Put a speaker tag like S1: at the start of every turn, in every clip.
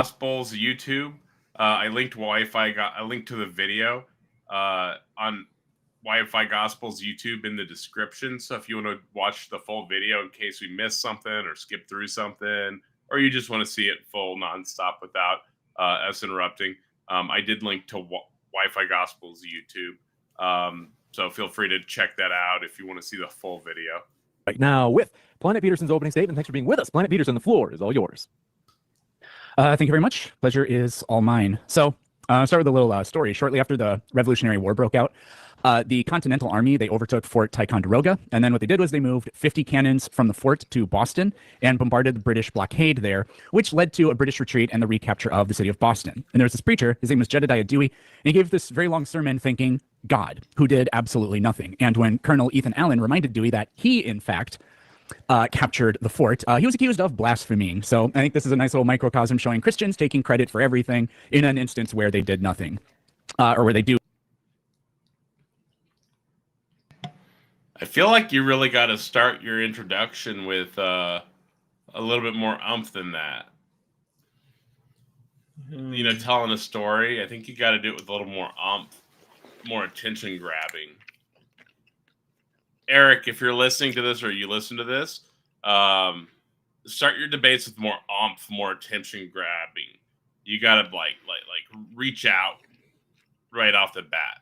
S1: Gospel's YouTube. I linked I linked to the video on Wi-Fi Gospel's YouTube in the description. So if you want to watch the full video in case we missed something or skip through something, or you just want to see it full nonstop without us interrupting, I did link to Wi-Fi Gospel's YouTube. So feel free to check that out if you want to see the full video.
S2: Right now with Planet Peterson's opening statement. Thanks for being with us. Planet Peterson, the floor is all yours.
S3: Thank you very much. Pleasure is all mine. So I'll start with a little story. Shortly after the Revolutionary War broke out, the Continental Army, they overtook Fort Ticonderoga, and then what they did was they moved 50 cannons from the fort to Boston and bombarded the British blockade there, which led to a British retreat and the recapture of the city of Boston. And there was this preacher, his name was Jedediah Dewey, and he gave this very long sermon thanking God, who did absolutely nothing. And when Colonel Ethan Allen reminded Dewey that he, in fact, captured the fort, he was accused of blaspheming. So I think this is a nice little microcosm showing Christians taking credit for everything in an instance where they did nothing, or where they do.
S1: I feel like you really got to start your introduction with a little bit more umph than that. You know, telling a story. I think you got to do it with a little more umph, more attention grabbing. Eric, if you're listening to this or you listen to this, start your debates with more umph, more attention grabbing. You got to like reach out right off the bat.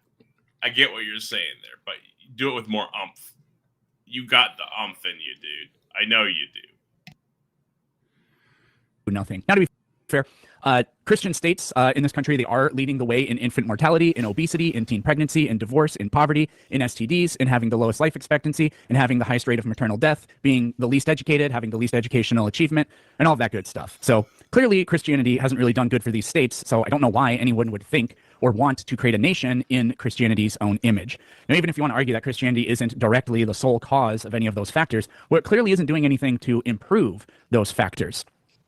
S1: I get what you're saying there, but do it with more umph. You got the umph in you, dude. I know you do.
S3: Nothing. Now, to be fair, Christian states in this country, they are leading the way in infant mortality, in obesity, in teen pregnancy, in divorce, in poverty, in STDs, in having the lowest life expectancy, and having the highest rate of maternal death, being the least educated, having the least educational achievement, and all of that good stuff. So clearly, Christianity hasn't really done good for these states, so I don't know why anyone would think or want to create a nation in Christianity's own image. Now, even if you want to argue that Christianity isn't directly the sole cause of any of those factors, well, it clearly isn't doing anything to improve those factors.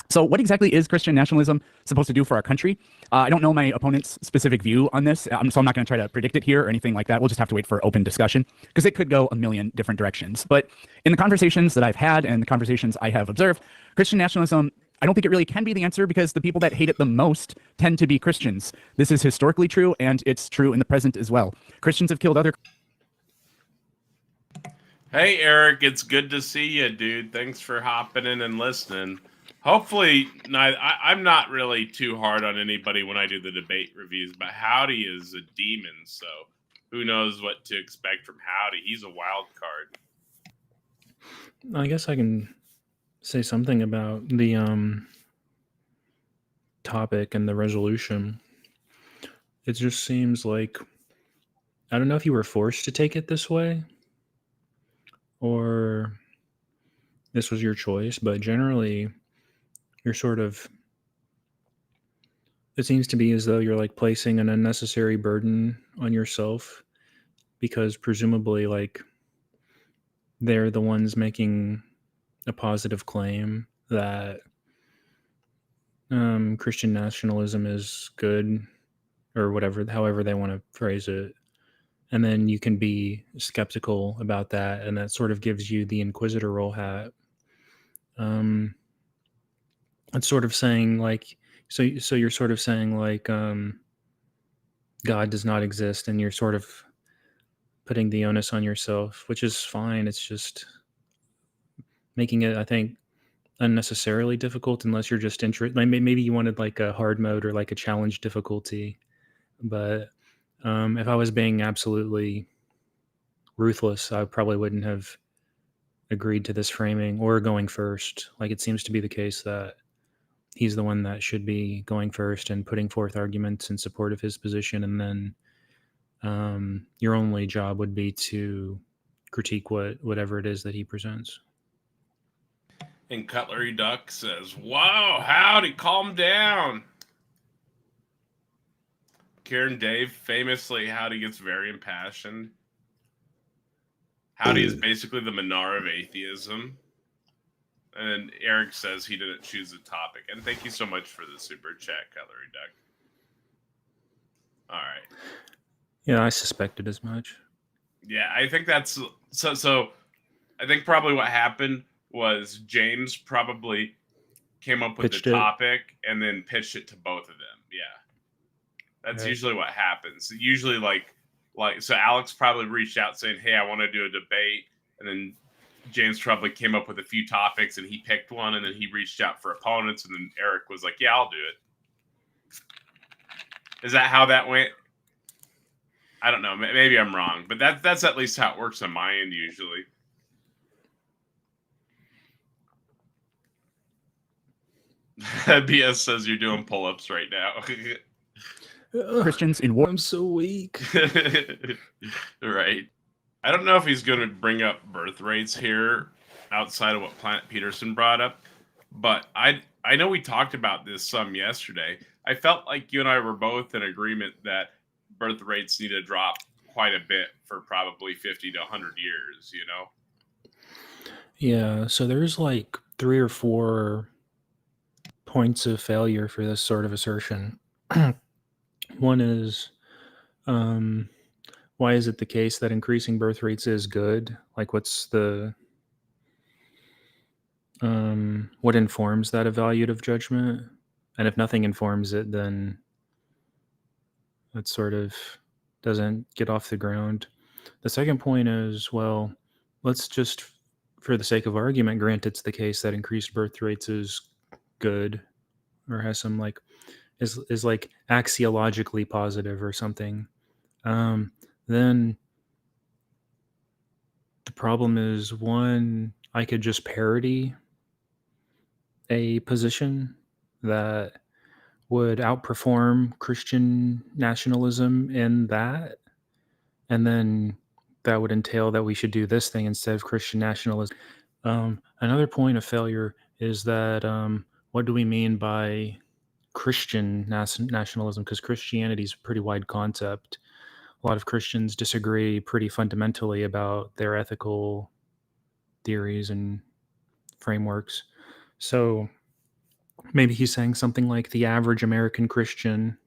S3: So what exactly is Christian nationalism supposed to do for our country? I don't know my opponent's specific view on this, so I'm not going to try to predict it here or anything like that. We'll just have to wait for open discussion because it could go a million different directions. But in the conversations that I've had and the conversations I have observed, Christian nationalism, I don't think it really can be the answer because the people that hate it the most tend to be Christians. This is historically true, and it's true in the present as well. Christians have killed other...
S1: Hey, Eric, it's good to see you, dude. Thanks for hopping in and listening. Hopefully, I'm not really too hard on anybody when I do the debate reviews, but Howdy is a demon, so who knows what to expect from Howdy. He's a wild card.
S4: I guess I can say something about the topic and the resolution. It just seems like, I don't know if you were forced to take it this way or this was your choice, but generally you're sort of, it seems to be as though you're like placing an unnecessary burden on yourself because presumably like they're the ones making a positive claim that Christian nationalism is good or whatever, however they want to phrase it. And then you can be skeptical about that. And that sort of gives you the inquisitor role hat. It's sort of saying like, so you're sort of saying like, God does not exist, and you're sort of putting the onus on yourself, which is fine. It's just making it, I think, unnecessarily difficult unless you're just interested. Like maybe you wanted like a hard mode or like a challenge difficulty. But if I was being absolutely ruthless, I probably wouldn't have agreed to this framing or going first. Like it seems to be the case that he's the one that should be going first and putting forth arguments in support of his position. And then your only job would be to critique whatever it is that he presents.
S1: And Cutlery Duck says, "Wow, Howdy, calm down." Karen Dave, famously, Howdy gets very impassioned. Howdy is basically the Minar of atheism. And Eric says he didn't choose the topic. And thank you so much for the super chat, Cutlery Duck. All right.
S4: Yeah, I suspected as much.
S1: Yeah, I think that's so I think probably what happened was James probably came up with
S4: Pitched
S1: the
S4: it.
S1: topic and then pitched it to both of them. Yeah. That's
S4: Right.
S1: usually what happens. Usually so Alex probably reached out saying, "Hey, I want to do a debate." And then James probably came up with a few topics and he picked one, and then he reached out for opponents, and then Eric was like, "Yeah, I'll do it." Is that how that went? I don't know. Maybe I'm wrong, but that's at least how it works on my end usually. BS says you're doing pull-ups right now.
S3: Christians in war.
S4: I'm so weak.
S1: Right. I don't know if he's going to bring up birth rates here outside of what Planet Peterson brought up, but I know we talked about this some yesterday. I felt like you and I were both in agreement that birth rates need to drop quite a bit for probably 50 to 100 years, you know?
S4: Yeah, so there's like 3 or 4 points of failure for this sort of assertion. One is, why is it the case that increasing birth rates is good? Like, what's the what informs that evaluative judgment? And if nothing informs it, then it sort of doesn't get off the ground. The second point is, well, let's just, for the sake of argument, grant it's the case that increased birth rates is good, or has some like is like axiologically positive or something. Then the problem is, one, I could just parody a position that would outperform Christian nationalism in that, and then that would entail that we should do this thing instead of Christian nationalism. Another point of failure is that what do we mean by Christian nationalism? Because Christianity is a pretty wide concept. A lot of Christians disagree pretty fundamentally about their ethical theories and frameworks. So maybe he's saying something like the average American Christian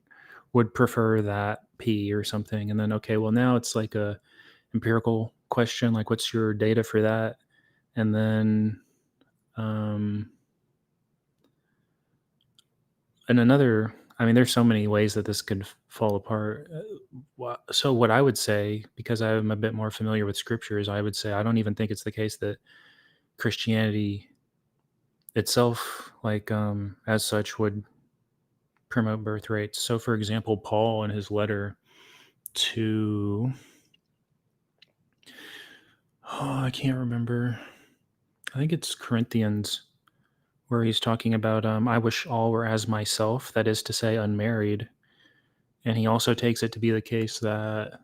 S4: would prefer that P or something. And then, okay, well, now it's like a empirical question, like what's your data for that? And then and another, I mean, there's so many ways that this could fall apart. So what I would say, because I'm a bit more familiar with scriptures, I would say I don't even think it's the case that Christianity itself, like as such, would promote birth rates. So for example, Paul in his letter to, I can't remember, I think it's Corinthians, where he's talking about I wish all were as myself, that is to say unmarried. And he also takes it to be the case that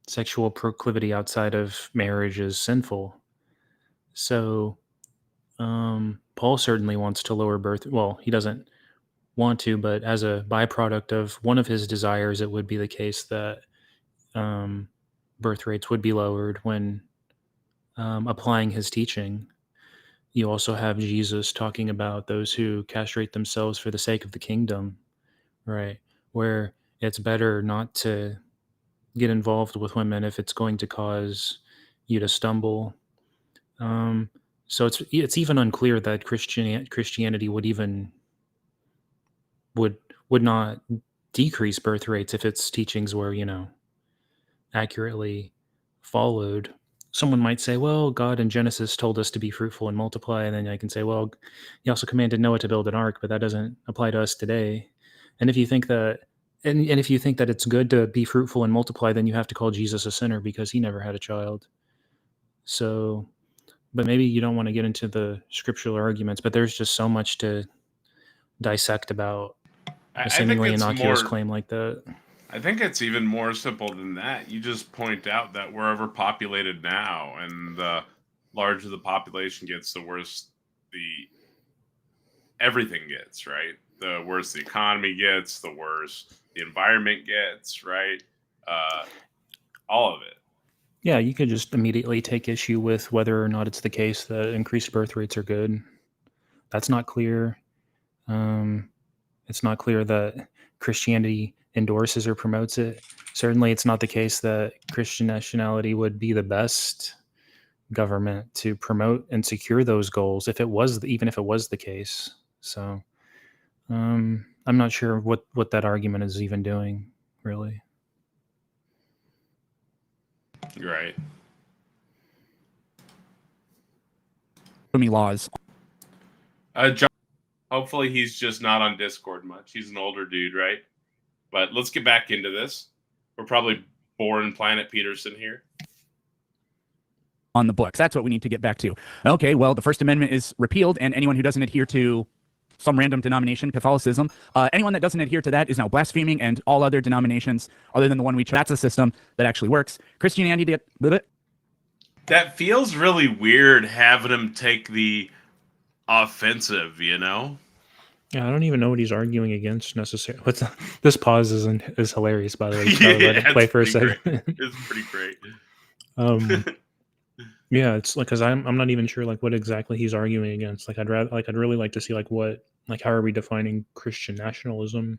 S4: sexual proclivity outside of marriage is sinful. So Paul certainly wants to lower birth. Well, he doesn't want to, but as a byproduct of one of his desires, it would be the case that birth rates would be lowered when applying his teaching. You also have Jesus talking about those who castrate themselves for the sake of the kingdom, right? Where it's better not to get involved with women if it's going to cause you to stumble. So it's even unclear that Christianity would not decrease birth rates if its teachings were, accurately followed. Someone might say, well, God in Genesis told us to be fruitful and multiply. And then I can say, well, he also commanded Noah to build an ark, but that doesn't apply to us today. And if you think that, and if you think that it's good to be fruitful and multiply, then you have to call Jesus a sinner because he never had a child. So, but maybe you don't want to get into the scriptural arguments, but there's just so much to dissect about a seemingly innocuous claim like that.
S1: I think it's even more simple than that. You just point out that we're overpopulated now, and the larger the population gets, the worse everything gets, right? The worse the economy gets, the worse the environment gets, right? All of it.
S4: Yeah, you could just immediately take issue with whether or not it's the case that increased birth rates are good. That's not clear. It's not clear that Christianity endorses or promotes it. Certainly, it's not the case that Christian nationality would be the best government to promote and secure those goals even if it was the case. So I'm not sure what that argument is even doing, really.
S1: Right.
S3: Laws.
S1: John, hopefully he's just not on Discord much. He's an older dude, right? But let's get back into this. We're probably boring Planet Peterson here.
S3: On the books. That's what we need to get back to. Okay, well, the First Amendment is repealed, and anyone who doesn't adhere to some random denomination, Catholicism, anyone that doesn't adhere to that is now blaspheming, and all other denominations other than the one we chose. That's a system that actually works. Christianity
S1: That feels really weird having him take the offensive, you know?
S4: Yeah, I don't even know what he's arguing against necessarily. This pause is hilarious, by the way.
S1: Yeah,
S4: Let it play for a second.
S1: It's pretty great.
S4: Yeah, it's like because I'm not even sure like what exactly he's arguing against. Like I'd really like to see how are we defining Christian nationalism?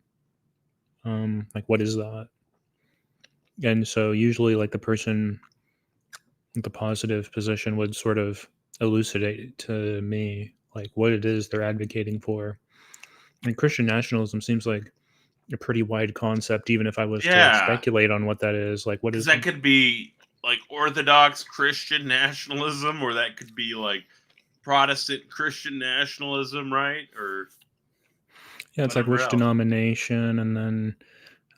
S4: Like what is that? And so usually like the person with the positive position would sort of elucidate to me like what it is they're advocating for. And Christian nationalism seems like a pretty wide concept, even if I was to speculate on what that is. Like what is
S1: that? Could be like Orthodox Christian nationalism, or that could be like Protestant Christian nationalism, right? Or
S4: yeah, it's like which denomination, and then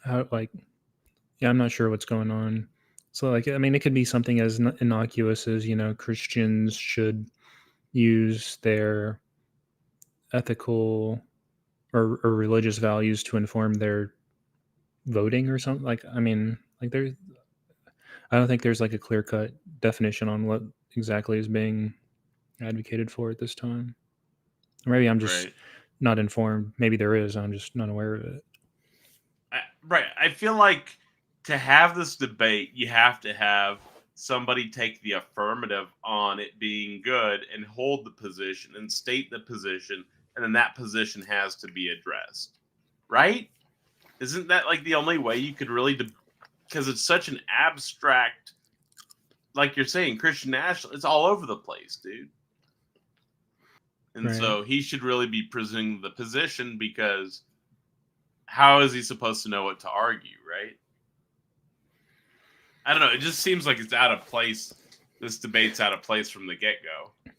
S4: how I'm not sure what's going on. So like I mean, it could be something as innocuous as Christians should use their ethical or religious values to inform their voting or something. Like I mean, like I don't think there's like a clear-cut definition on what exactly is being advocated for at this time. Or maybe I'm just not informed. Maybe there is. I'm just not aware of it.
S1: I feel like to have this debate, you have to have somebody take the affirmative on it being good and hold the position and state the position, and then that position has to be addressed. Right? Isn't that like the only way you could really because it's such an abstract, like you're saying, Christian national, it's all over the place, dude. And so he should really be presenting the position, because how is he supposed to know what to argue, right? I don't know. It just seems like it's out of place. This debate's out of place from the get-go.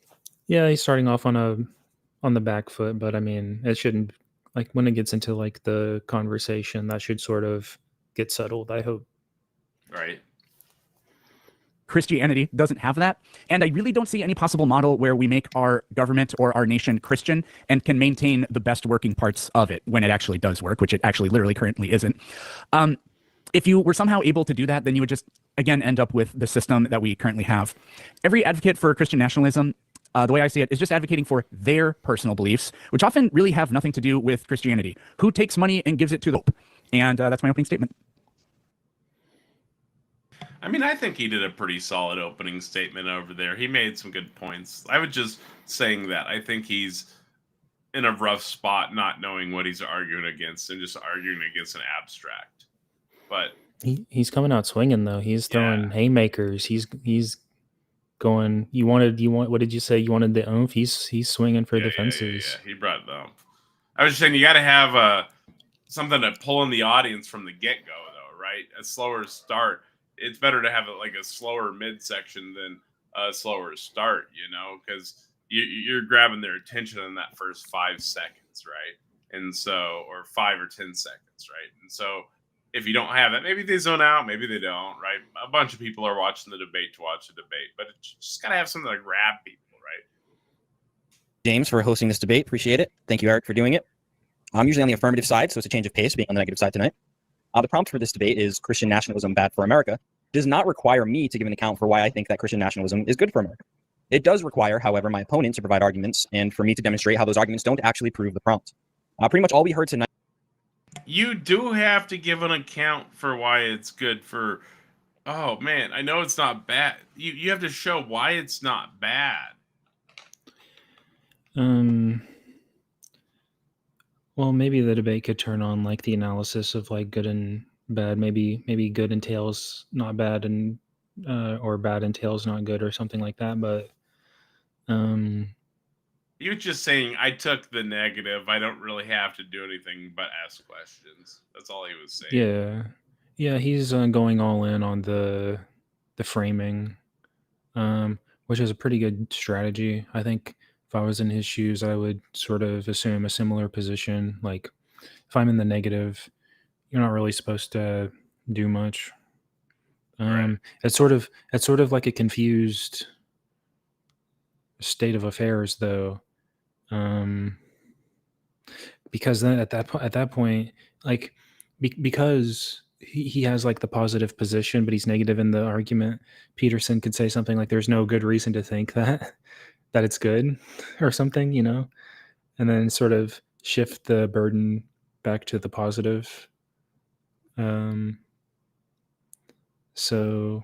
S4: Yeah, he's starting off on the back foot, but I mean, it shouldn't, like when it gets into like the conversation, that should sort of get settled, I hope.
S1: Right.
S3: Christianity doesn't have that. And I really don't see any possible model where we make our government or our nation Christian and can maintain the best working parts of it when it actually does work, which it actually literally currently isn't. If you were somehow able to do that, then you would just, again, end up with the system that we currently have. Every advocate for Christian nationalism, the way I see it, is just advocating for their personal beliefs, which often really have nothing to do with Christianity. Who takes money and gives it to the Pope? And that's my opening statement.
S1: I mean, I think he did a pretty solid opening statement over there. He made some good points. I was just saying that. I think he's in a rough spot, not knowing what he's arguing against and just arguing against an abstract. But
S4: he's coming out swinging, though. He's throwing haymakers. He's going. What did you say? You wanted the oomph. He's swinging for the fences.
S1: Yeah, he brought the oomph. I was just saying you got to have something to pull in the audience from the get-go, though, right? A slower start. It's better to have like a slower midsection than a slower start, because you're grabbing their attention in that first 5 seconds, right? And so, or 5 or 10 seconds, right? And so, if you don't have that, maybe they zone out, maybe they don't, right? A bunch of people are watching the debate to watch the debate, but it's just gotta have something to grab people, right?
S5: James, for hosting this debate. Appreciate it. Thank you, Eric, for doing it. I'm usually on the affirmative side, so it's a change of pace being on the negative side tonight. The prompt for this debate is Christian nationalism bad for America. It does not require me to give an account for why I think that Christian nationalism is good for America. It does require, however, my opponent to provide arguments and for me to demonstrate how those arguments don't actually prove the prompt. Pretty much all we heard tonight.
S1: You do have to give an account for why it's good for... Oh, man, I know it's not bad. You have to show why it's not bad.
S4: Well, maybe the debate could turn on like the analysis of like good and bad. Maybe good entails not bad and or bad entails not good or something like that. But
S1: He was just saying, I took the negative. I don't really have to do anything but ask questions. That's all he was saying.
S4: yeah, he's going all in on the framing, which is a pretty good strategy. I think if I was in his shoes, I would sort of assume a similar position. Like, if I'm in the negative, you're not really supposed to do much.
S1: Right.
S4: It's sort of like a confused state of affairs, though, because then at that point, like, because he has like the positive position, but he's negative in the argument. Peterson could say something like, "There's no good reason to think that it's good," or something, and then sort of shift the burden back to the positive. So,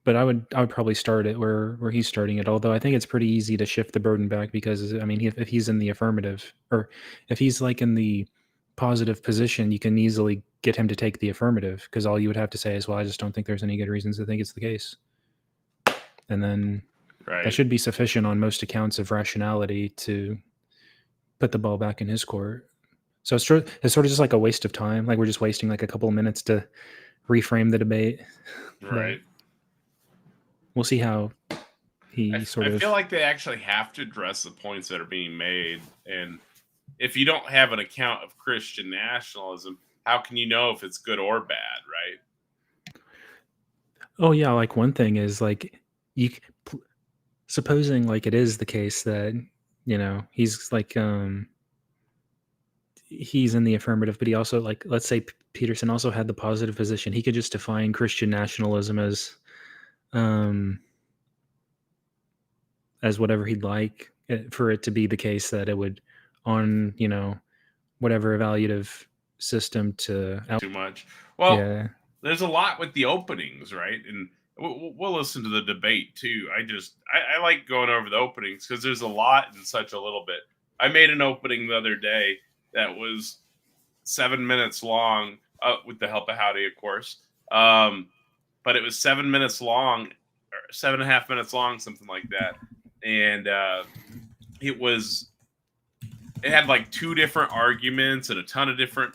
S4: but I would probably start it where he's starting it. Although I think it's pretty easy to shift the burden back, because I mean, if he's in the affirmative, or if he's like in the positive position, you can easily get him to take the affirmative, because all you would have to say is, "Well, I just don't think there's any good reasons to think it's the case," and then
S1: Right.
S4: that should be sufficient on most accounts of rationality to put the ball back in his court. So it's sort of just like a waste of time. Like, we're just wasting like a couple of minutes to reframe the debate.
S1: Right.
S4: We'll see how he
S1: I feel like they actually have to address the points that are being made. And if you don't have an account of Christian nationalism, how can you know if it's good or bad, right?
S4: Oh yeah, like, one thing is, like, supposing like it is the case that he's like he's in the affirmative, but he also, like, let's say Peterson also had the positive position, he could just define Christian nationalism as whatever he'd like, for it to be the case that it would, on whatever evaluative system to
S1: Too much. Well,
S4: yeah.
S1: there's a lot with the openings, right? And we'll listen to the debate too. I like going over the openings because there's a lot in such a little bit. I made an opening the other day that was 7 minutes long, with the help of Howdy, of course. But it was 7 minutes long, or 7.5 minutes long, something like that. And it had like 2 different arguments and a ton of different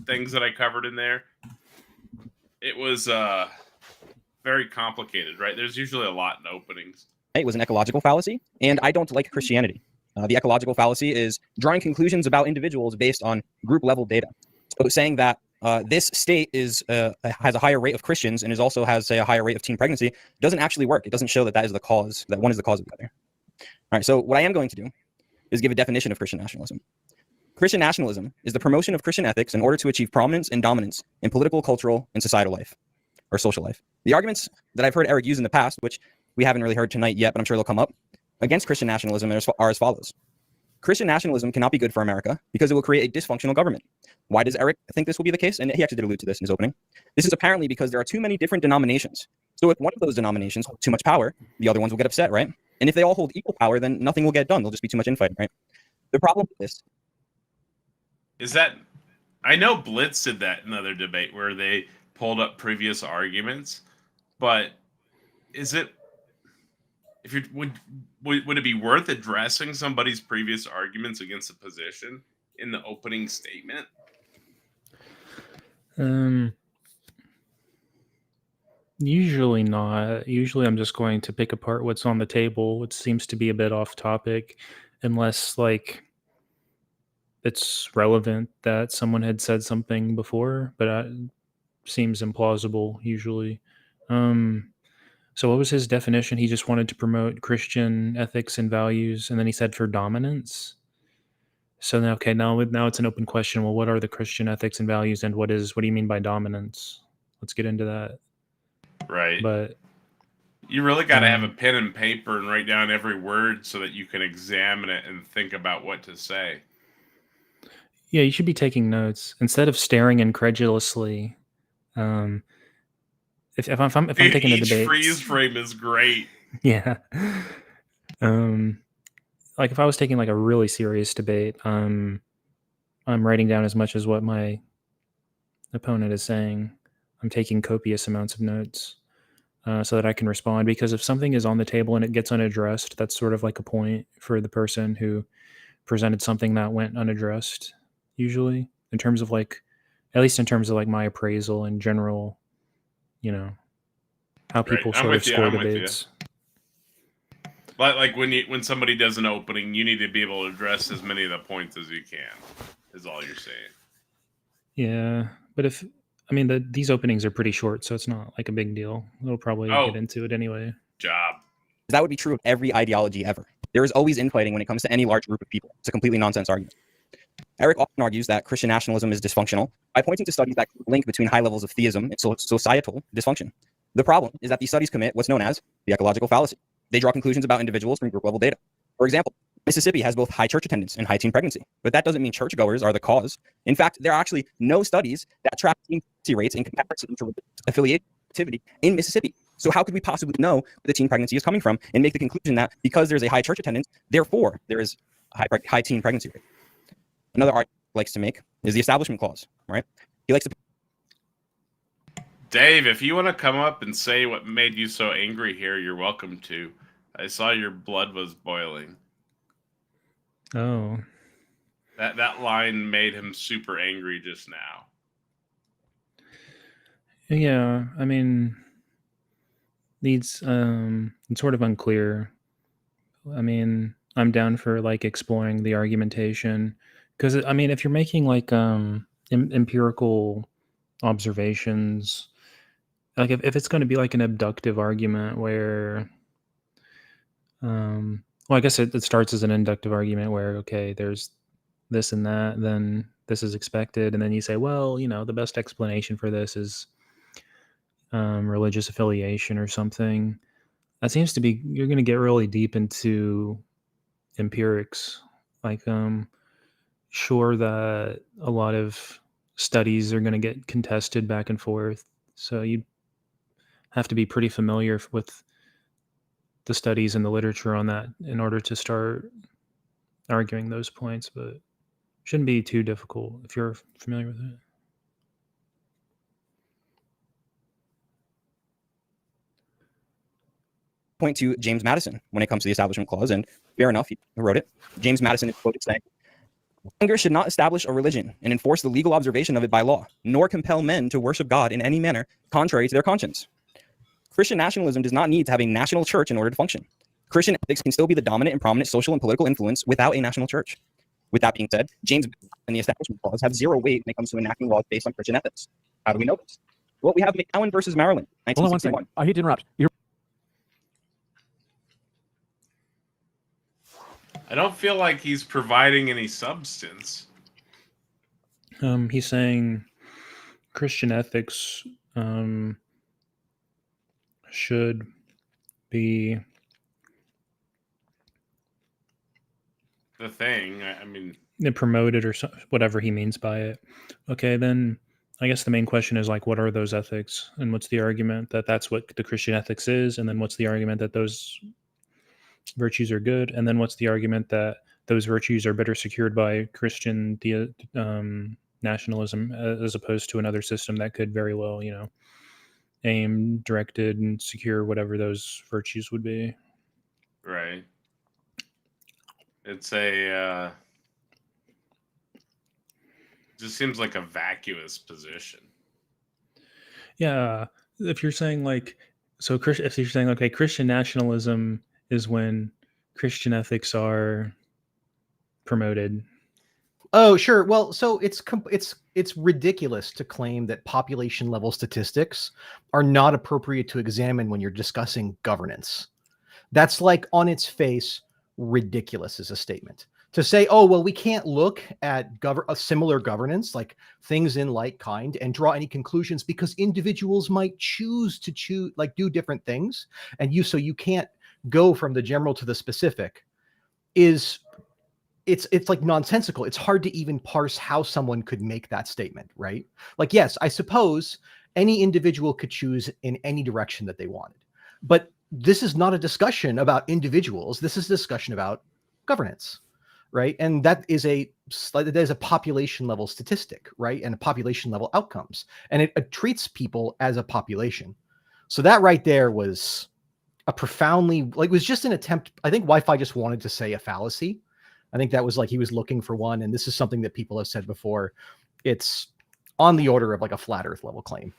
S1: things that I covered in there. It was very complicated, right? There's usually a lot in openings.
S5: It was an ecological fallacy, and I don't like Christianity. The ecological fallacy is drawing conclusions about individuals based on group level data. So saying that this state has a higher rate of Christians and also has, say, a higher rate of teen pregnancy doesn't actually work. It doesn't show that is the cause, that one is the cause of the other. All right, so what I am going to do is give a definition of Christian nationalism. Christian nationalism is the promotion of Christian ethics in order to achieve prominence and dominance in political, cultural, and societal life, or social life. The arguments that I've heard Eric use in the past, which we haven't really heard tonight yet, but I'm sure they'll come up, against Christian nationalism are as follows. Christian nationalism cannot be good for America because it will create a dysfunctional government. Why does Eric think this will be the case? And he actually did allude to this in his opening. This is apparently because there are too many different denominations. So if one of those denominations holds too much power, the other ones will get upset, right? And if they all hold equal power, then nothing will get done. There'll just be too much infighting, right? The problem with this
S1: is that I know Blitz did that in another debate where they pulled up previous arguments, but is it, if you would it be worth addressing somebody's previous arguments against a position in the opening statement?
S4: Usually not. Usually I'm just going to pick apart what's on the table, which seems to be a bit off topic, unless like it's relevant that someone had said something before, but it seems implausible usually. So what was his definition? He just wanted to promote Christian ethics and values, and then he said for dominance. So now, okay, now it's an open question. Well, what are the Christian ethics and values, and what do you mean by dominance? Let's get into that.
S1: Right.
S4: But
S1: you really got to have a pen and paper and write down every word so that you can examine it and think about what to say.
S4: Yeah, you should be taking notes instead of staring incredulously. If I'm taking a debate,
S1: each freeze frame is great.
S4: Yeah. Like if I was taking like a really serious debate, I'm writing down as much as what my opponent is saying. I'm taking copious amounts of notes. so that I can respond. Because if something is on the table and it gets unaddressed, that's sort of like a point for the person who presented something that went unaddressed, usually, in terms of like, at least in terms of like my appraisal in general, how people
S1: I'm
S4: sort
S1: with
S4: of
S1: you,
S4: score
S1: I'm with you.
S4: debates.
S1: Like when somebody does an opening, you need to be able to address as many of the points as you can. Is all you're saying.
S4: Yeah, but these openings are pretty short, so it's not like a big deal. We'll probably get into it anyway.
S1: Job.
S5: That would be true of every ideology ever. There is always infighting when it comes to any large group of people. It's a completely nonsense argument. Eric often argues that Christian nationalism is dysfunctional by pointing to studies that link between high levels of theism and societal dysfunction. The problem is that these studies commit what's known as the ecological fallacy. They draw conclusions about individuals from group level data. For example, Mississippi has both high church attendance and high teen pregnancy, but that doesn't mean churchgoers are the cause. In fact, there are actually no studies that track teen pregnancy rates in comparison to affiliate activity in Mississippi. So how could we possibly know where the teen pregnancy is coming from and make the conclusion that because there's a high church attendance, therefore there is a high teen pregnancy rate? Another argument he likes to make is the establishment clause, right? He likes to...
S1: Dave, if you want to come up and say what made you so angry here, you're welcome to. I saw your blood was boiling.
S4: Oh.
S1: That line made him super angry just now.
S4: Yeah, I mean, it's sort of unclear. I mean, I'm down for like exploring the argumentation, because I mean, if you're making like empirical observations, like if it's going to be like an abductive argument where well, I guess it starts as an inductive argument where, okay, there's this and that, then this is expected, and then you say, well, the best explanation for this is religious affiliation or something. That seems to be, you're going to get really deep into empirics. Like, sure that a lot of studies are going to get contested back and forth, so you have to be pretty familiar with the studies and the literature on that in order to start arguing those points, but it shouldn't be too difficult if you're familiar with it.
S5: Point to James Madison when it comes to the establishment clause, and fair enough, he wrote it. James Madison is quoted saying, Congress should not establish a religion and enforce the legal observation of it by law, nor compel men to worship God in any manner contrary to their conscience. Christian nationalism does not need to have a national church in order to function. Christian ethics can still be the dominant and prominent social and political influence without a national church. With that being said, James and the Establishment Clause have zero weight when it comes to enacting laws based on Christian ethics. How do we know this? Well, we have McGowan versus Maryland,
S2: Hold on one
S5: 1961.
S2: second. I hate to interrupt.
S1: I don't feel like he's providing any substance.
S4: He's saying Christian ethics should be
S1: The thing, I mean,
S4: promoted, or whatever he means by it. Okay, then I guess the main question is like, what are those ethics, and what's the argument that that's what the Christian ethics is, and then what's the argument that those virtues are good, and then what's the argument that those virtues are better secured by Christian nationalism as opposed to another system that could very well, aim, directed, and secure whatever those virtues would be.
S1: right. It's a just seems like a vacuous position.
S4: Yeah, if you're saying like, so if you're saying, okay, Christian nationalism is when Christian ethics are promoted.
S6: Oh, sure. Well, so it's ridiculous to claim that population level statistics are not appropriate to examine when you're discussing governance. That's like on its face ridiculous as a statement. To say, oh, well, we can't look at a similar governance, like things in like kind, and draw any conclusions because individuals might choose to do different things, and so you can't go from the general to the specific. It's like nonsensical. It's hard to even parse how someone could make that statement, right? Like, yes, I suppose any individual could choose in any direction that they wanted, but this is not a discussion about individuals. This is a discussion about governance, right? And that is a population level statistic, right? And a population level outcomes, and it treats people as a population. So that right there was a profoundly, like, it was just an attempt. I think Wi-Fi just wanted to say a fallacy. I think that was like he was looking for one. And this is something that people have said before. It's on the order of like a flat earth level claim.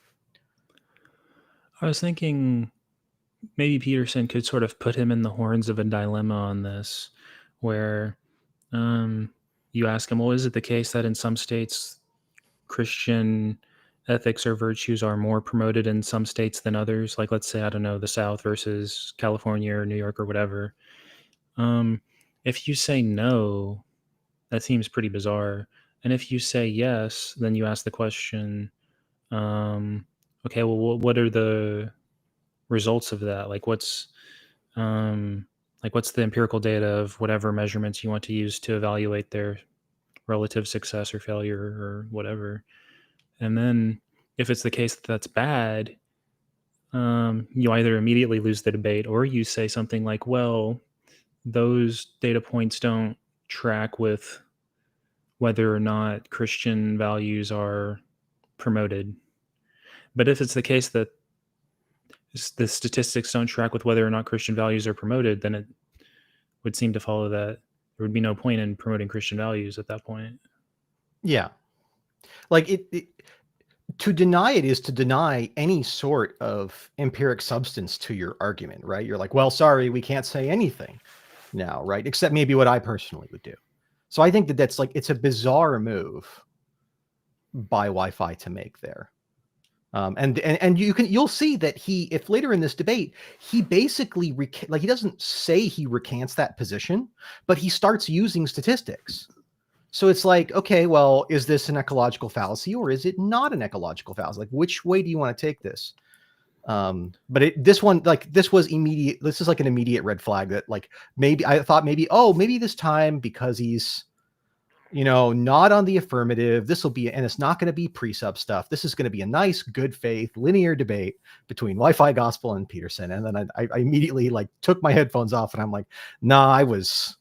S4: I was thinking maybe Peterson could sort of put him in the horns of a dilemma on this, where you ask him, well, is it the case that in some states Christian ethics or virtues are more promoted in some states than others? Like, let's say, I don't know, the South versus California or New York or whatever. If you say no, that seems pretty bizarre. And if you say yes, then you ask the question, okay, well, what are the results of that? Like, what's the empirical data of whatever measurements you want to use to evaluate their relative success or failure or whatever? And then if it's the case that that's bad, you either immediately lose the debate, or you say something like, well, those data points don't track with whether or not Christian values are promoted. But if it's the case that the statistics don't track with whether or not Christian values are promoted, then it would seem to follow that there would be no point in promoting Christian values at that point.
S6: Yeah. Like to deny it is to deny any sort of empiric substance to your argument, right? You're like, well, sorry, we can't say anything now, right? Except maybe what I personally would do. So I think that that's like, it's a bizarre move by Wi-Fi to make there. And you'll see that if later in this debate, he basically he doesn't say he recants that position, but he starts using statistics. So it's like, okay, well, is this an ecological fallacy or is it not an ecological fallacy? Like, which way do you want to take this? But this was immediate. This is like an immediate red flag that like, maybe I thought maybe this time, because he's, not on the affirmative, this will be, and it's not going to be pre-sub stuff. This is going to be a nice, good faith, linear debate between Wi-Fi Gospel and Peterson. And then I immediately like took my headphones off and I'm like, nah, I was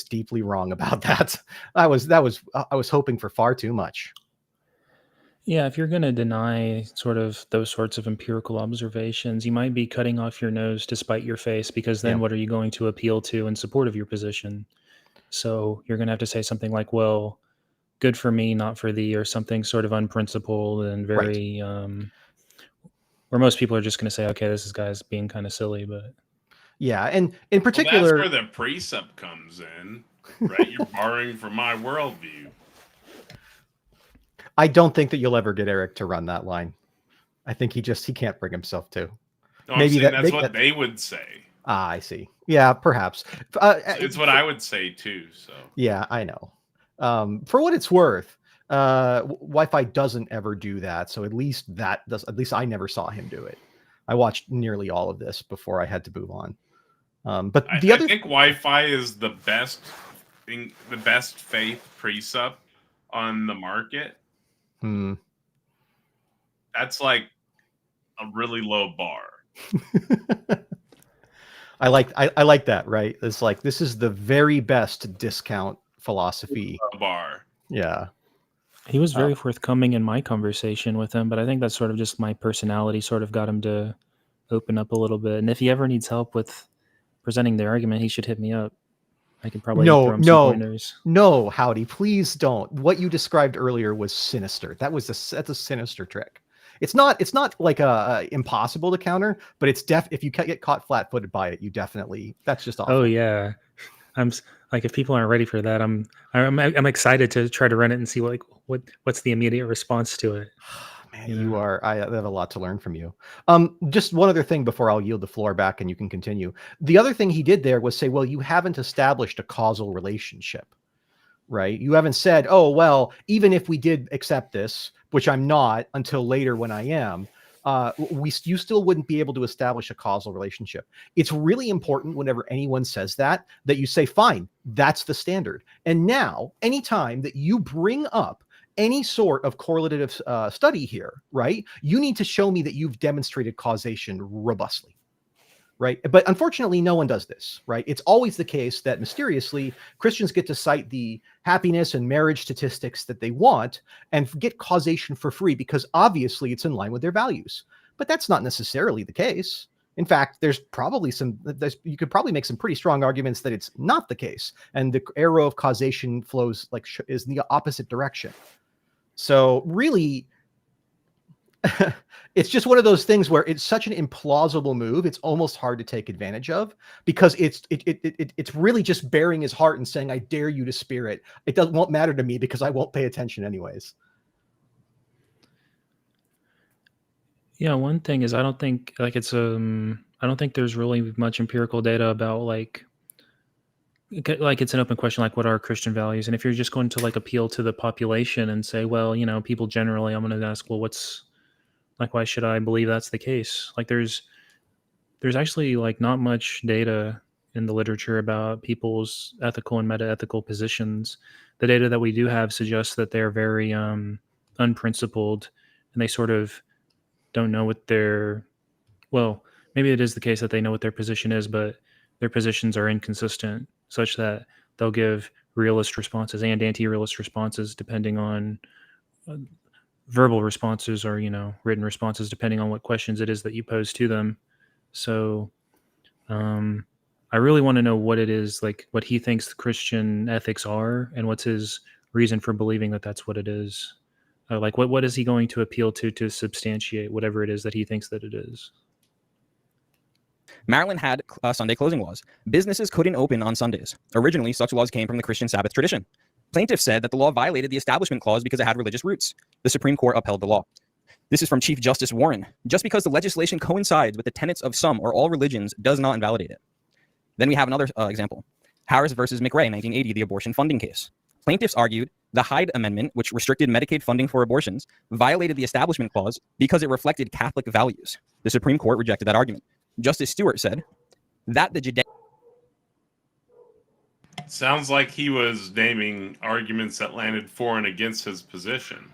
S6: deeply wrong about that. I was hoping for far too much.
S4: Yeah, if you're going to deny sort of those sorts of empirical observations, you might be cutting off your nose to spite your face, because then what are you going to appeal to in support of your position? So you're going to have to say something like, well, good for me, not for thee, or something sort of unprincipled and very, where most people are just going to say, okay, this guy's being kind of silly, but.
S6: Yeah, and in particular,
S1: that's where the precept comes in, right? You're borrowing from my worldview.
S6: I don't think that you'll ever get Eric to run that line. I think he can't bring himself to.
S1: No, maybe that's what they would say.
S6: Ah, I see. Yeah, perhaps.
S1: It's what I would say too. So
S6: yeah, I know. For what it's worth, Wi-Fi doesn't ever do that. So at least I never saw him do it. I watched nearly all of this before I had to move on. But I think
S1: Wi-Fi is the best faith precept on the market. That's like a really low bar.
S6: I like that, right? It's like, this is the very best discount philosophy
S1: bar.
S6: Yeah.
S4: He was very forthcoming in my conversation with him, but I think that's sort of just my personality sort of got him to open up a little bit. And if he ever needs help with presenting their argument, he should hit me up. I can probably throw him some pointers.
S6: No, Howdy, please don't. What you described earlier was sinister. That's a sinister trick. It's not like impossible to counter, but it's if you get caught flat-footed by it, that's just awful.
S4: Oh yeah. I'm like, if people aren't ready for that, I'm excited to try to run it and see what's the immediate response to it.
S6: Man, I have a lot to learn from you. Just one other thing before I'll yield the floor back and you can continue. The other thing he did there was say, well, you haven't established a causal relationship, right? You haven't said, oh, well, even if we did accept this, which I'm not until later when I am, you still wouldn't be able to establish a causal relationship. It's really important whenever anyone says that you say, fine, that's the standard. And now, anytime that you bring up any sort of correlative study here, right, you need to show me that you've demonstrated causation robustly, right? But unfortunately, no one does this, right? It's always the case that mysteriously Christians get to cite the happiness and marriage statistics that they want and get causation for free because obviously it's in line with their values. but that's not necessarily the case. In fact, you could probably make some pretty strong arguments that it's not the case, and the arrow of causation flows is in the opposite direction. So really, it's just one of those things where it's such an implausible move. It's almost hard to take advantage of, because it's really just bearing his heart and saying, "I dare you to spear it. It won't matter to me because I won't pay attention anyways."
S4: Yeah, one thing is I don't think there's really much empirical data about like it's an open question, like what are Christian values? And if you're just going to like appeal to the population and say, well, people generally, I'm going to ask, well, why should I believe that's the case? Like there's actually like not much data in the literature about people's ethical and metaethical positions. The data that we do have suggests that they're very unprincipled, and they sort of don't know maybe it is the case that they know what their position is, but their positions are inconsistent, such that they'll give realist responses and anti-realist responses depending on verbal responses or, written responses depending on what questions it is that you pose to them. So I really want to know what it is, like what he thinks Christian ethics are, and what's his reason for believing that that's what it is. Like what is he going to appeal to substantiate whatever it is that he thinks that it is?
S5: Maryland had Sunday closing laws. Businesses couldn't open on Sundays. Originally, such laws came from the Christian Sabbath tradition. Plaintiffs said that the law violated the Establishment Clause because it had religious roots. The Supreme Court upheld the law. This is from Chief Justice Warren. Just because the legislation coincides with the tenets of some or all religions does not invalidate it. Then we have another example. Harris versus McRae, 1980, the abortion funding case. Plaintiffs argued the Hyde Amendment, which restricted Medicaid funding for abortions, violated the Establishment Clause because it reflected Catholic values. The Supreme Court rejected that argument. Justice Stewart said that the Judaic...
S1: Sounds like he was naming arguments that landed for and against his position.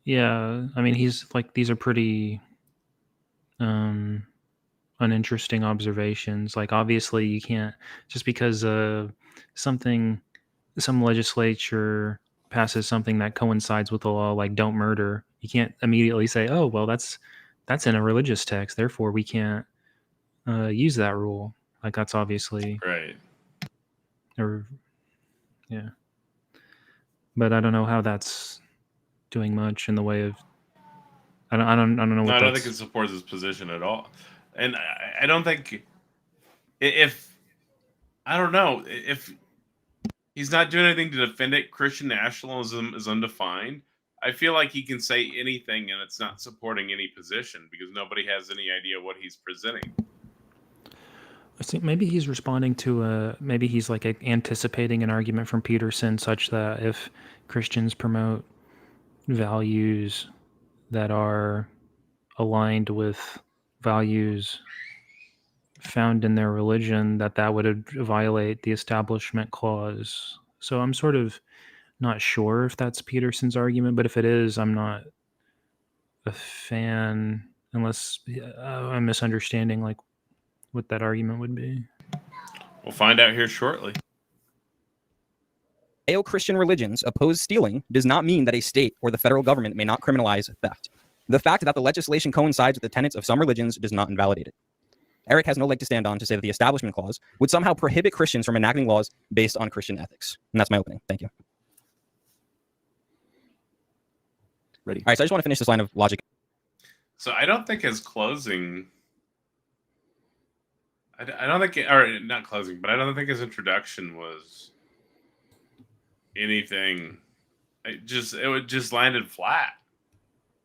S4: Yeah, I mean, he's like, these are pretty uninteresting observations. Like, obviously you can't, just because some legislature passes something that coincides with the law, like don't murder, you can't immediately say, oh, well, that's in a religious text, therefore we can't use that rule. Like, that's obviously
S1: right.
S4: Or yeah, but I don't know how that's doing much in the way of. I don't know what.
S1: No, I don't think it supports his position at all, and I don't think if he's not doing anything to defend it. Christian nationalism is undefined. I feel like he can say anything and it's not supporting any position because nobody has any idea what he's presenting.
S4: I think maybe he's responding to maybe he's like anticipating an argument from Peterson, such that if Christians promote values that are aligned with values found in their religion, that would violate the Establishment Clause. So I'm sort of not sure if that's Peterson's argument, but if it is, I'm not a fan unless I'm misunderstanding like what that argument would be.
S1: We'll find out here shortly.
S5: Judeo-Christian religions oppose stealing does not mean that a state or the federal government may not criminalize theft. The fact that the legislation coincides with the tenets of some religions does not invalidate it. Eric has no leg to stand on to say that the Establishment Clause would somehow prohibit Christians from enacting laws based on Christian ethics. And that's my opening. Thank you.
S2: Ready.
S5: All right, so I just want to finish this line of logic.
S1: So I don't think his closing... I don't think... Or not closing, but I don't think his introduction was anything... It just landed flat.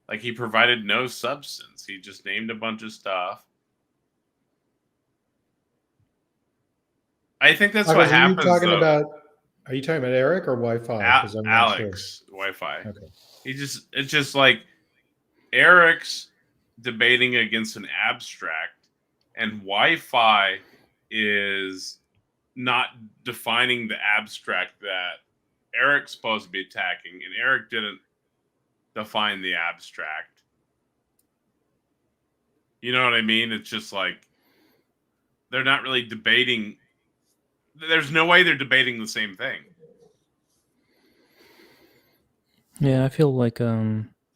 S1: Like, he provided no substance. He just named a bunch of stuff. I think that's what happens,
S7: Are you talking about Eric or Wi-Fi? 'Cause I'm not
S1: Alex,
S7: sure.
S1: Wi-Fi.
S7: Okay.
S1: It's just like Eric's debating against an abstract, and Wi-Fi is not defining the abstract that Eric's supposed to be attacking, and Eric didn't define the abstract. You know what I mean? It's just like they're not really debating. There's no way they're debating the same thing.
S4: Yeah, I feel like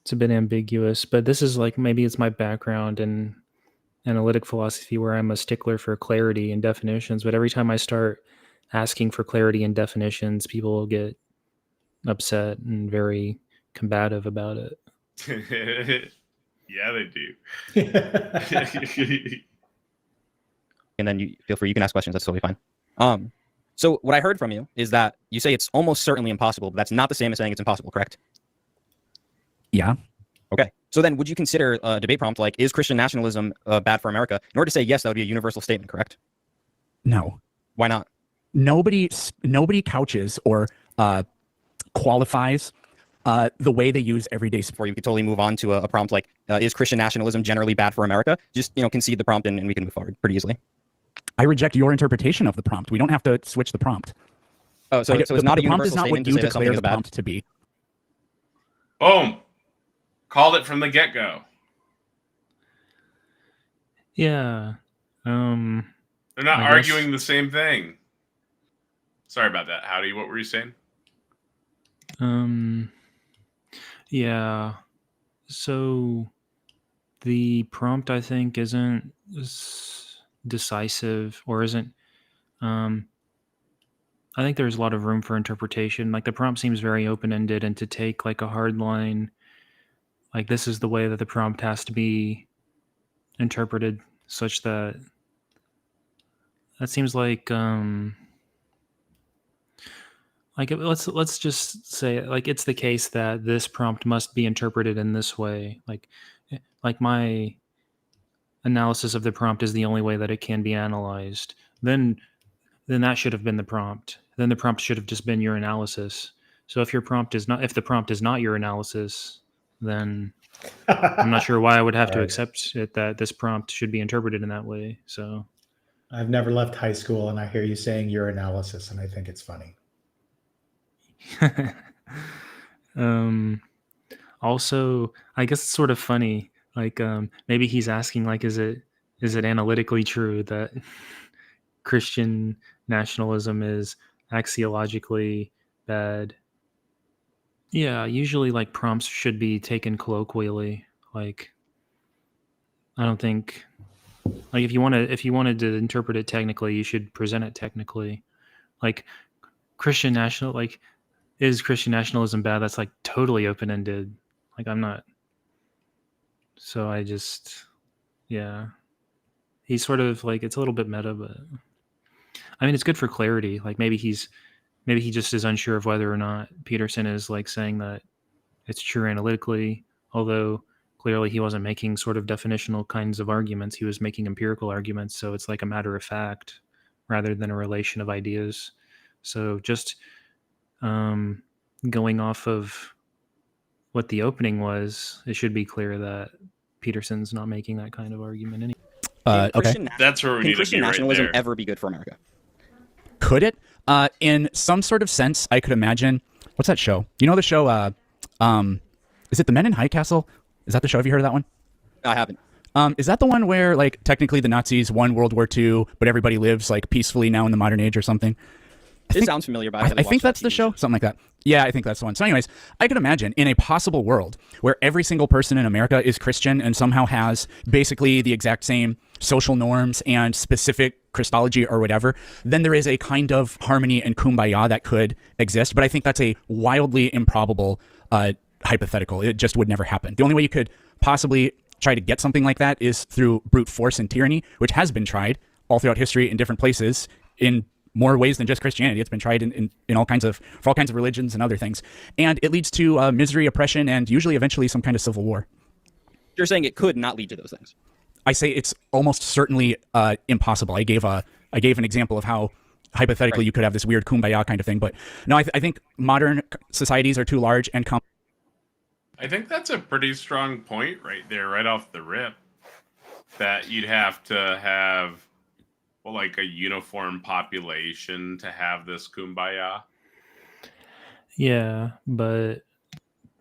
S4: it's a bit ambiguous, but this is like, maybe it's my background in analytic philosophy where I'm a stickler for clarity and definitions, but every time I start asking for clarity and definitions, people get upset and very combative about it.
S1: Yeah, they do.
S5: And then you feel free, you can ask questions. That's totally fine. So what I heard from you is that you say it's almost certainly impossible, but that's not the same as saying it's impossible, correct?
S3: Yeah.
S5: Okay. So then would you consider a debate prompt like, is Christian nationalism bad for America? In order to say yes, that would be a universal statement, correct?
S3: No.
S5: Why not?
S3: Nobody couches or qualifies the way they use everyday speech.
S5: Before you could totally move on to a prompt like, is Christian nationalism generally bad for America? Just, concede the prompt and we can move forward pretty easily.
S3: I reject your interpretation of the prompt. We don't have to switch the prompt.
S5: Oh, so it's not a
S3: the prompt
S5: universal
S3: is not
S5: statement
S3: what
S5: to
S3: you
S5: say that
S3: declare
S5: something is
S3: the
S5: bad?
S3: prompt to be.
S1: Boom. Called it from the get-go.
S4: Yeah.
S1: They're not arguing the same thing. Sorry about that. Howdy, what were you saying?
S4: Yeah. So the prompt, I think, isn't decisive, or isn't. I think there's a lot of room for interpretation. Like, the prompt seems very open-ended, and to take like a hard line, like this is the way that the prompt has to be interpreted, such that seems like let's just say, like, it's the case that this prompt must be interpreted in this way. Like my analysis of the prompt is the only way that it can be analyzed. Then that should have been the prompt. Then the prompt should have just been your analysis. So if the prompt is not your analysis, then I'm not sure why I would have to accept it that this prompt should be interpreted in that way. So
S7: I've never left high school, and I hear you saying your analysis, and I think it's funny.
S4: Also, I guess it's sort of funny. Like, maybe he's asking, like, is it analytically true that Christian nationalism is axiologically bad? Yeah, usually like prompts should be taken colloquially. Like, I don't think, like, if you wanted to interpret it technically, you should present it technically. Like, is Christian nationalism bad? That's like totally open-ended. Like, I'm not. So I just, yeah. He's sort of like, it's a little bit meta, but I mean, it's good for clarity. Like, maybe he just is unsure of whether or not Peterson is like saying that it's true analytically, although clearly he wasn't making sort of definitional kinds of arguments. He was making empirical arguments. So it's like a matter of fact rather than a relation of ideas. So just going off of what the opening was, it should be clear that Peterson's not making that kind of argument anymore.
S3: Okay.
S1: That's where we
S5: Can
S1: need to
S5: Christian
S1: be right
S5: nationalism
S1: there.
S5: ever be good for America?
S3: Could it? In some sort of sense, I could imagine. What's that show? You know the show? Is it The Men in High Castle? Is that the show? Have you heard of that one?
S5: I haven't.
S3: Is that the one where, like, technically the Nazis won World War II, but everybody lives like peacefully now in the modern age or something?
S5: It sounds familiar, but
S3: I think that's the show, something like that. Yeah, I think that's the one. So anyways, I could imagine in a possible world where every single person in America is Christian and somehow has basically the exact same social norms and specific Christology or whatever, then there is a kind of harmony and kumbaya that could exist. But I think that's a wildly improbable hypothetical. It just would never happen. The only way you could possibly try to get something like that is through brute force and tyranny, which has been tried all throughout history in different places in more ways than just Christianity. It's been tried for all kinds of religions and other things. And it leads to misery, oppression, and usually eventually some kind of civil war.
S5: You're saying it could not lead to those things.
S3: I say it's almost certainly impossible. I gave an example of how hypothetically you could have this weird kumbaya kind of thing. But no, I think modern societies are too large and complex.
S1: I think that's a pretty strong point right there, right off the rip, that you'd have to have like a uniform population to have this kumbaya.
S4: Yeah, but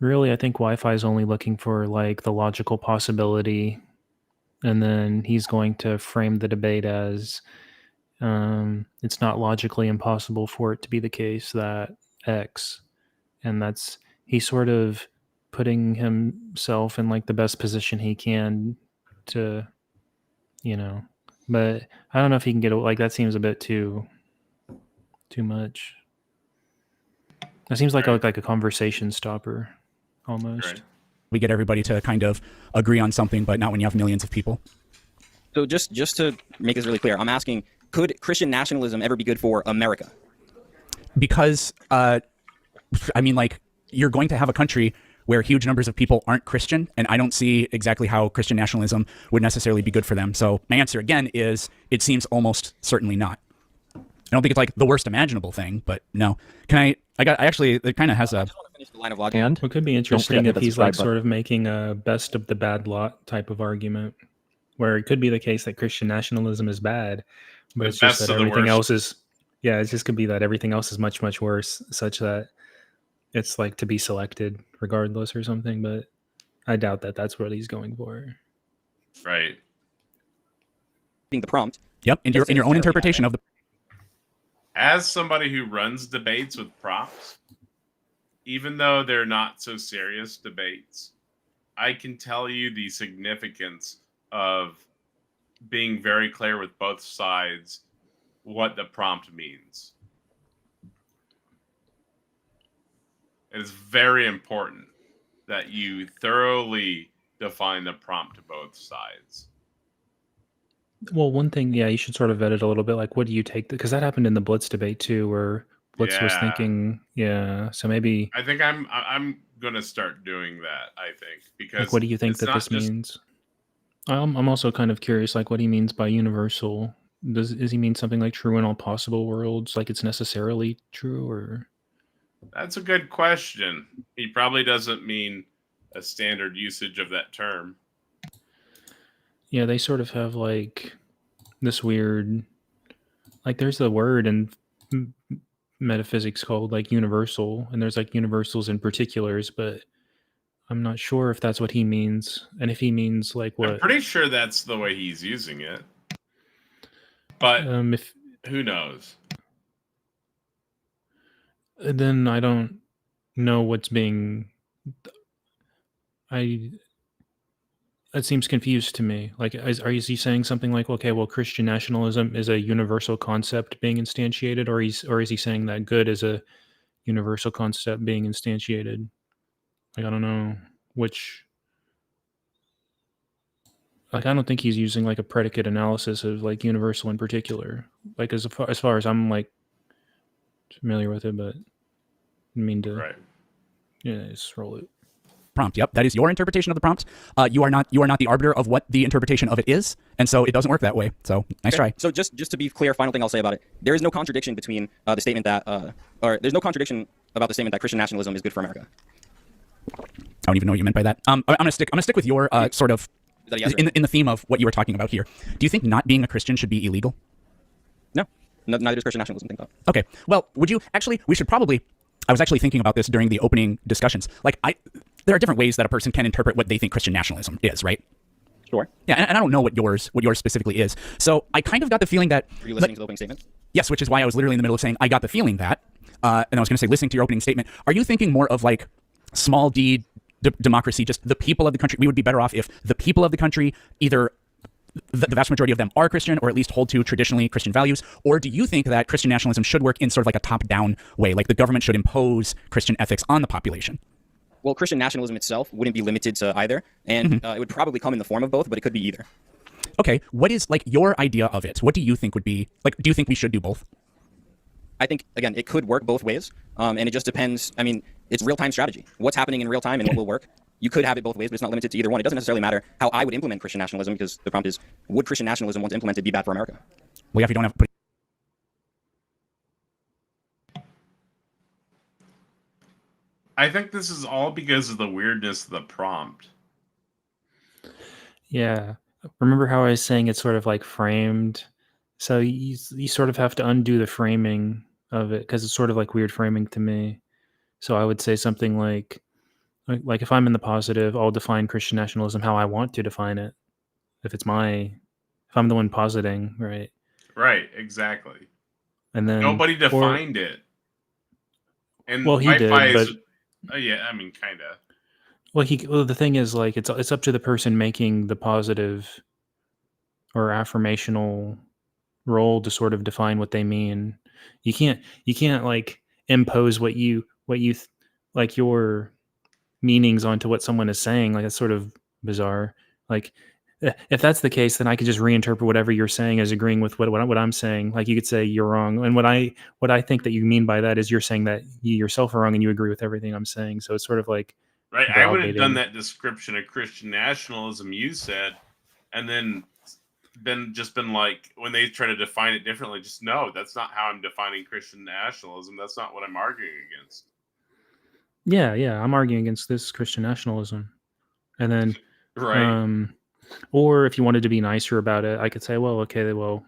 S4: really, I think Wi-Fi is only looking for like the logical possibility, and then he's going to frame the debate as it's not logically impossible for it to be the case that X, and he sort of putting himself in like the best position he can to, but I don't know if he can get like that. Seems a bit too much. That seems like a conversation stopper almost.
S1: Right.
S3: We get everybody to kind of agree on something, but not when you have millions of people.
S5: So just to make this really clear, I'm asking, could Christian nationalism ever be good for America?
S3: Because, you're going to have a country where huge numbers of people aren't Christian, and I don't see exactly how Christian nationalism would necessarily be good for them. So my answer again is it seems almost certainly not. I don't think it's like the worst imaginable thing, but no. It kind of has a...
S5: Finish the line of logic.
S6: And
S4: It could be
S2: forget
S4: interesting
S2: to
S4: if
S2: hit the
S4: he's like
S2: subscribe
S4: sort of making a best of the bad lot type of argument, where it could be the case that Christian nationalism is bad, but
S1: The
S4: it's just
S1: best
S4: that
S1: of the
S4: everything
S1: worst.
S4: else is, it just could be that everything else is much, much worse, such that it's like to be selected regardless or something. But I doubt that that's what he's going for.
S1: Right.
S5: Being the prompt.
S3: Yep, in your own interpretation of the...
S1: As somebody who runs debates with prompts, even though they're not so serious debates, I can tell you the significance of being very clear with both sides what the prompt means. It is very important that you thoroughly define the prompt to both sides.
S4: Well, one thing, you should sort of vet it a little bit. Like, what do you take? Because that happened in the Blitz debate too, where Blitz was
S1: Yeah.
S4: thinking, so maybe.
S1: I think I'm gonna start doing that. I think because
S4: Like, what do you think
S1: it's
S4: that
S1: not
S4: this
S1: just-
S4: means? I'm also kind of curious, like, what he means by universal. Does he mean something like true in all possible worlds, like it's necessarily true, or?
S1: That's a good question. He probably doesn't mean a standard usage of that term.
S4: Yeah, they sort of have like this weird, like there's the word in metaphysics called like universal, and there's like universals and particulars, but I'm not sure if that's what he means, and if he means like what.
S1: I'm pretty sure that's the way he's using it, but
S4: If
S1: who knows?
S4: then I don't know what's being. That seems confused to me. Like, is he saying something like, okay, well, Christian nationalism is a universal concept being instantiated, or is he saying that good is a universal concept being instantiated? Like, I don't know which. Like, I don't think he's using like a predicate analysis of like universal in particular. Like, as far as I'm like familiar with it, but I mean to
S1: Right.
S4: just roll it.
S3: prompt. Yep, that is your interpretation of the prompt. You are not the arbiter of what the interpretation of it is, and so it doesn't work that way. So nice try.
S5: So just to be clear, final thing I'll say about it: there is no contradiction between the statement that, or there's no contradiction about the statement that Christian nationalism is good for America.
S3: I don't even know what you meant by that. I'm gonna stick with your sort of
S5: Is that a yes or no?
S3: in the theme of what you were talking about here. Do you think not being a Christian should be illegal?
S5: No, neither does Christian nationalism think that.
S3: Okay. Well, would you actually? We should probably. I was actually thinking about this during the opening discussions. Like, there are different ways that a person can interpret what they think Christian nationalism is, right?
S5: Sure.
S3: Yeah, and I don't know what yours specifically is. So I kind of got the feeling that.
S5: Are you listening to the opening statement?
S3: Yes, which is why I was literally in the middle of saying I got the feeling that, and I was going to say, listening to your opening statement, are you thinking more of like small d democracy, just the people of the country? We would be better off if the people of the country either the vast majority of them are Christian, or at least hold to traditionally Christian values? Or do you think that Christian nationalism should work in sort of like a top-down way, like the government should impose Christian ethics on the population?
S5: Well, Christian nationalism itself wouldn't be limited to either, and it would probably come in the form of both, but it could be either.
S3: Okay, what is like your idea of it? What do you think would be like? Do you think we should do both?
S5: I think, again, it could work both ways, and it just depends. I mean, it's real-time strategy. What's happening in real time and what will work. You could have it both ways, but it's not limited to either one. It doesn't necessarily matter how I would implement Christian nationalism, because the prompt is, would Christian nationalism, once implemented, be bad for America?
S3: Well, yeah, if you don't have put.
S1: I think this is all because of the weirdness of the prompt.
S4: Yeah. Remember how I was saying it's sort of like framed? So you sort of have to undo the framing of it, because it's sort of like weird framing to me. So I would say something like if I'm in the positive, I'll define Christian nationalism how I want to define it. If I'm the one positing, right?
S1: Right, exactly.
S4: And then
S1: Nobody defined it. And
S4: Well, he did,
S1: Wi-Fi is,
S4: but-
S1: yeah, I mean, kind of.
S4: Well, the thing is, like, it's up to the person making the positive or affirmational role to sort of define what they mean. You can't like impose what you like your meanings onto what someone is saying. Like, that's sort of bizarre. Like, if that's the case, then I could just reinterpret whatever you're saying as agreeing with what I'm saying. Like, you could say you're wrong, and what I think that you mean by that is you're saying that you yourself are wrong and you agree with everything I'm saying. So it's sort of like
S1: Right. I would have
S4: browbeating.
S1: done that description of Christian nationalism you said, and then just been like, when they try to define it differently, just no, that's not how I'm defining Christian nationalism. That's not what I'm arguing against.
S4: Yeah, I'm arguing against this Christian nationalism. And then
S1: Right.
S4: or if you wanted to be nicer about it, I could say, well, okay, well,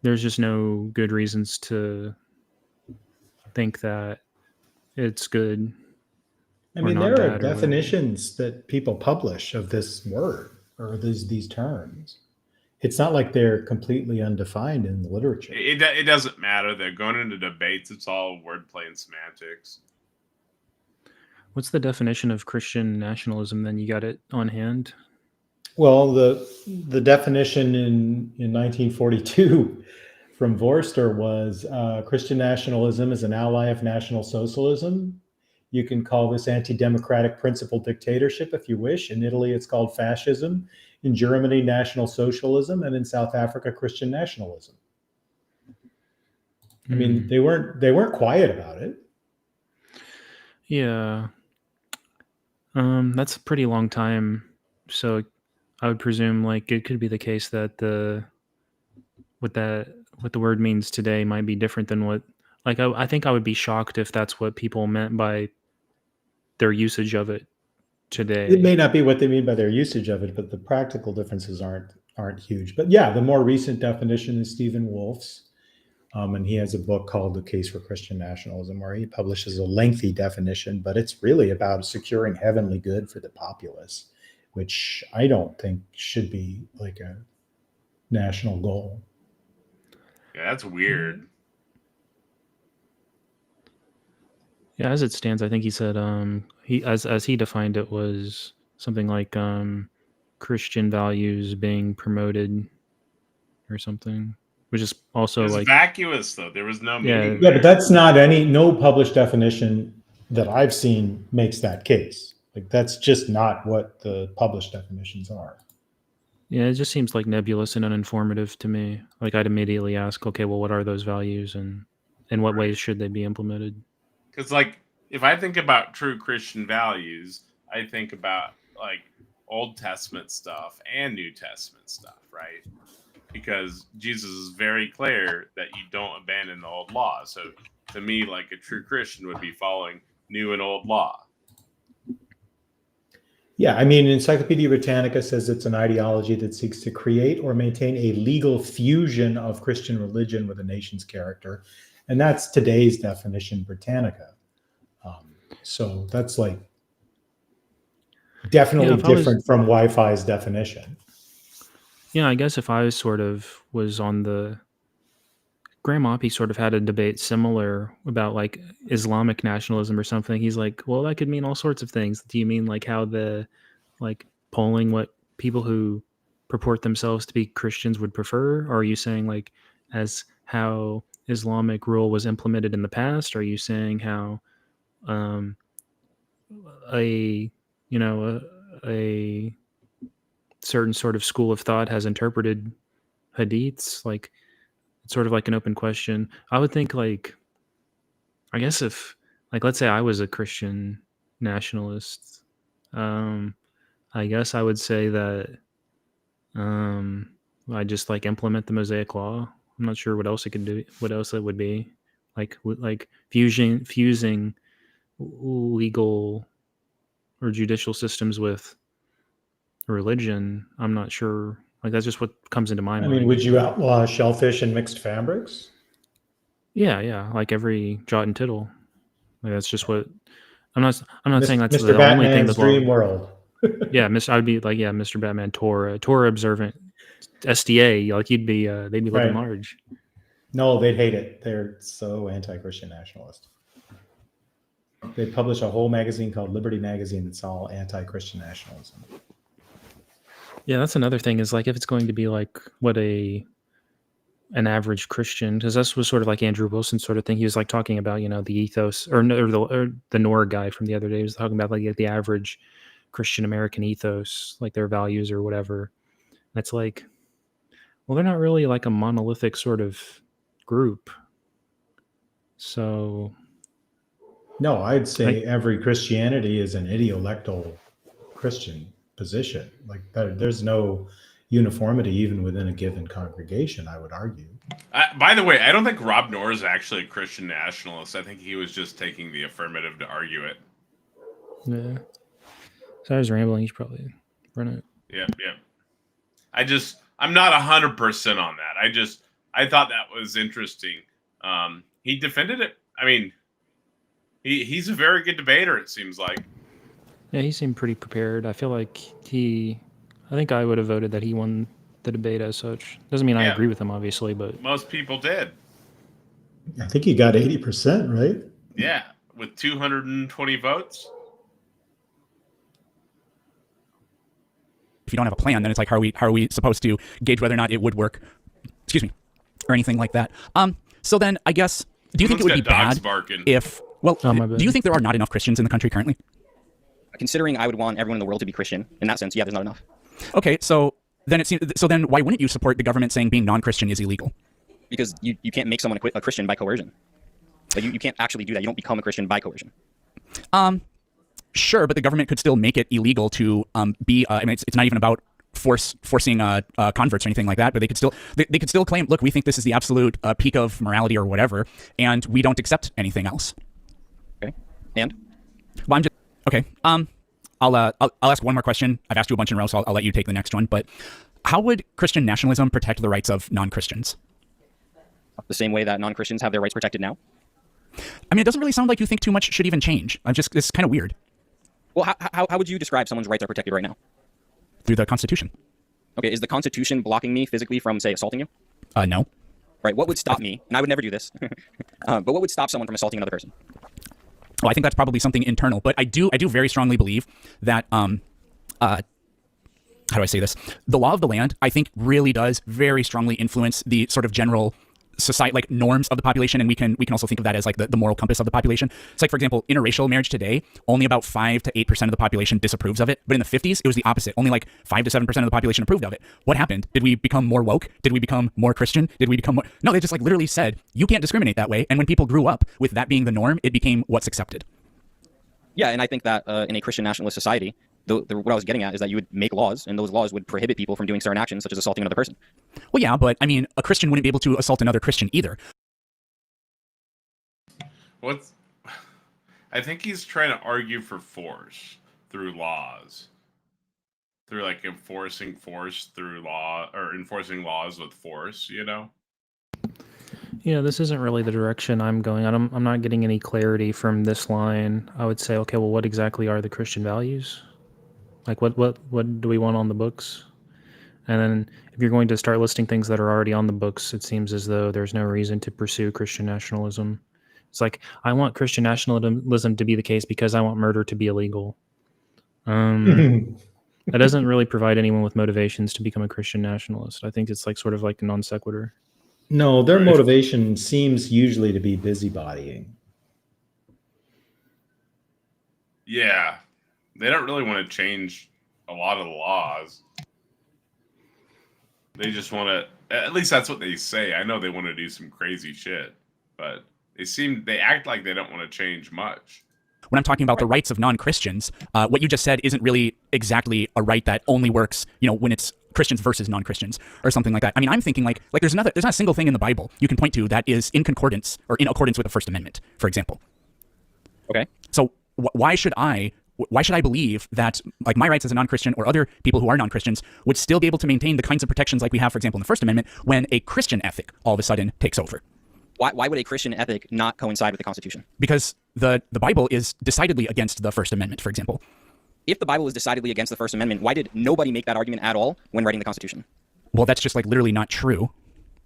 S4: there's just no good reasons to think that it's good.
S7: I
S4: Or
S7: mean,
S4: not
S7: there are
S4: bad or whatever.
S7: definitions that people publish of this word or these terms. It's not like they're completely undefined in the literature.
S1: It doesn't matter. They're going into debates. It's all wordplay and semantics.
S4: What's the definition of Christian nationalism then? You got it on hand?
S7: Well, the definition in 1942 from Vorster was Christian nationalism is an ally of National Socialism. You can call this anti-democratic principled dictatorship if you wish. In Italy, it's called fascism. In Germany, National Socialism, and in South Africa, Christian nationalism. I mean, they weren't quiet about it.
S4: Yeah. That's a pretty long time. So I would presume like it could be the case that what the word means today might be different than what, like, I think I would be shocked if that's what people meant by their usage of it today.
S7: It may not be what they mean by their usage of it, but the practical differences aren't huge. But yeah, the more recent definition is Stephen Wolf's, and he has a book called The Case for Christian Nationalism, where he publishes a lengthy definition, but it's really about securing heavenly good for the populace, which I don't think should be like a national goal.
S1: Yeah, that's weird.
S4: Yeah, as it stands, I think he said he as he defined it was something like Christian values being promoted or something, which is also
S1: It's
S4: like
S1: vacuous though. There was no meaning.
S7: Yeah, but that's not no published definition that I've seen makes that case. Like, that's just not what the published definitions are.
S4: yeah, it just seems like nebulous and uninformative to me. Like, I'd immediately ask, okay, well, what are those values and in what ways should they be implemented?
S1: Because, like, if I think about true Christian values, I think about like Old Testament stuff and New Testament stuff, right? Because Jesus is very clear that you don't abandon the old law. So to me, like, a true Christian would be following new and old law.
S7: Yeah, I mean, Encyclopedia Britannica says it's an ideology that seeks to create or maintain a legal fusion of Christian religion with a nation's character. And that's today's definition, Britannica. So that's like definitely different from Wi-Fi's definition.
S4: Yeah, I guess if I was on the Graham Oppie sort of had a debate similar about like Islamic nationalism or something. He's like, well, that could mean all sorts of things. Do you mean like how the like polling what people who purport themselves to be Christians would prefer? Or are you saying like as how Islamic rule was implemented in the past? Are you saying how a certain sort of school of thought has interpreted hadiths? Like, it's sort of like an open question. I would think like, I guess if like, let's say I was a Christian nationalist, I guess I would say that I just like implement the Mosaic Law. I'm not sure what else it could do. What else it would be like fusing legal or judicial systems with religion. I'm not sure. Like, that's just what comes into my mind.
S7: I mean, would you outlaw shellfish and mixed fabrics?
S4: Yeah, like every jot and tittle. Like, that's just what I'm not saying that's
S7: Mr.
S4: the only thing
S7: Batman's
S4: the
S7: dream world.
S4: Yeah, I would be like, yeah, Mr. Batman, Torah observant, SDA. Like, they'd be living
S7: Right.
S4: large.
S7: No, they'd hate it. They're so anti-Christian nationalist. They publish a whole magazine called Liberty Magazine that's all anti-Christian nationalism.
S4: Yeah, that's another thing is like if it's going to be like what an average Christian, because this was sort of like Andrew Wilson sort of thing. He was like talking about, you know, the ethos or the Nor guy from the other day was talking about like the average Christian American ethos, like their values or whatever. And it's like, well, they're not really like a monolithic sort of group. So
S7: No, I'd say every Christianity is an idiolectal Christian position. Like there's no uniformity even within a given congregation, I would argue.
S1: By the way, I don't think Rob Noor is actually a Christian nationalist. I think he was just taking the affirmative to argue it.
S4: yeah. So I was rambling. You should probably run it.
S1: Yeah. I'm not 100% on that. I thought that was interesting. He defended it. I mean, he's a very good debater, it seems like.
S4: Yeah, he seemed pretty prepared. I feel like I think I would have voted that he won the debate as such. Doesn't mean I agree with him, obviously, but
S1: most people did.
S7: I think he got 80%, right?
S1: Yeah, with 220 votes.
S3: If you don't have a plan, then it's like, how are we supposed to gauge whether or not it would work? Excuse me, or anything like that. So then I guess, do you think it would be bad if? Well, do you think there are not enough Christians in the country currently?
S5: Considering I would want everyone in the world to be Christian, in that sense, yeah, there's not enough.
S3: Okay, so then it seems. So then, why wouldn't you support the government saying being non-Christian is illegal?
S5: Because you can't make someone a Christian by coercion. Like you can't actually do that. You don't become a Christian by coercion.
S3: Sure, but the government could still make it illegal to be. I mean, it's not even about forcing converts or anything like that. But they could still claim, look, we think this is the absolute peak of morality or whatever, and we don't accept anything else.
S5: Okay, and
S3: well, I'm just okay. I'll ask one more question. I've asked you a bunch in a row, so I'll let you take the next one. But how would Christian nationalism protect the rights of non-Christians?
S5: The same way that non-Christians have their rights protected now.
S3: I mean, it doesn't really sound like you think too much should even change. It's kind of weird.
S5: Well, how would you describe someone's rights are protected right now?
S3: Through the Constitution.
S5: Okay, is the Constitution blocking me physically from, say, assaulting you?
S3: No.
S5: Right, what would stop me? And I would never do this. But what would stop someone from assaulting another person?
S3: Well, I think that's probably something internal. But I do very strongly believe that, how do I say this? The law of the land, I think, really does very strongly influence the sort of general society, like norms of the population, and we can also think of that as like the moral compass of the population. It's like, for example, interracial marriage today, only about 5 to 8% of the population disapproves of it, but in the 50s it was the opposite. Only like 5 to 7% of the population approved of it. What happened? Did we become more woke? Did we become more Christian? Did we become more? No, they just like literally said you can't discriminate that way, and when people grew up with that being the norm, it became what's accepted.
S5: Yeah, and I think that in a Christian nationalist society, what I was getting at is that you would make laws, and those laws would prohibit people from doing certain actions, such as assaulting another person.
S3: Well, yeah, but I mean, a Christian wouldn't be able to assault another Christian either.
S1: I think he's trying to argue for force through laws, through like enforcing force through law, or enforcing laws with force, you know?
S4: Yeah, this isn't really the direction I'm going. I'm not getting any clarity from this line. I would say, okay, well, what exactly are the Christian values? Like, what do we want on the books? And then if you're going to start listing things that are already on the books, it seems as though there's no reason to pursue Christian nationalism. It's like, I want Christian nationalism to be the case because I want murder to be illegal. That doesn't really provide anyone with motivations to become a Christian nationalist. I think it's like sort of like a non sequitur.
S7: No, their motivation seems usually to be busybodying.
S1: Yeah, they don't really want to change a lot of the laws. They just want to, at least that's what they say. I know they want to do some crazy shit, but they act like they don't want to change much.
S3: When I'm talking about the rights of non-Christians, what you just said isn't really exactly a right that only works, when it's Christians versus non-Christians or something like that. I mean, I'm thinking like there's not a single thing in the Bible you can point to that is in concordance or in accordance with the First Amendment, for example.
S5: Okay.
S3: So why should I believe that like my rights as a non-Christian or other people who are non-Christians would still be able to maintain the kinds of protections like we have, for example, in the First Amendment when a Christian ethic all of a sudden takes over?
S5: Why would a Christian ethic not coincide with the Constitution?
S3: Because the Bible is decidedly against the First Amendment, for example.
S5: If the Bible is decidedly against the First Amendment, why did nobody make that argument at all when writing the Constitution?
S3: Well, that's just like literally not true.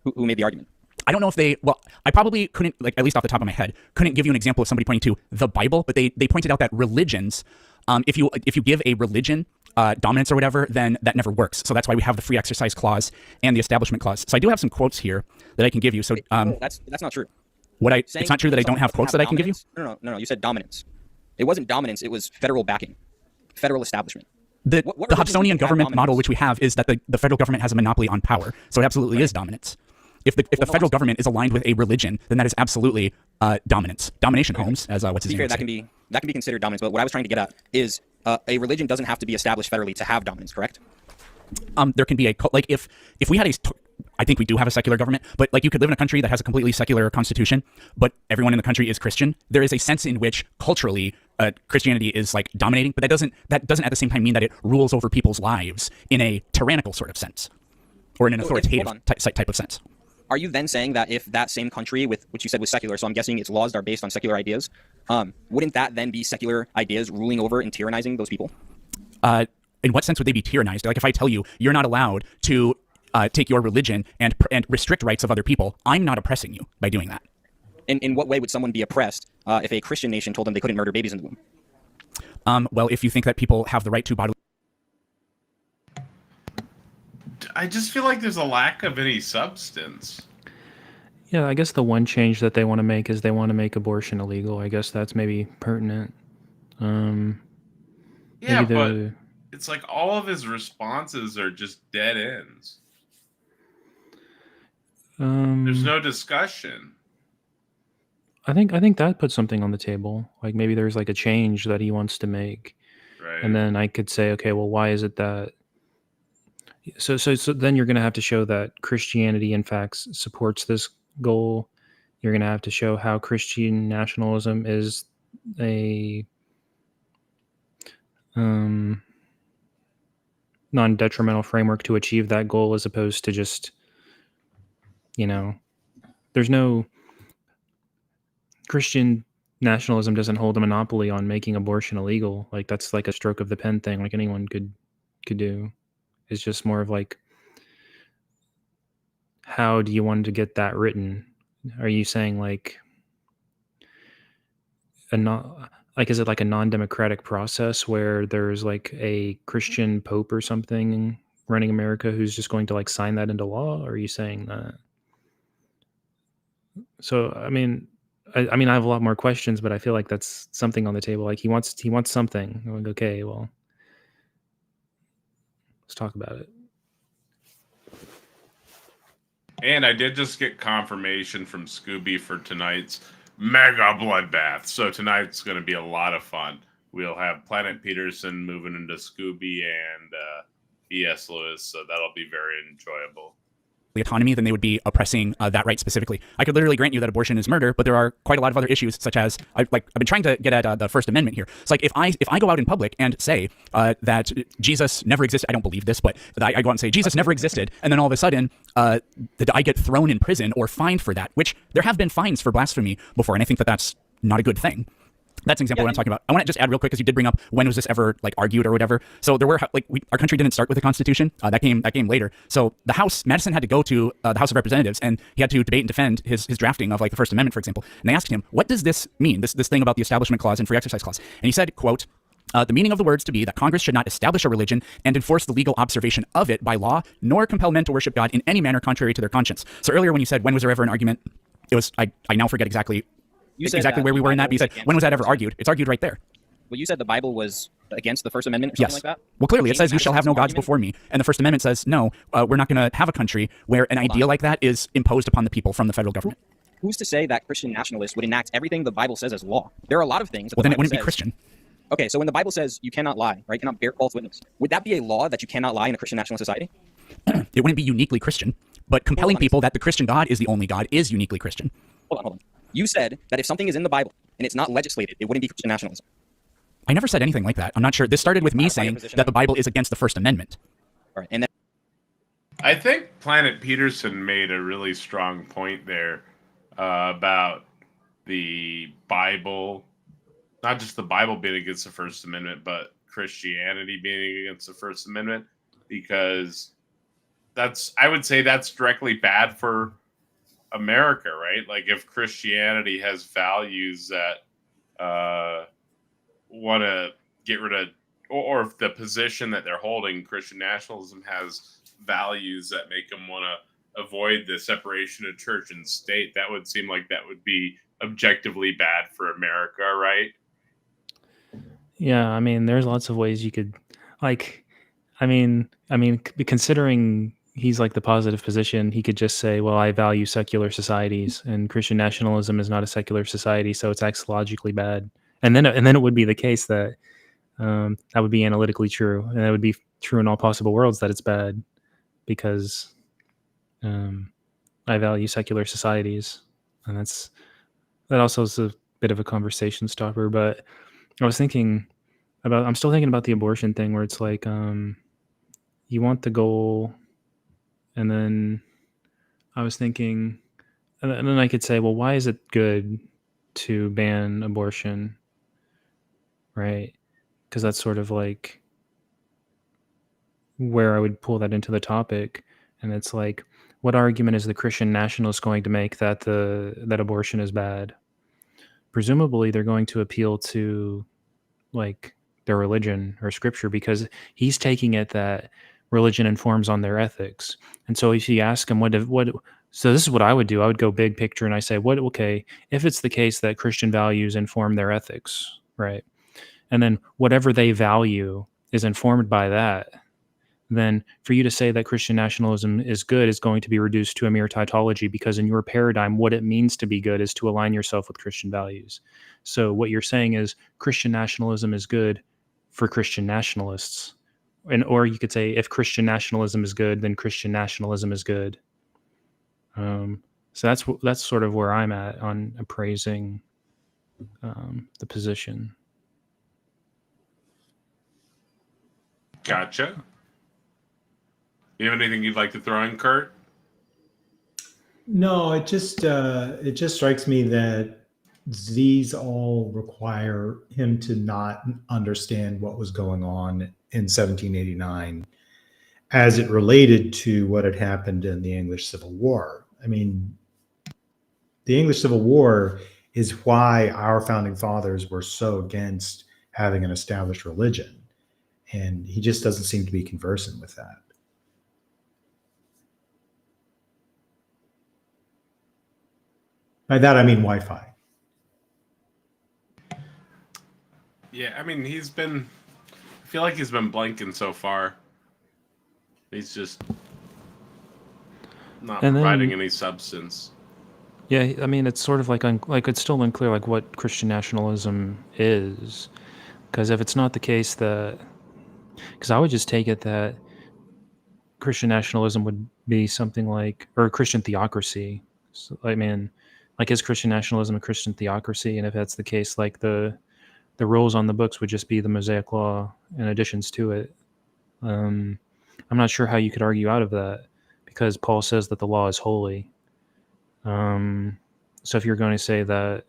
S5: Who made the argument?
S3: I don't know if they, well, I probably couldn't, like, at least off the top of my head, couldn't give you an example of somebody pointing to the Bible, but they pointed out that religions, if you give a religion dominance or whatever, then that never works. So that's why we have the free exercise clause and the establishment clause. So I do have some quotes here that I can give you. So
S5: that's not true.
S3: It's not true that I don't have quotes that I can give you?
S5: No, you said dominance. It wasn't dominance, it was federal backing, federal establishment.
S3: The
S5: What
S3: Hobsonian government
S5: dominance?
S3: model, which we have, is that the federal government has a monopoly on power. So it absolutely is dominance. If the federal government is aligned with a religion, then that is absolutely dominance. Domination, Holmes, as what's his name?
S5: That can be considered dominance. But what I was trying to get at is a religion doesn't have to be established federally to have dominance, correct?
S3: There can be like if we had I think we do have a secular government, but like you could live in a country that has a completely secular constitution, but everyone in the country is Christian. There is a sense in which culturally Christianity is like dominating, but that doesn't at the same time mean that it rules over people's lives in a tyrannical sort of sense or in an authoritative type of sense.
S5: Are you then saying that if that same country, with which you said was secular, so I'm guessing its laws are based on secular ideas, wouldn't that then be secular ideas ruling over and tyrannizing those people?
S3: In what sense would they be tyrannized? Like if I tell you you're not allowed to take your religion and restrict rights of other people, I'm not oppressing you by doing that.
S5: In what way would someone be oppressed if a Christian nation told them they couldn't murder babies in the womb?
S3: Well, if you think that people have the right to bodily...
S1: I just feel like there's a lack of any substance.
S4: Yeah, I guess the one change that they want to make is they want to make abortion illegal. I guess that's maybe pertinent.
S1: Yeah, but it's like all of his responses are just dead ends. There's no discussion.
S4: I think that puts something on the table. Like maybe there's like a change that he wants to make.
S1: Right.
S4: And then I could say, okay, well, why is it that? So then you're going to have to show that Christianity, in fact, supports this goal. You're going to have to show how Christian nationalism is a non-detrimental framework to achieve that goal, as opposed to just, there's no Christian nationalism doesn't hold a monopoly on making abortion illegal. Like that's like a stroke of the pen thing, like anyone could do. It's just more of like, how do you want to get that written? Are you saying like is it like a non-democratic process where there's like a Christian pope or something running America who's just going to like sign that into law? Or are you saying that? So I mean I have a lot more questions, but I feel like that's something on the table. Like he wants something. I'm like, okay, well, let's talk about it.
S1: And I did just get confirmation from Scooby for tonight's mega bloodbath. So tonight's going to be a lot of fun. We'll have Planet Peterson moving into Scooby and E.S. Lewis. So that'll be very enjoyable.
S3: Autonomy, then they would be oppressing that right specifically. I could literally grant you that abortion is murder, but there are quite a lot of other issues, such as I've been trying to get at the First Amendment here. It's like if I go out in public and say that Jesus never existed, I don't believe this, but I go out and say Jesus never existed, and then all of a sudden that I get thrown in prison or fined for that, which there have been fines for blasphemy before, and I think that that's not a good thing. That's an example of what I'm talking about. I want to just add real quick, because you did bring up when was this ever like argued or whatever. So there were our country didn't start with the Constitution. That came later. So the House, Madison had to go to the House of Representatives, and he had to debate and defend his drafting of like the First Amendment, for example. And they asked him, what does this mean? This thing about the Establishment Clause and Free Exercise Clause. And he said, quote, the meaning of the words to be that Congress should not establish a religion and enforce the legal observation of it by law, nor compel men to worship God in any manner contrary to their conscience. So earlier when you said when was there ever an argument, it was I now forget exactly where we were in that, but you said, when was that ever argued? It's argued right there.
S5: Well, you said the Bible was against the First Amendment or something like that?
S3: Well, clearly it says you shall have no gods before me. And the First Amendment says, no, we're not going to have a country where an idea like that is imposed upon the people from the federal government.
S5: Who's to say that Christian nationalists would enact everything the Bible says as law? There are a lot of things.
S3: Well, then it wouldn't be Christian.
S5: Okay, so when the Bible says you cannot lie, right, cannot bear false witness, would that be a law that you cannot lie in a Christian nationalist society?
S3: It wouldn't be uniquely Christian, but compelling people that the Christian God is the only God is uniquely Christian.
S5: Hold on. You said that if something is in the Bible and it's not legislated, it wouldn't be Christian nationalism.
S3: I never said anything like that. I'm not sure. This started with me saying that the Bible is against the First Amendment.
S5: All right, and then
S1: I think Planet Peterson made a really strong point there about the Bible, not just the Bible being against the First Amendment, but Christianity being against the First Amendment, because I would say that's directly bad for America, right? Like if Christianity has values that want to get rid of, or if the position that they're holding, Christian nationalism, has values that make them want to avoid the separation of church and state, that would seem like that would be objectively bad for America, right?
S4: Yeah, I mean, there's lots of ways you could, like, considering he's like the positive position, he could just say, well, I value secular societies, and Christian nationalism is not a secular society, so it's axiologically bad. And then it would be the case that that would be analytically true, and that would be true in all possible worlds that it's bad because I value secular societies, and that also is a bit of a conversation stopper. But I'm still thinking about the abortion thing, where it's like you want the goal, and then I was thinking, and then I could say, well, why is it good to ban abortion, right? Because that's sort of like where I would pull that into the topic, and it's like, what argument is the Christian nationalist going to make that that abortion is bad? Presumably, they're going to appeal to like their religion or scripture, because he's taking it that religion informs on their ethics. And so if you ask him so this is what I would do. I would go big picture, and I say, okay, if it's the case that Christian values inform their ethics, right? And then whatever they value is informed by that, then for you to say that Christian nationalism is good is going to be reduced to a mere tautology, because in your paradigm, what it means to be good is to align yourself with Christian values. So what you're saying is Christian nationalism is good for Christian nationalists. Or you could say, if Christian nationalism is good, then Christian nationalism is good. So that's sort of where I'm at on appraising the position.
S1: Gotcha. You have anything you'd like to throw in, Kurt?
S7: No, it just strikes me that these all require him to not understand what was going on in 1789 as it related to what had happened in the English Civil War. I mean, the English Civil War is why our founding fathers were so against having an established religion, and he just doesn't seem to be conversant with that. By that, I mean Wi-Fi.
S1: Yeah, I mean, I feel like he's been blanking so far. He's just not providing any substance.
S4: Yeah, I mean, it's sort of like it's still unclear like what Christian nationalism is, because if it's not the case that, because I would just take it that Christian nationalism would be something like, or Christian theocracy. So, I mean, like, is Christian nationalism a Christian theocracy? And if that's the case, like the rules on the books would just be the Mosaic Law and additions to it. I'm not sure how you could argue out of that, because Paul says that the law is holy. So if you're going to say that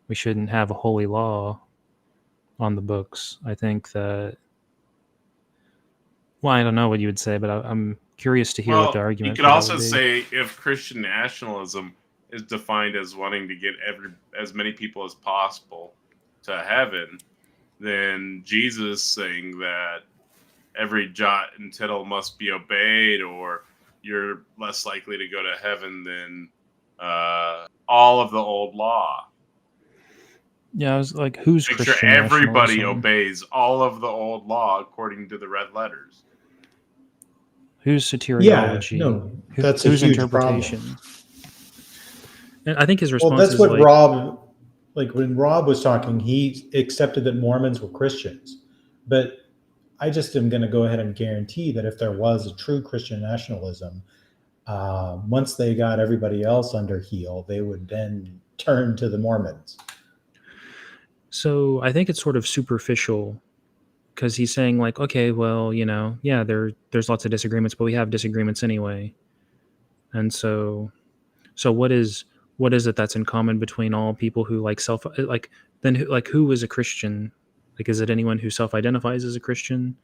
S4: we shouldn't have a holy law on the books, I think that, well, I don't know what you would say, but I'm curious to hear what the argument.
S1: You could also say, if Christian nationalism is defined as wanting to get as many people as possible to heaven, then Jesus saying that every jot and tittle must be obeyed, or you're less likely to go to heaven than all of the old law.
S4: Yeah, I was like, who's
S1: Make
S4: Christian
S1: sure everybody
S4: nationalism?
S1: obeys all of the old law according to the red letters.
S4: Whose soteriology?
S7: Yeah, no, that's a
S4: whose
S7: huge
S4: interpretation?
S7: problem.
S4: And I think his response
S7: Well, that's
S4: is
S7: what
S4: like,
S7: Rob, like when Rob was talking, he accepted that Mormons were Christians. But I just am going to go ahead and guarantee that if there was a true Christian nationalism, once they got everybody else under heel, they would then turn to the Mormons.
S4: So I think it's sort of superficial, because he's saying like, okay, well, yeah, there's lots of disagreements, but we have disagreements anyway. And so what is it that's in common between all people who who is a Christian? Like, is it anyone who self-identifies as a Christian?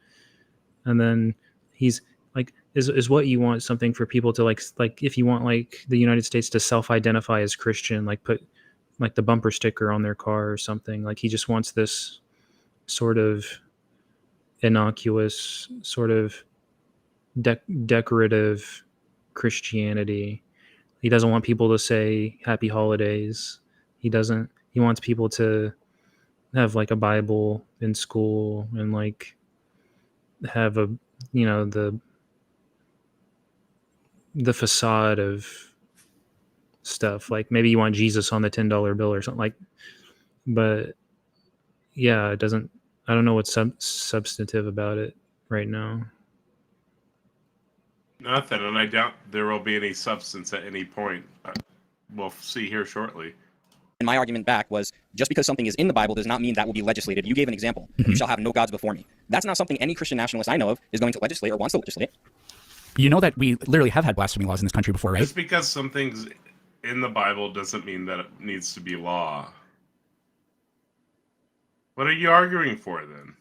S4: And then he's like, is what you want something for people to like if you want like the United States to self-identify as Christian, like put like the bumper sticker on their car or something. Like he just wants this sort of innocuous, sort of decorative Christianity. He doesn't want people to say happy holidays. He wants people to have like a Bible in school and like have a, you know, the facade of stuff. Like maybe you want Jesus on the $10 bill or something like, but yeah, it doesn't, I don't know what's substantive about it right now.
S1: Nothing, and I doubt there will be any substance at any point. We'll see here shortly.
S5: And my argument back was, just because something is in the Bible does not mean that will be legislated. You gave an example. You shall have no gods before me. That's not something any Christian nationalist I know of is going to legislate or wants to legislate.
S3: You know that we literally have had blasphemy laws in this country before, right?
S1: Just because something's in the Bible doesn't mean that it needs to be law. What are you arguing for then?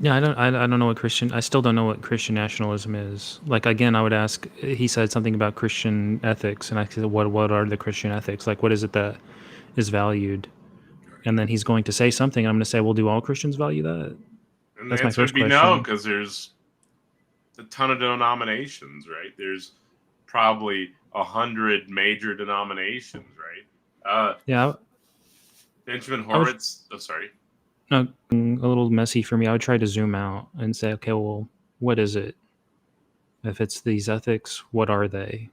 S4: Yeah, I don't know what I still don't know what Christian nationalism is. Like, again, I would ask, he said something about Christian ethics, and I said, what are the Christian ethics? Like, what is it that is valued? And then he's going to say something, I'm going to say, well, do all Christians value that?
S1: And
S4: That's
S1: the
S4: my
S1: answer
S4: first
S1: would be
S4: question.
S1: no, because there's a ton of denominations, right? There's probably 100 major denominations, right?
S4: Yeah.
S1: Benjamin Horowitz, sorry.
S4: No, a little messy for me. I would try to zoom out and say, okay, well, what is it? If it's these ethics, what are they?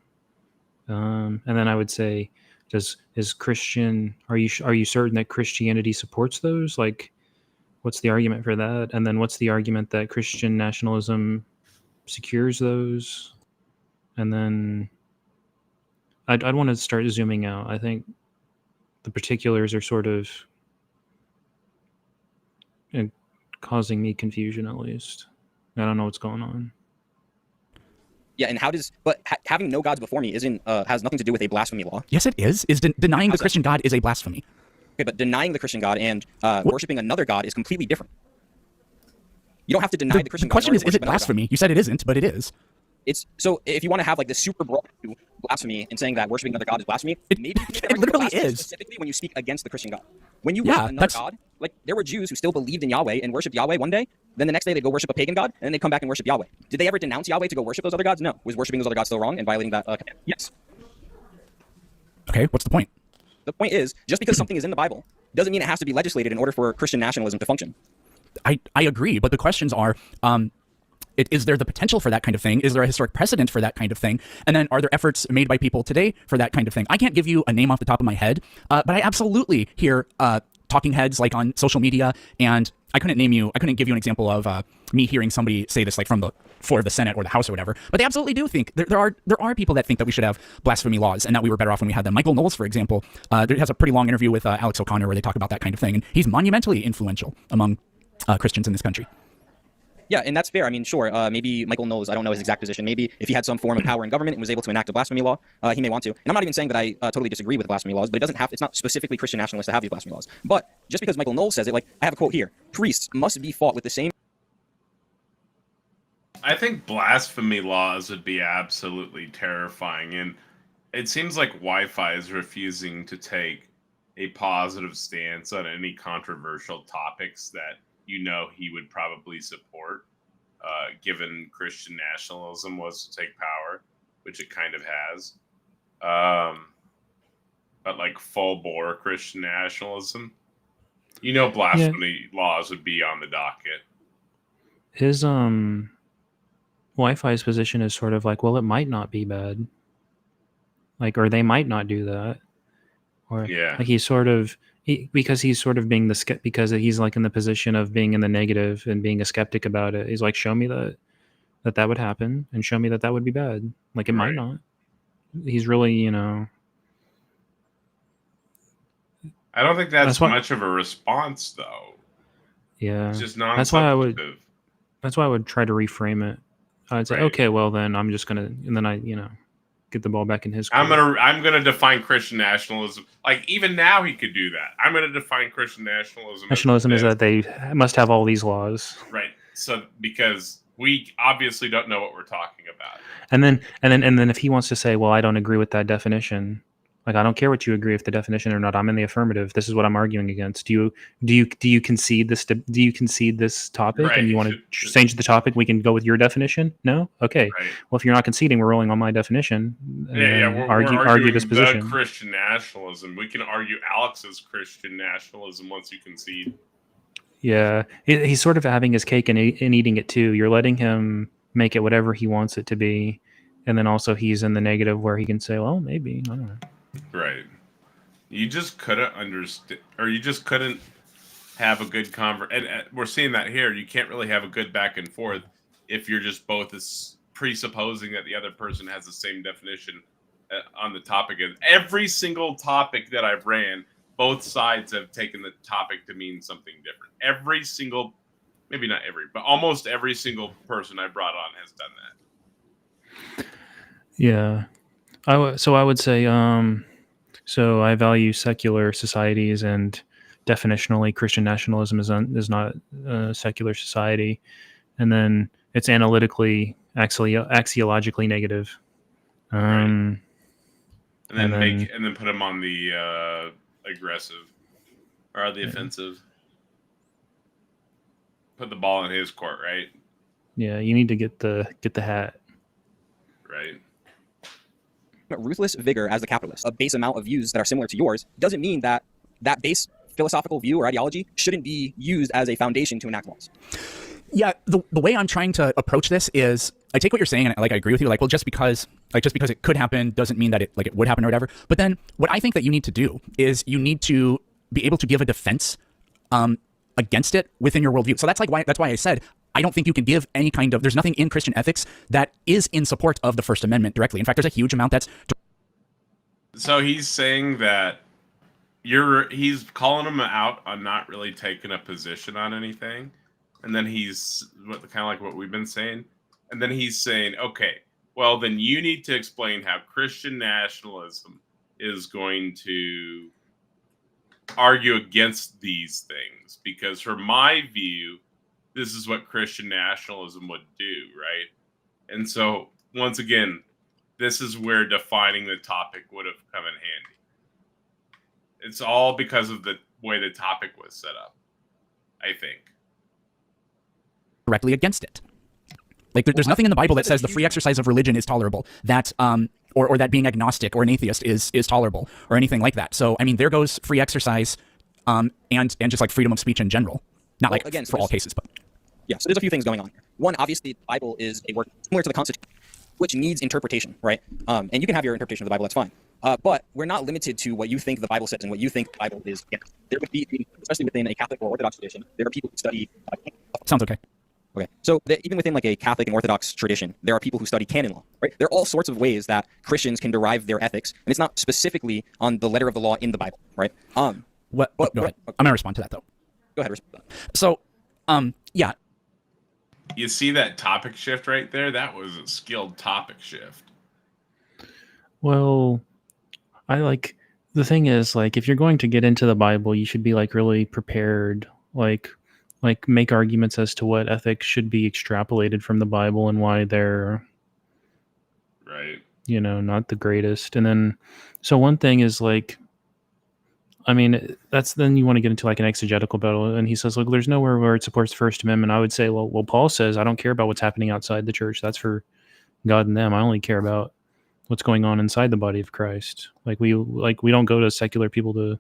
S4: And then I would say, is Christian? Are you certain that Christianity supports those? Like, what's the argument for that? And then what's the argument that Christian nationalism secures those? And then I'd want to start zooming out. I think the particulars are sort of causing me confusion, at least. I don't know what's going on.
S5: Yeah, and having no gods before me isn't has nothing to do with a blasphemy law.
S3: Yes, it is. Denying
S5: How's
S3: the Christian God is a blasphemy.
S5: Okay, but denying the Christian God and worshiping another God is completely different. You don't have to deny the Christian God.
S3: The question
S5: in
S3: is
S5: order to
S3: it
S5: worship another
S3: blasphemy? You said it isn't, but it is.
S5: It's so if you want to have like this super broad blasphemy and saying that worshiping another God is blasphemy, maybe you can
S3: It literally is.
S5: specifically when you speak against the Christian God. When you
S3: Yeah,
S5: worship another God, like there were Jews who still believed in Yahweh and worshipped Yahweh one day, then the next day they'd go worship a pagan god, and then they'd come back and worship Yahweh. Did they ever denounce Yahweh to go worship those other gods? No. Was worshiping those other gods still wrong and violating that command? Yes.
S3: Okay, what's the point?
S5: The point is, just because something is in the Bible doesn't mean it has to be legislated in order for Christian nationalism to function.
S3: I agree, but the questions are, is there the potential for that kind of thing? Is there a historic precedent for that kind of thing? And then are there efforts made by people today for that kind of thing? I can't give you a name off the top of my head, but I absolutely hear talking heads like on social media, and I couldn't give you an example of me hearing somebody say this like from the floor of the Senate or the House or whatever, but they absolutely do think there are people that think that we should have blasphemy laws and that we were better off when we had them. Michael Knowles, for example, there has a pretty long interview with Alex O'Connor where they talk about that kind of thing, and he's monumentally influential among Christians in this country.
S5: Yeah, and that's fair. I mean, sure, maybe Michael Knowles, I don't know his exact position. Maybe if he had some form of power in government and was able to enact a blasphemy law, he may want to. And I'm not even saying that I totally disagree with blasphemy laws, but it's not specifically Christian nationalists to have these blasphemy laws. But just because Michael Knowles says it, like, I have a quote here, priests must be fought with the same...
S1: I think blasphemy laws would be absolutely terrifying, and it seems like Wi-Fi is refusing to take a positive stance on any controversial topics that he would probably support, given Christian nationalism was to take power, which it kind of has. But like full bore Christian nationalism, blasphemy laws would be on the docket.
S4: His Wi-Fi's position is sort of like, well, it might not be bad, like, or they might not do that, or like because he's sort of being because he's like in the position of being in the negative and being a skeptic about it. He's like, show me that would happen, and show me that would be bad. Like, it might not. He's really,
S1: I don't think that's much of a response, though.
S4: Yeah,
S1: it's just non.
S4: That's why I would try to reframe it. I'd say, okay, well then I'm just gonna, and then I, get the ball back in his court.
S1: I'm gonna define Christian nationalism. Like, even now he could do that. I'm gonna define Christian nationalism.
S4: Nationalism is that they must have all these laws.
S1: Right. So because we obviously don't know what we're talking about.
S4: And then if he wants to say, well, I don't agree with that definition, like, I don't care what you agree with the definition or not. I'm in the affirmative. This is what I'm arguing against. Do you concede this? Do you concede this topic?
S1: Right.
S4: And you want to change the topic? We can go with your definition. No. Okay.
S1: Right.
S4: Well, if you're not conceding, we're rolling on my definition. And
S1: We're
S4: argue
S1: arguing
S4: this position.
S1: the Christian nationalism. We can argue Alex's Christian nationalism once you concede.
S4: Yeah, he's sort of having his cake and eating it too. You're letting him make it whatever he wants it to be, and then also he's in the negative where he can say, well, maybe, I don't know.
S1: Right. You just couldn't understand, or you just couldn't have a good conversation. And we're seeing that here. You can't really have a good back and forth if you're just both presupposing that the other person has the same definition on the topic. And every single topic that I've ran, both sides have taken the topic to mean something different. Every single, maybe not every, but almost every single person I brought on has done that.
S4: Yeah. So I would say, so I value secular societies, and definitionally Christian nationalism is not a secular society. And then it's analytically, axiologically negative.
S1: Right. And then put them on the aggressive or the offensive. Put the ball in his court, right?
S4: Yeah, you need to get the hat.
S1: Right.
S5: Ruthless vigor as the capitalist, a base amount of views that are similar to yours, doesn't mean that that base philosophical view or ideology shouldn't be used as a foundation to enact laws.
S3: Yeah, the way I'm trying to approach this is, I take what you're saying and I agree with you. Like, well, just because it could happen doesn't mean that it would happen or whatever. But then what I think that you need to do is you need to be able to give a defense against it within your worldview. So that's why I said I don't think you can give any kind of, there's nothing in Christian ethics that is in support of the First Amendment directly. In fact, there's a huge amount that's.
S1: So he's saying that he's calling him out on not really taking a position on anything. And then he's kind of like what we've been saying. And then he's saying, okay, well, then you need to explain how Christian nationalism is going to argue against these things. Because from my view, this is what Christian nationalism would do, right? And so, once again, this is where defining the topic would have come in handy. It's all because of the way the topic was set up, I think.
S3: Directly against it. Like, there's nothing in the Bible that says the free exercise of religion is tolerable, that or that being agnostic or an atheist is tolerable, or anything like that. So, I mean, there goes free exercise, and just like freedom of speech in general. Not like again, for all cases, but
S5: yeah. So there's a few things going on here. One, obviously, the Bible is a work similar to the Constitution, which needs interpretation, right? And you can have your interpretation of the Bible. That's fine. But we're not limited to what you think the Bible says and what you think the Bible is. Yeah. There would be, especially within a Catholic or Orthodox tradition, there are people who study.
S3: Sounds okay.
S5: Okay, so even within like a Catholic and Orthodox tradition, there are people who study canon law, right? There are all sorts of ways that Christians can derive their ethics, and it's not specifically on the letter of the law in the Bible, right?
S3: Go ahead. I'm gonna respond to that though.
S5: Go ahead.
S3: So, yeah.
S1: You see that topic shift right there? That was a skilled topic shift.
S4: Well, the thing is, like, if you're going to get into the Bible, you should be like really prepared, like make arguments as to what ethics should be extrapolated from the Bible and why they're
S1: right,
S4: not the greatest. And then, so one thing is like, I mean, then you want to get into like an exegetical battle. And he says, look, there's nowhere where it supports the First Amendment. I would say, well, Paul says, I don't care about what's happening outside the church. That's for God and them. I only care about what's going on inside the body of Christ. We don't go to secular people to,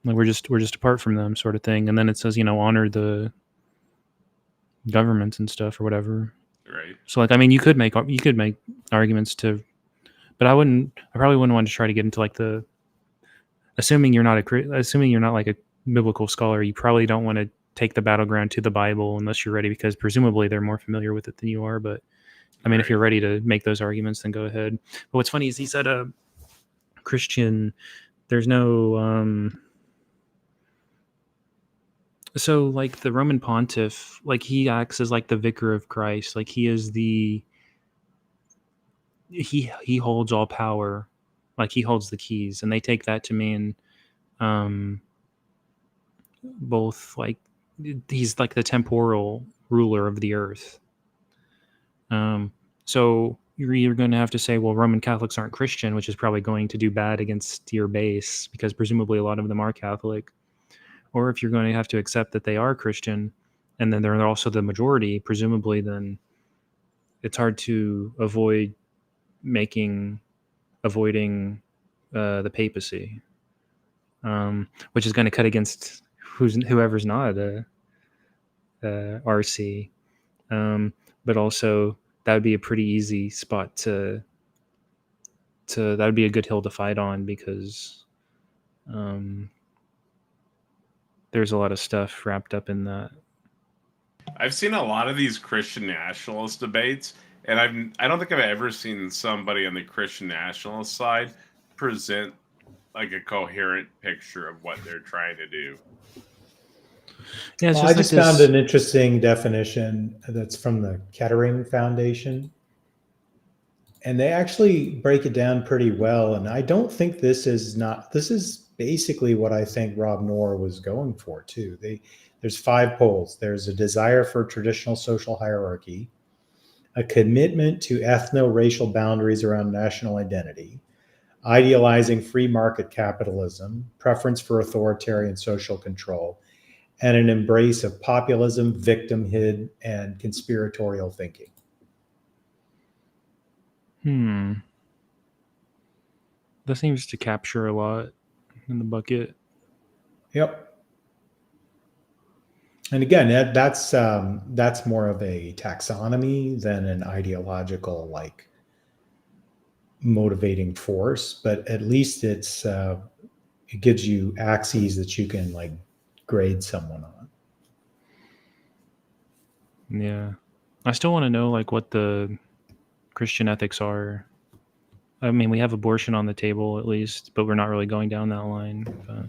S4: like, we're just apart from them, sort of thing. And then it says, honor the governments and stuff or whatever.
S1: Right.
S4: So, like, I mean, you could make arguments to, but I probably wouldn't want to try to get into like assuming you're not like a biblical scholar, you probably don't want to take the battleground to the Bible unless you're ready, because presumably they're more familiar with it than you are. But I mean, if you're ready to make those arguments, then go ahead. But what's funny is he said, Christian, there's no, so like the Roman pontiff, like he acts as like the vicar of Christ. Like he is he holds all power. Like he holds the keys, and they take that to mean, both like he's like the temporal ruler of the earth. So you're going to have to say, well, Roman Catholics aren't Christian, which is probably going to do bad against your base because presumably a lot of them are Catholic. Or if you're going to have to accept that they are Christian and then they're also the majority, presumably then it's hard to avoiding the papacy, which is going to cut against whoever's not a RC. But also that would be a pretty easy spot to that would be a good hill to fight on because there's a lot of stuff wrapped up in that.
S1: I've seen a lot of these Christian nationalist debates, and I don't think I've ever seen somebody on the Christian nationalist side present like a coherent picture of what they're trying to do.
S4: Yeah,
S7: I just found an interesting definition that's from the Kettering Foundation. And they actually break it down pretty well. And I don't think this is basically what I think Rob Noor was going for too. There's 5 poles. There's a desire for traditional social hierarchy, a commitment to ethno-racial boundaries around national identity, idealizing free market capitalism, preference for authoritarian social control, and an embrace of populism, victimhood, and conspiratorial thinking.
S4: That seems to capture a lot in the bucket.
S7: Yep. And again, that's more of a taxonomy than an ideological like motivating force, but at least it gives you axes that you can like grade someone on.
S4: Yeah. I still want to know like what the Christian ethics are. I mean, we have abortion on the table at least, but we're not really going down that line. But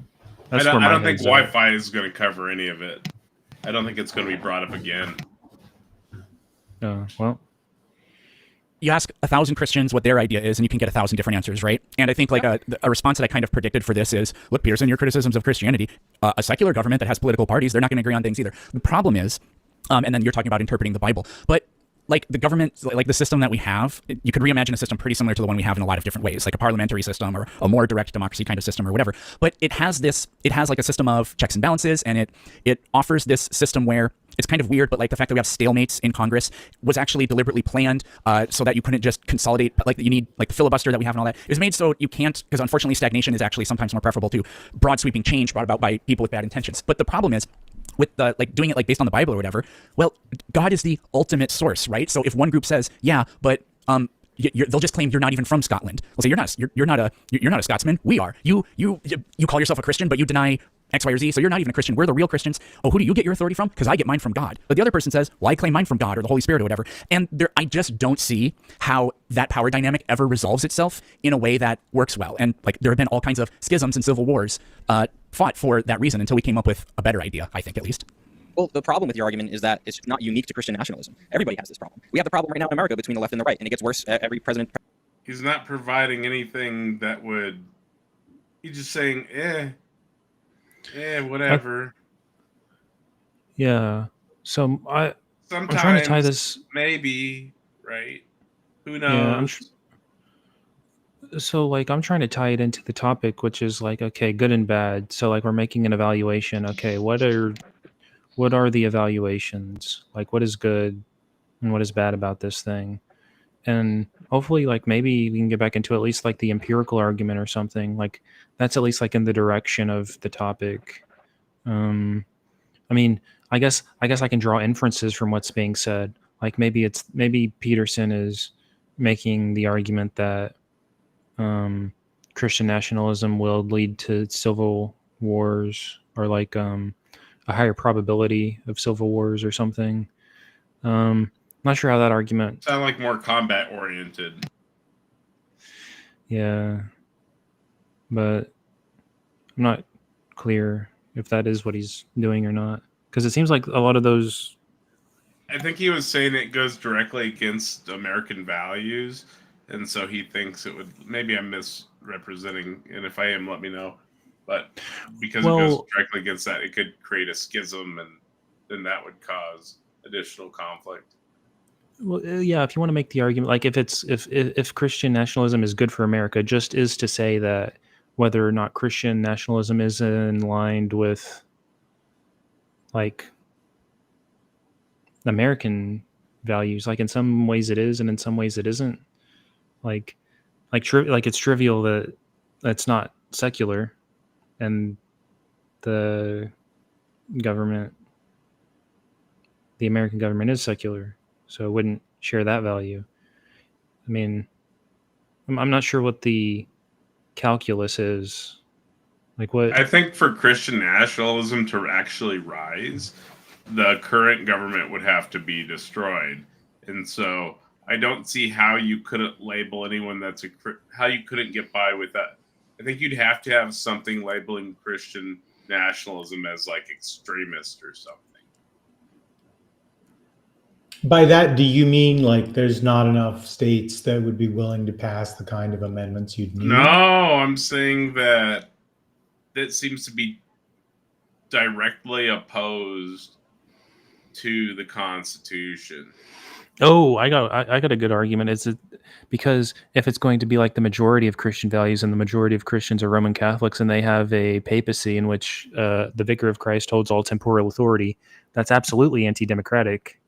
S1: I don't think Wi-Fi is going to cover any of it. I don't think it's going to be brought up again.
S4: Well,
S3: you ask 1,000 Christians what their idea is, and you can get 1,000 different answers, right? And I think like a response that I kind of predicted for this is, look, Peterson, your criticisms of Christianity, a secular government that has political parties, they're not going to agree on things either. The problem is, and then you're talking about interpreting the Bible, but like the government, like the system that we have, you could reimagine a system pretty similar to the one we have in a lot of different ways, like a parliamentary system or a more direct democracy kind of system or whatever. But it has like a system of checks and balances, and it offers this system where it's kind of weird, but like the fact that we have stalemates in Congress was actually deliberately planned so that you couldn't just consolidate, like you need like the filibuster that we have and all that. It was made so you can't, because unfortunately stagnation is actually sometimes more preferable to broad sweeping change brought about by people with bad intentions. But the problem is, with the like doing it like based on the Bible or whatever, well, God is the ultimate source, right? So if one group says, yeah, but they'll just claim you're not even from Scotland. They'll say you're not a Scotsman. We are. You call yourself a Christian, but you deny X, Y, or Z. So you're not even a Christian. We're the real Christians. Oh, who do you get your authority from? Because I get mine from God. But the other person says, well, I claim mine from God or the Holy Spirit or whatever. And I just don't see how that power dynamic ever resolves itself in a way that works well. And like there have been all kinds of schisms and civil wars fought for that reason until we came up with a better idea, I think at least.
S5: Well, the problem with your argument is that it's not unique to Christian nationalism. Everybody has this problem. We have the problem right now in America between the left and the right, and it gets worse every president.
S1: He's not providing anything that would. He's just saying, whatever.
S4: Yeah. So I'm
S1: Sometimes
S4: trying to tie this.
S1: Maybe, right? Who knows?
S4: Yeah, so like I'm trying to tie it into the topic, which is like, okay, good and bad. So like we're making an evaluation. Okay, what are the evaluations? Like what is good and what is bad about this thing? And hopefully like maybe we can get back into at least like the empirical argument or something. Like that's at least like in the direction of the topic. I mean, I guess I can draw inferences from what's being said. Like maybe Peterson is making the argument that Christian nationalism will lead to civil wars or like a higher probability of civil wars or something. Not sure how that argument
S1: sound like more combat oriented.
S4: Yeah, but I'm not clear if that is what he's doing or not, because it seems like a lot of those.
S1: I think he was saying it goes directly against American values, and so he thinks it would. Maybe I'm misrepresenting, and if I am, let me know. But because it goes directly against that, it could create a schism, and then that would cause additional conflict.
S4: Well, yeah, if you want to make the argument, like if Christian nationalism is good for America, just is to say that whether or not Christian nationalism is in line with like American values, like in some ways it is, and in some ways it isn't. Like it's trivial that that's not secular, and the government, the American government, is secular, so it wouldn't share that value. I mean, I'm not sure what the calculus is. Like what?
S1: I think for Christian nationalism to actually rise, the current government would have to be destroyed. And so I don't see how you couldn't label anyone that's how you couldn't get by with that. I think you'd have to have something labeling Christian nationalism as like extremist or something.
S7: By that, do you mean like there's not enough states that would be willing to pass the kind of amendments you'd need?
S1: No, I'm saying that that seems to be directly opposed to the Constitution.
S4: Oh, I got a good argument. Is it because if it's going to be like the majority of Christian values, and the majority of Christians are Roman Catholics, and they have a papacy in which the Vicar of Christ holds all temporal authority, that's absolutely anti-democratic,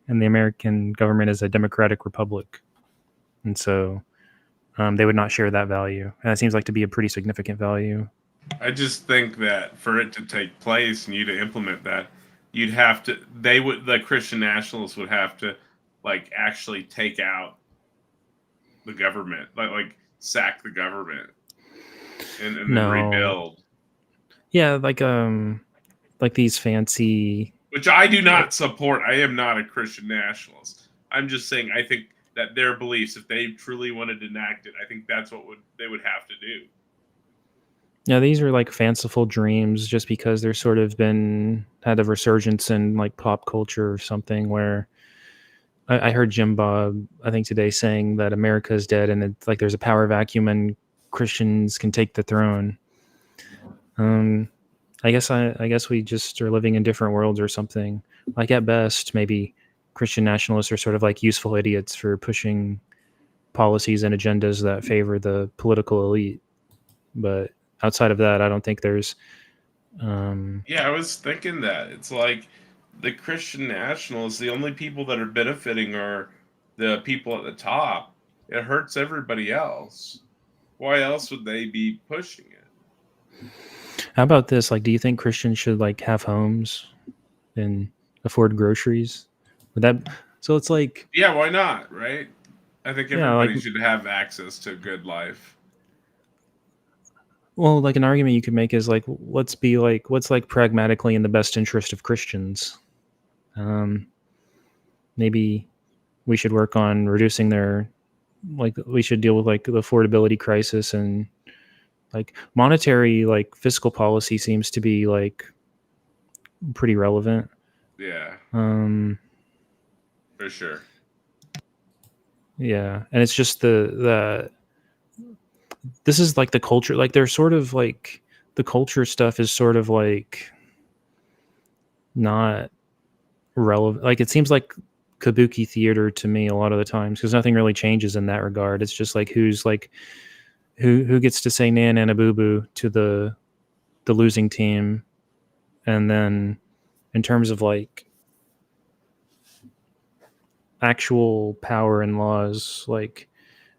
S4: and the American government is a democratic republic, and so they would not share that value, and that seems like to be a pretty significant value.
S1: I just think that for it to take place and you to implement that, you'd have to. The Christian nationalists would have to like actually take out the government, like sack the government and then rebuild.
S4: Yeah, like these fancy.
S1: Which I do not support. I am not a Christian nationalist. I'm just saying I think that their beliefs, if they truly wanted to enact it, I think that's what they would have to do.
S4: Yeah, these are like fanciful dreams just because they're sort of had a resurgence in like pop culture or something, where I heard Jim Bob, I think today, saying that America is dead and it's like there's a power vacuum and Christians can take the throne. I guess we just are living in different worlds or something. Like at best, maybe Christian nationalists are sort of like useful idiots for pushing policies and agendas that favor the political elite. But outside of that, I don't think there's.
S1: Yeah, I was thinking that it's like the Christian nationalists, the only people that are benefiting are the people at the top. It hurts everybody else. Why else would they be pushing it?
S4: How about this? Like, do you think Christians should like have homes and afford groceries? Would that? So it's like.
S1: Yeah, why not? Right? I think everybody should have access to a good life.
S4: Well, like an argument you could make is like, what's like pragmatically in the best interest of Christians? Maybe we should work on reducing we should deal with like the affordability crisis, and like monetary, like fiscal policy seems to be like pretty relevant.
S1: Yeah. For sure.
S4: Yeah. And it's just this is like the culture, like they're sort of like the culture stuff is sort of like not relevant. Like it seems like kabuki theater to me a lot of the times, because nothing really changes in that regard. It's just like who gets to say nan and a boo boo to the losing team, and then in terms of like actual power and laws, like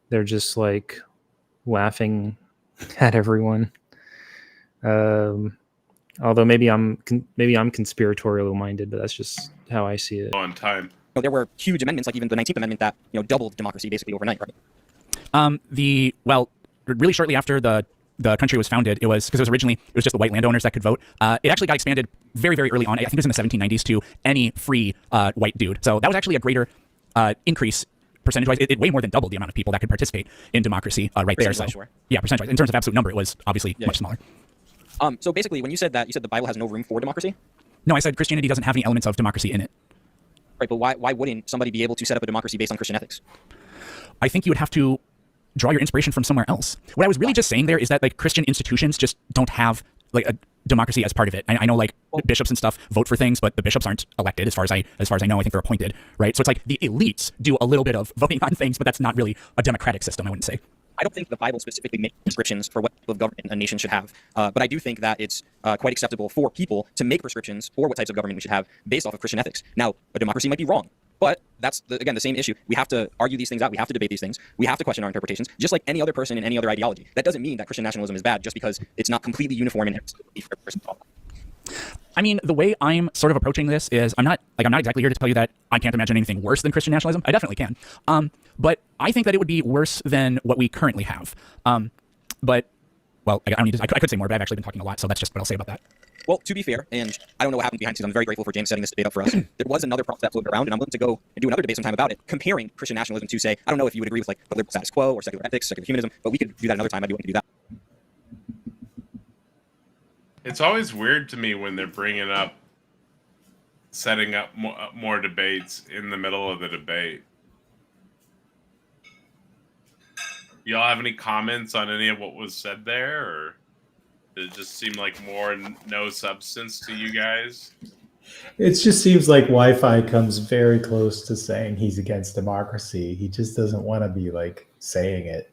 S4: they're just like laughing at everyone. Although maybe I'm conspiratorial minded, but that's just how I see it.
S1: On time.
S5: There were huge amendments, like even the 19th Amendment, that doubled democracy basically overnight, right?
S3: Really shortly after the country was founded, it was just the white landowners that could vote. It actually got expanded very, very early on. I think it was in the 1790s to any free white dude. So that was actually a greater increase percentage-wise. It way more than doubled the amount of people that could participate in democracy right there. So,
S5: sure.
S3: Yeah, percentage-wise. In terms of absolute number, it was obviously much smaller.
S5: So basically, when you said the Bible has no room for democracy?
S3: No, I said Christianity doesn't have any elements of democracy in it.
S5: Right, but why wouldn't somebody be able to set up a democracy based on Christian ethics?
S3: I think you would have to draw your inspiration from somewhere else. What I was really just saying there is that like Christian institutions just don't have like democracy as part of it. I know like bishops and stuff vote for things, but the bishops aren't elected as far as I know. I think they're appointed, right? So it's like the elites do a little bit of voting on things, but that's not really a democratic system, I wouldn't say.
S5: I don't think the Bible specifically makes prescriptions for what type of government a nation should have, but I do think that it's quite acceptable for people to make prescriptions for what types of government we should have based off of Christian ethics. Now, a democracy might be wrong, but that's, again, the same issue. We have to argue these things out. We have to debate these things. We have to question our interpretations, just like any other person in any other ideology. That doesn't mean that Christian nationalism is bad just because it's not completely uniform in every belief for every person to follow.
S3: I mean, the way I'm sort of approaching this is I'm not exactly here to tell you that I can't imagine anything worse than Christian nationalism. I definitely can. But I think that it would be worse than what we currently have. But, well, I don't need to, I could say more, but I've actually been talking a lot, so that's just what I'll say about that.
S5: Well, to be fair, and I don't know what happened behind the scenes, I'm very grateful for James setting this debate up for us. There was another prompt that floated around, and I'm willing to go and do another debate sometime about it, comparing Christian nationalism to, say, I don't know if you would agree with like the liberal status quo or secular ethics, secular humanism, but we could do that another time. I'd be willing to do that.
S1: It's always weird to me when they're bringing up setting up more debates in the middle of the debate. Y'all have any comments on any of what was said there, or did it just seem like more no substance to you guys?
S7: It just seems like Wi-Fi comes very close to saying he's against democracy. He just doesn't want to be like saying it.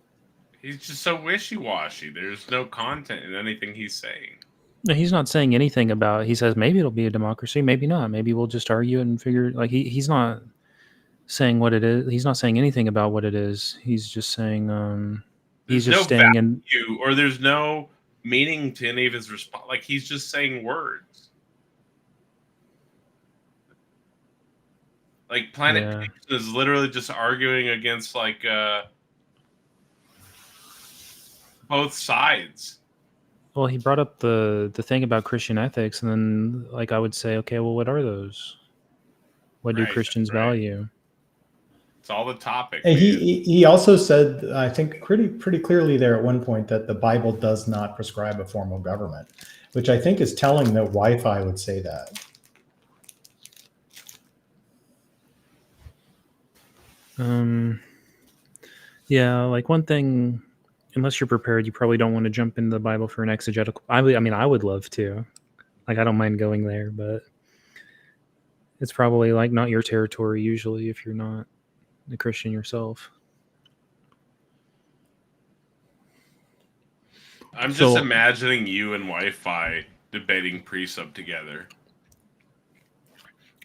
S1: He's just so wishy-washy. There's no content in anything he's saying.
S4: No, he's not saying anything about. He says maybe it'll be a democracy, maybe not. Maybe we'll just argue and figure. Like he's not saying what it is. He's not saying anything about what it is. He's just saying. He's just staying in.
S1: Or there's no meaning to any of his response. Like he's just saying words. Like Planet Peterson is literally just arguing against like both sides.
S4: Well, he brought up the thing about Christian ethics, and then like I would say, okay, well, what are those? What do Christians value?
S1: It's all the topic.
S7: And he also said, I think pretty clearly there at one point, that the Bible does not prescribe a formal government, which I think is telling that Wi-Fi would say that.
S4: Yeah, like one thing. Unless you're prepared, you probably don't want to jump into the Bible for an exegetical. I mean, I would love to. Like, I don't mind going there, but it's probably like not your territory usually if you're not a Christian yourself.
S1: I'm just imagining you and Wi-Fi debating precept together.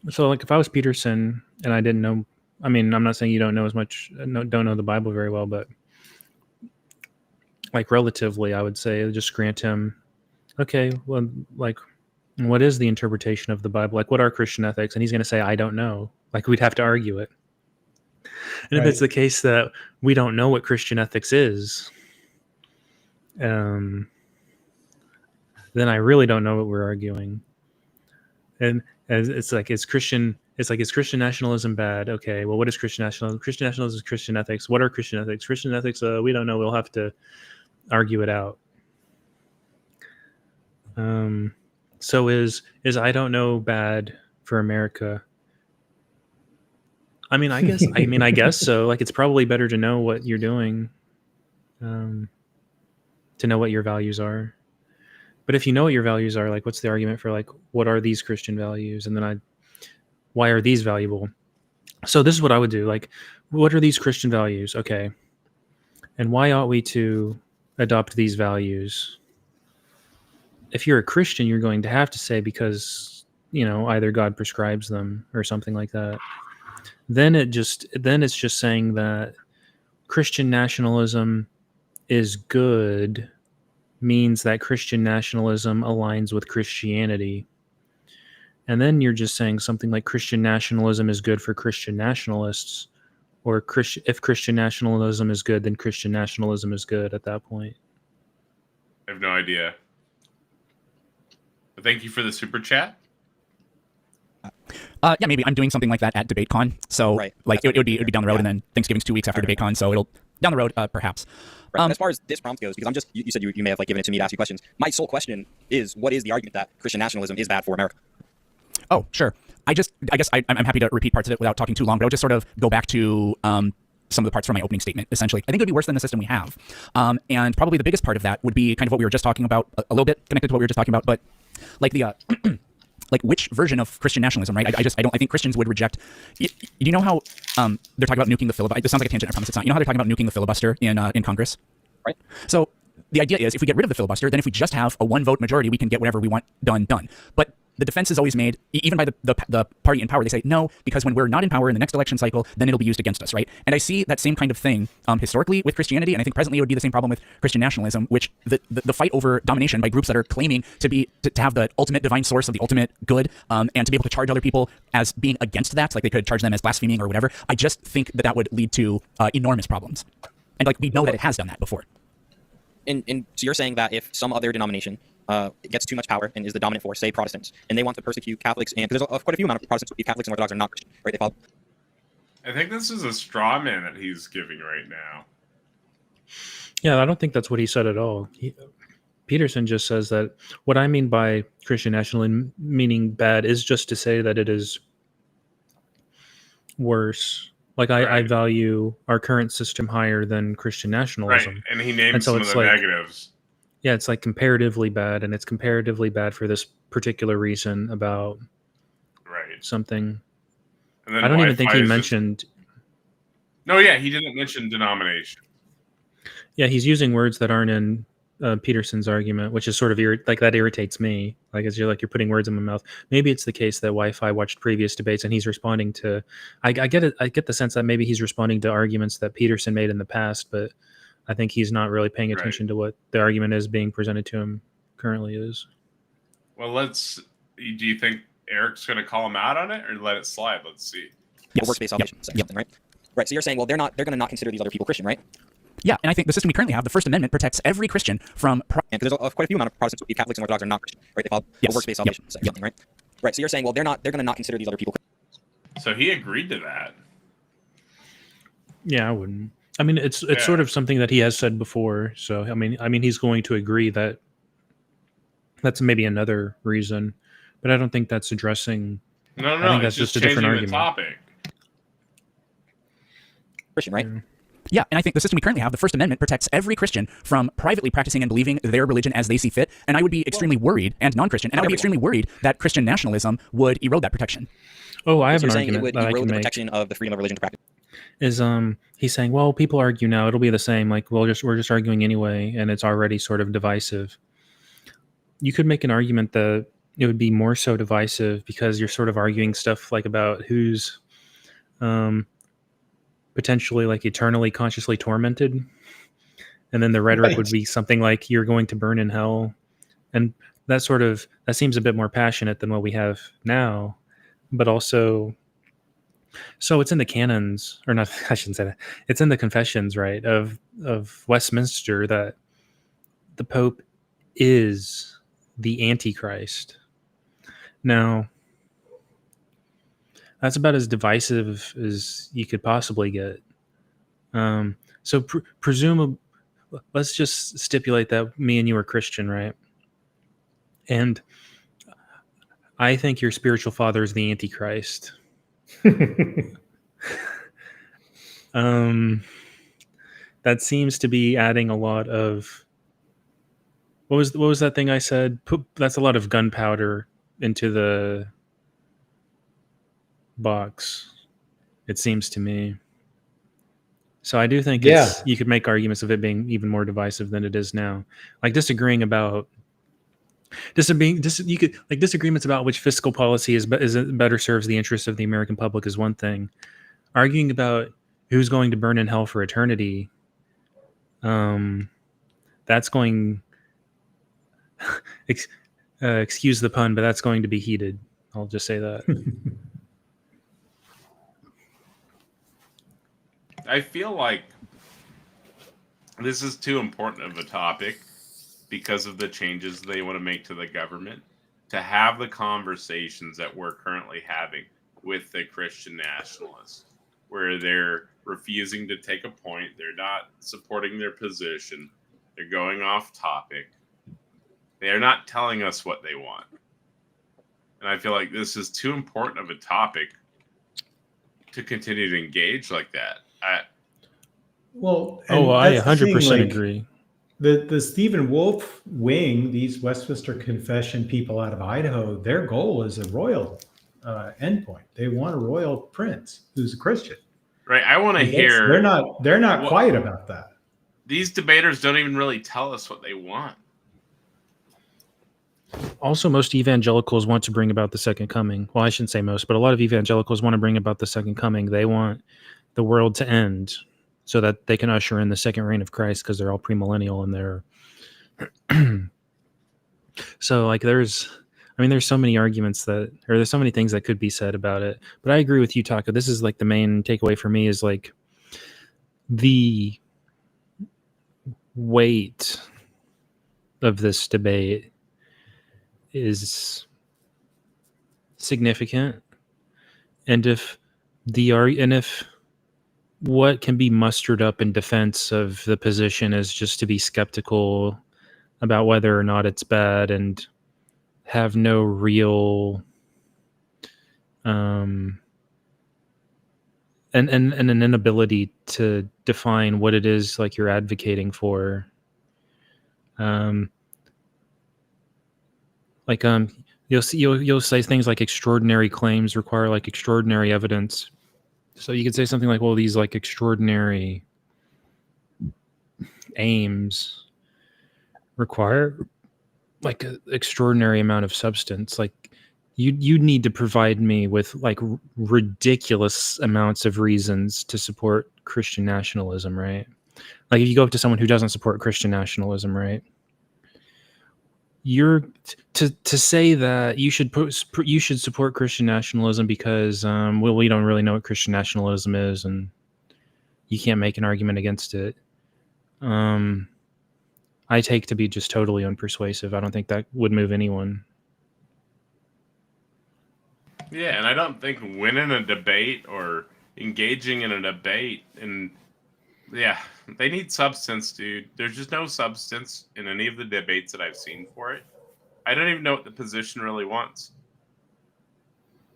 S4: So, like, if I was Peterson and I didn't know, I mean, I'm not saying you don't know as much, don't know the Bible very well, but like relatively, I would say just grant him, okay, well, like, what is the interpretation of the Bible? Like, what are Christian ethics? And he's going to say, I don't know. Like, we'd have to argue it. And if it's the case that we don't know what Christian ethics is, then I really don't know what we're arguing. And it's like, is Christian nationalism bad? Okay, well, what is Christian nationalism? Christian nationalism is Christian ethics. What are Christian ethics? Christian ethics, we don't know. We'll have to argue it out. So is I don't know bad for America? I mean, I guess so. Like, it's probably better to know what you're doing, to know what your values are. But if you know what your values are, like, what's the argument for, like, what are these Christian values? And then why are these valuable? So this is what I would do. Like, what are these Christian values? Okay. And why ought we to adopt these values? If you're a Christian, you're going to have to say because, either God prescribes them or something like that. Then it's just saying that Christian nationalism is good means that Christian nationalism aligns with Christianity. And then you're just saying something like Christian nationalism is good for Christian nationalists, or if Christian nationalism is good, then Christian nationalism is good at that point.
S1: I have no idea. But thank you for the super chat.
S3: Yeah, maybe I'm doing something like that at DebateCon. So, it would be down the road, and then Thanksgiving's 2 weeks after DebateCon, so it'll down the road, perhaps.
S5: Right. As far as this prompt goes, because you said you may have like given it to me to ask you questions. My sole question is, what is the argument that Christian nationalism is bad for America?
S3: Oh, sure. I guess I'm happy to repeat parts of it without talking too long, but I'll just sort of go back to some of the parts from my opening statement, essentially. I think it would be worse than the system we have. And probably the biggest part of that would be kind of what we were just talking about, a little bit connected to what we were just talking about, but like the like which version of Christian nationalism, right? I think Christians would reject. You know how they're talking about nuking the filibuster? This sounds like a tangent, I promise it's not. You know how they're talking about nuking the filibuster in Congress?
S5: Right.
S3: So the idea is if we get rid of the filibuster, then if we just have a 1-vote majority, we can get whatever we want done. But the defense is always made, even by the party in power, they say, no, because when we're not in power in the next election cycle, then it'll be used against us, right? And I see that same kind of thing historically with Christianity, and I think presently it would be the same problem with Christian nationalism, which the fight over domination by groups that are claiming to have the ultimate divine source of the ultimate good, and to be able to charge other people as being against that, like they could charge them as blaspheming or whatever. I just think that would lead to enormous problems. And like we know that it has done that before.
S5: So you're saying that if some other denomination gets too much power and is the dominant force, say Protestants, and they want to persecute Catholics, and because there's quite a few amount of Protestants who believe Catholics and Orthodox are not Christian, right? They follow.
S1: I think this is a straw man that he's giving right now.
S4: Yeah, I don't think that's what he said at all. Peterson just says that what I mean by Christian nationalism, meaning bad, is just to say that it is worse. Like I value our current system higher than Christian nationalism.
S1: Right, and he names
S4: so
S1: some of the negatives.
S4: Yeah, it's like comparatively bad, and it's comparatively bad for this particular reason about something.
S1: And then
S4: I don't even think he mentioned.
S1: No, yeah, he didn't mention denomination.
S4: Yeah, he's using words that aren't in Peterson's argument, which is sort of like that irritates me. Like as you're putting words in my mouth. Maybe it's the case that Wi-Fi watched previous debates and he's responding to. I get it. I get the sense that maybe he's responding to arguments that Peterson made in the past, but I think he's not really paying attention to what the argument is being presented to him currently is.
S1: Well, do you think Eric's going to call him out on it or let it slide? Let's see.
S5: Yes. Works-based salvation, something, right? Right. So you're saying, well, they're going to not consider these other people Christian, right?
S3: Yeah, and I think the system we currently have, the First Amendment, protects every Christian from.
S5: Because there's quite a few amount of Protestants who believe Catholics and Orthodox are not Christian, right? They follow works-based salvation, something, right? Right. So you're saying, well, they're going to not consider these other people.
S1: So he agreed to that.
S4: Yeah, I wouldn't. I mean, it's sort of something that he has said before. So I mean, he's going to agree that that's maybe another reason, but I don't think that's addressing.
S1: No,
S4: I think that's just a different argument.
S1: Topic.
S5: Christian, right?
S3: Yeah, and I think the system we currently have, the First Amendment, protects every Christian from privately practicing and believing their religion as they see fit. And I would be extremely worried, and non-Christian, and I would be extremely worried that Christian nationalism would erode that protection.
S4: Oh, I have
S5: so
S4: an
S5: you're saying
S4: argument
S5: it would
S4: that I
S5: erode
S4: can
S5: the
S4: make.
S5: protection of the freedom of religion to practice.
S4: Is he's saying, well, people argue now, it'll be the same. Like we're just arguing anyway, and it's already sort of divisive. You could make an argument that it would be more so divisive because you're sort of arguing stuff like about who's potentially like eternally consciously tormented, and then the rhetoric would be something like you're going to burn in hell, and that seems a bit more passionate than what we have now, but also. So it's in the canons, or not, I shouldn't say that. It's in the confessions, right, of Westminster that the Pope is the Antichrist. Now, that's about as divisive as you could possibly get. So presumably, let's just stipulate that me and you are Christian, right? And I think your spiritual father is the Antichrist. That seems to be adding a lot of what was that thing I said? That's a lot of gunpowder into the box, it seems to me. So I do think you could make arguments of it being even more divisive than it is now. Like disagreements about which fiscal policy is better serves the interests of the American public is one thing. Arguing about who's going to burn in hell for eternity, that's going. Excuse the pun, but that's going to be heated. I'll just say that.
S1: I feel like this is too important of a topic because of the changes they want to make to the government to have the conversations that we're currently having with the Christian nationalists, where they're refusing to take a point, they're not supporting their position, they're going off topic. They are not telling us what they want. And I feel like this is too important of a topic to continue to engage like that.
S7: Well,
S4: Oh,
S7: and
S4: I
S7: that's the thing,
S4: 100%
S7: like,
S4: agree.
S7: the Stephen Wolf wing, these Westminster Confession people out of Idaho, their goal is a royal endpoint. They want a royal prince who's a Christian.
S1: Right. I want to
S7: And
S1: hear.
S7: they're not
S1: what-
S7: quiet about that.
S1: These debaters don't even really tell us what they want.
S4: Also, most evangelicals want to bring about the second coming. Well, I shouldn't say most, but a lot of evangelicals want to bring about the second coming. They want the world to end so that they can usher in the second reign of Christ, because they're all premillennial and they're so like there's so many arguments that, or there's so many things that could be said about it. But I agree with you, Taco. This is like the main takeaway for me is like the weight of this debate is significant, and if what can be mustered up in defense of the position is just to be skeptical about whether or not it's bad and have no real and an inability to define what it is like you're advocating for, you'll say things like extraordinary claims require like extraordinary evidence. So you could say something like, well, these like extraordinary aims require like an extraordinary amount of substance. Like you need to provide me with like ridiculous amounts of reasons to support Christian nationalism, right? Like if you go up to someone who doesn't support Christian nationalism, right? You're to say that you should support Christian nationalism because we don't really know what Christian nationalism is, and you can't make an argument against it. I take to be just totally unpersuasive. I don't think that would move anyone.
S1: Yeah, and I don't think winning a debate or engaging in a debate, and yeah, they need substance, dude. There's just no substance in any of the debates that I've seen for it. I don't even know what the position really wants.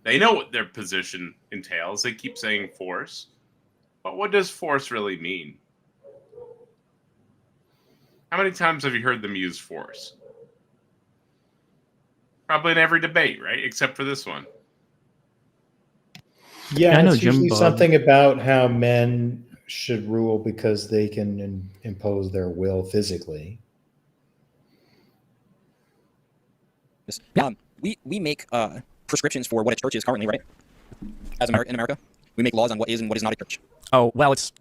S1: They know what their position entails. They keep saying force. But what does force really mean? How many times have you heard them use force? Probably in every debate, right? Except for this one.
S7: Yeah,
S4: I know
S7: it's
S4: Jim
S7: usually
S4: Bob.
S7: something about how men should rule because they can impose their will physically.
S5: We make prescriptions for what a church is currently, right? In America, we make laws on what is and what is not a church.
S3: Oh, well, it's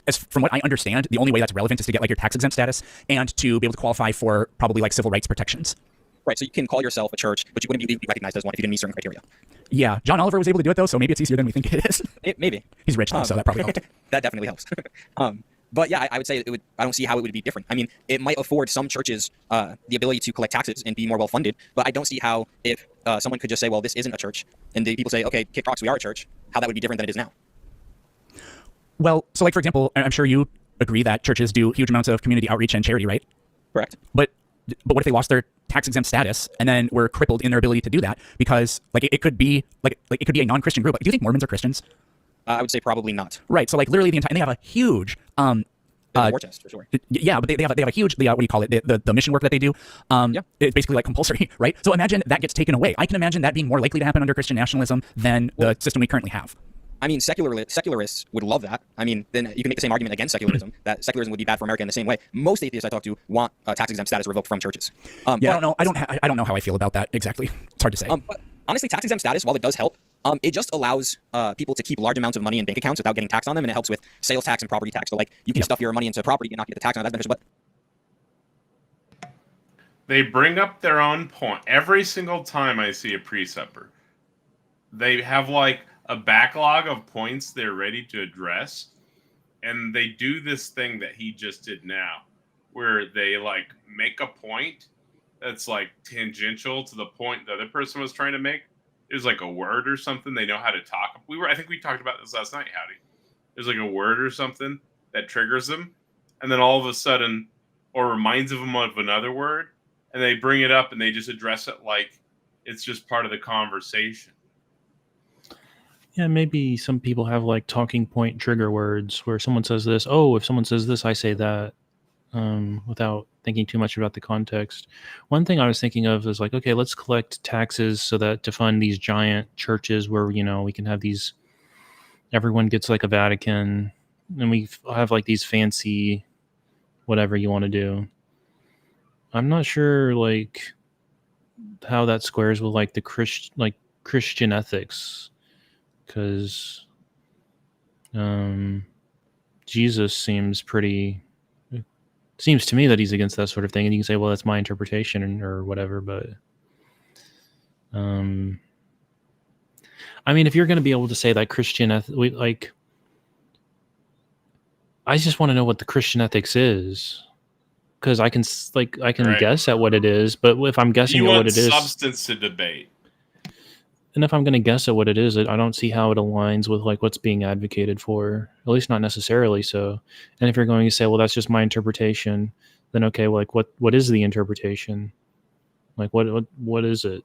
S3: as from what I understand, the only way that's relevant is to get like your tax exempt status and to be able to qualify for probably like civil rights protections.
S5: Right, so you can call yourself a church, but you wouldn't be legally recognized as one if you didn't meet certain criteria.
S3: Yeah, John Oliver was able to do it though, so maybe it's easier than we think it is.
S5: Maybe.
S3: He's rich though, so that probably helped.
S5: That definitely helps. But yeah, I would say I don't see how it would be different. I mean, it might afford some churches the ability to collect taxes and be more well funded, but I don't see how if someone could just say, well, this isn't a church, and the people say, okay, kick rocks, we are a church, how that would be different than it is now.
S3: Well, so like for example, I'm sure you agree that churches do huge amounts of community outreach and charity, right?
S5: Correct.
S3: But what if they lost their tax exempt status and then were crippled in their ability to do that because like it could be like it could be a non-Christian group? Like, do you think Mormons are Christians?
S5: I would say probably not.
S3: Right. So like literally the entire, and they have a huge
S5: War chest for sure.
S3: Yeah, but they have a huge what do you call it, the mission work that they do.
S5: Yeah.
S3: It's basically like compulsory, right? So imagine that gets taken away. I can imagine that being more likely to happen under Christian nationalism than the system we currently have.
S5: I mean, secularists would love that. I mean, then you can make the same argument against secularism, that secularism would be bad for America in the same way. Most atheists I talk to want tax-exempt status revoked from churches.
S3: Yeah, I don't know how I feel about that exactly. It's hard to say.
S5: But honestly, tax-exempt status, while it does help, it just allows people to keep large amounts of money in bank accounts without getting taxed on them, and it helps with sales tax and property tax. So, like, you can stuff your money into property and not get the tax on it. That's beneficial. But
S1: They bring up their own point every single time I see a preceptor. They have like a backlog of points they're ready to address, and they do this thing that he just did now, where they like make a point that's like tangential to the point the other person was trying to make. There's like a word or something they know how to talk. I think we talked about this last night, Howdy. There's like a word or something that triggers them, and then all of a sudden, or reminds them of another word, and they bring it up and they just address it like it's just part of the conversation.
S4: Yeah, maybe some people have like talking point trigger words where someone says this. Oh, if someone says this, I say that, without thinking too much about the context. One thing I was thinking of is like, okay, let's collect taxes so that to fund these giant churches where, you know, we can have these, everyone gets like a Vatican, and we have like these fancy whatever you want to do. I'm not sure like how that squares with like the Christian ethics, because Jesus seems to me that he's against that sort of thing, and you can say, well, that's my interpretation or whatever, but I mean, if you're going to be able to say that Christian like, I just want to know what the Christian ethics is, because I can
S1: Right.
S4: guess at what it is, but if I'm guessing
S1: You
S4: at what
S1: want
S4: it is,
S1: substance to debate.
S4: and if I'm going to guess at what it is, I don't see how it aligns with like what's being advocated for, at least not necessarily so. And if you're going to say, well, that's just my interpretation, then okay, well, like what is the interpretation? Like what is it?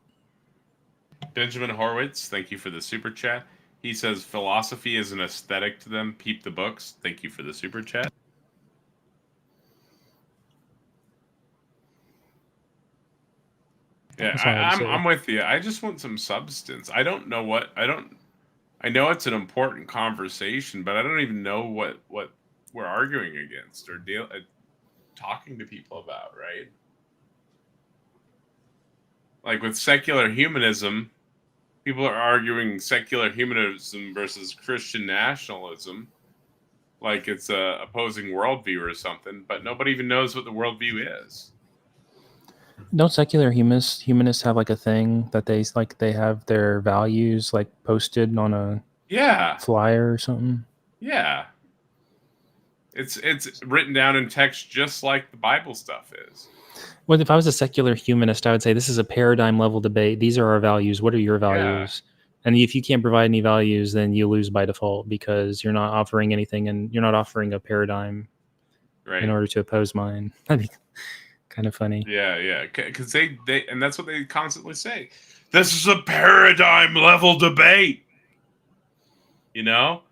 S1: Benjamin Horwitz, thank you for the super chat. He says philosophy is an aesthetic to them. Peep the books. Thank you for the super chat. Yeah,
S4: That's all I had to say.
S1: I'm with you. I just want some substance. I don't know what I know it's an important conversation, but I don't even know what we're arguing against or talking to people about, right? Like with secular humanism, people are arguing secular humanism versus Christian nationalism, like it's a opposing worldview or something, but nobody even knows what the worldview is.
S4: Don't secular humanists have like a thing that they have their values like posted on a flyer or something?
S1: Yeah. It's written down in text just like the Bible stuff is.
S4: Well, if I was a secular humanist, I would say this is a paradigm level debate. These are our values. What are your values? And if you can't provide any values, then you lose by default because you're not offering anything, and you're not offering a paradigm in order to oppose mine. That'd be kind of funny.
S1: Yeah, because they and that's what they constantly say. This is a paradigm level debate. You know?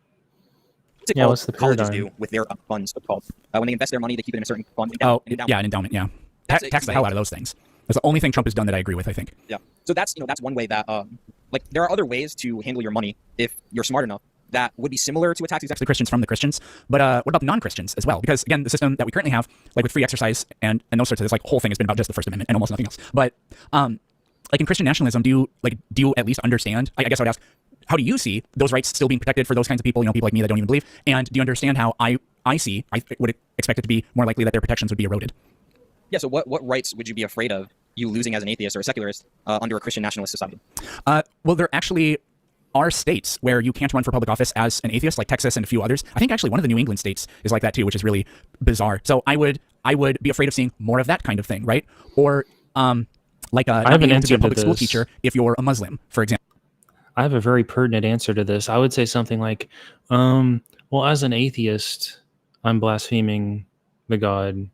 S5: Yeah,
S4: what's the
S5: colleges
S4: paradigm?
S5: do with their funds called when they invest their money, they keep it in a certain fund.
S3: Oh, yeah, an endowment. Yeah, tax the hell out of those things. That's the only thing Trump has done that I agree with, I think.
S5: Yeah, so that's that's one way that like there are other ways to handle your money if you're smart enough that would be similar to a tax exemption.
S3: The Christians from the Christians, but what about non-Christians as well? Because again, the system that we currently have, like with free exercise and those sorts of this, like whole thing has been about just the First Amendment and almost nothing else. But like in Christian nationalism, do you at least understand? I guess I would ask, how do you see those rights still being protected for those kinds of people? You know, people like me that don't even believe. And do you understand how I would expect it to be more likely that their protections would be eroded?
S5: Yeah. So what rights would you be afraid of you losing as an atheist or a secularist under a Christian nationalist society?
S3: Well, there actually are states where you can't run for public office as an atheist, like Texas and a few others. I think actually one of the New England states is like that too, which is really bizarre. So I would be afraid of seeing more of that kind of thing, right? Or like not being able to be a public school teacher if you're a Muslim, for example.
S4: I have a very pertinent answer to this. I would say something like, well, as an atheist, I'm blaspheming the God.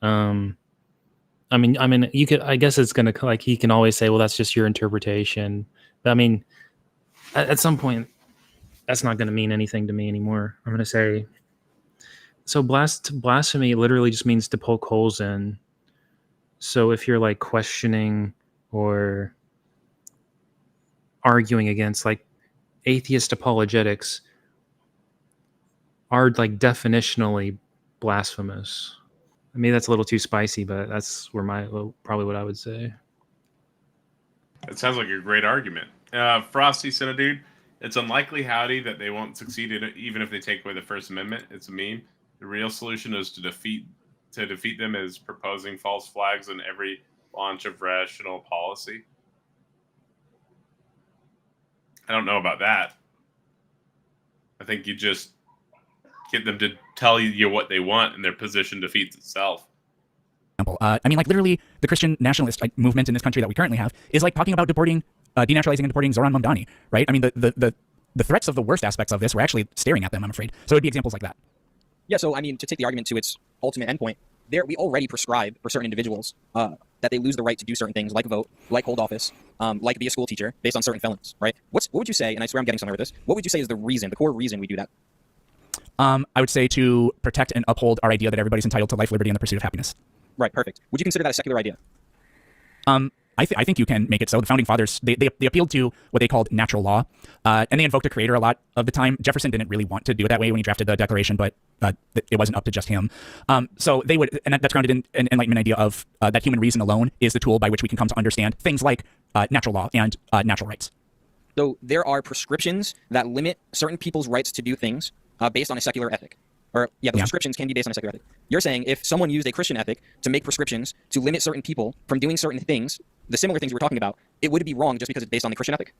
S4: I mean, you could, I guess it's going to, like, he can always say, well, that's just your interpretation. But I mean, at some point, that's not going to mean anything to me anymore. I'm going to say, so blasphemy literally just means to poke holes in. So if you're like questioning or arguing against, like, atheist apologetics are like definitionally blasphemous. Maybe that's a little too spicy, but that's where probably what I would say.
S1: It sounds like a great argument. Frosty sent a dude. It's unlikely, Howdy, that they won't succeed in it, even if they take away the First Amendment. It's a meme. The real solution is to defeat them is proposing false flags in every launch of rational policy. I don't know about that. I think you just get them to tell you what they want, and their position defeats itself.
S3: I mean, like, literally, the Christian nationalist movement in this country that we currently have is like talking about deporting, denaturalizing and deporting Zoran Mamdani, right? I mean, the threats of the worst aspects of this, we're actually staring at them, I'm afraid. So it'd be examples like that.
S5: Yeah, so I mean, to take the argument to its ultimate endpoint, we already prescribe for certain individuals that they lose the right to do certain things, like vote, like hold office, like be a school teacher, based on certain felonies, right? What would you say, and I swear I'm getting somewhere with this, what would you say is the core reason we do that?
S3: I would say to protect and uphold our idea that everybody's entitled to life, liberty, and the pursuit of happiness.
S5: Right, perfect. Would you consider that a secular idea?
S3: I think you can make it so. The founding fathers, they appealed to what they called natural law, and they invoked a creator a lot of the time. Jefferson didn't really want to do it that way when he drafted the Declaration, but it wasn't up to just him. So they would, and that's grounded in an Enlightenment idea of that human reason alone is the tool by which we can come to understand things like natural law and natural rights.
S5: So there are prescriptions that limit certain people's rights to do things based on a secular ethic. Or, the prescriptions can be based on a secular ethic. You're saying if someone used a Christian ethic to make prescriptions to limit certain people from doing certain things, the similar things we were talking about, it would be wrong just because it's based on the Christian ethic?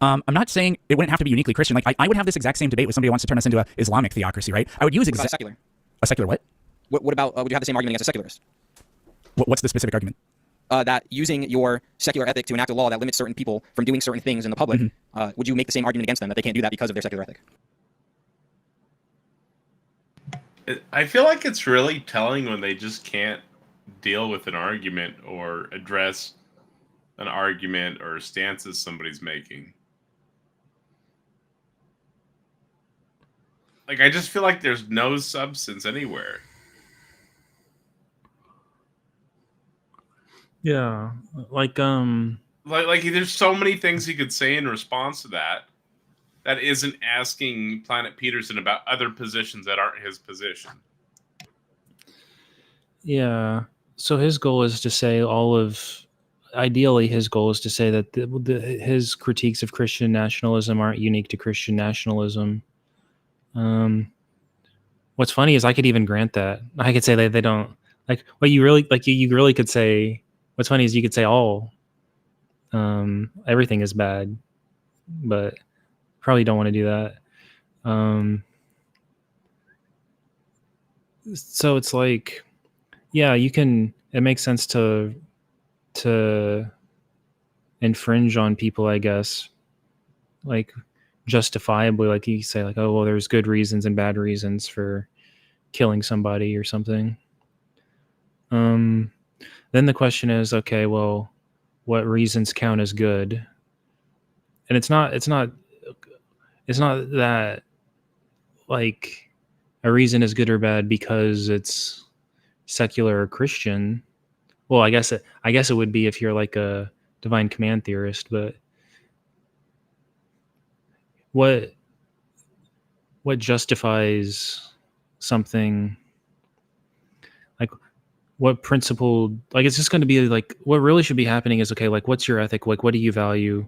S3: I'm not saying it wouldn't have to be uniquely Christian. Like, I would have this exact same debate with somebody who wants to turn us into an Islamic theocracy, right? I would use
S5: What about secular?
S3: A secular what?
S5: What about, would you have the same argument against a secularist?
S3: What's the specific argument?
S5: That using your secular ethic to enact a law that limits certain people from doing certain things in the public, would you make the same argument against them that they can't do that because of their secular ethic?
S1: I feel like it's really telling when they just can't deal with an argument or address an argument or stances somebody's making. Like, I just feel like there's no substance anywhere.
S4: Yeah, like
S1: there's so many things he could say in response to that isn't asking Planet Peterson about other positions that aren't his position.
S4: Yeah. So his goal is to say ideally his goal is to say that his critiques of Christian nationalism aren't unique to Christian nationalism. What's funny is I could even grant that. I could say that they don't like what you really like. You really could say. What's funny is you could say everything is bad, but probably don't want to do that. So it's like, yeah, you can. It makes sense to infringe on people, I guess, like justifiably. Like you say, like, oh well, there's good reasons and bad reasons for killing somebody or something. Then the question is, okay, well, what reasons count as good? And it's not that like a reason is good or bad because it's secular or Christian. Well, I guess it would be if you're like a divine command theorist, but what justifies something? Like what principle? Like it's just going to be like what really should be happening is, okay, like what's your ethic? Like what do you value?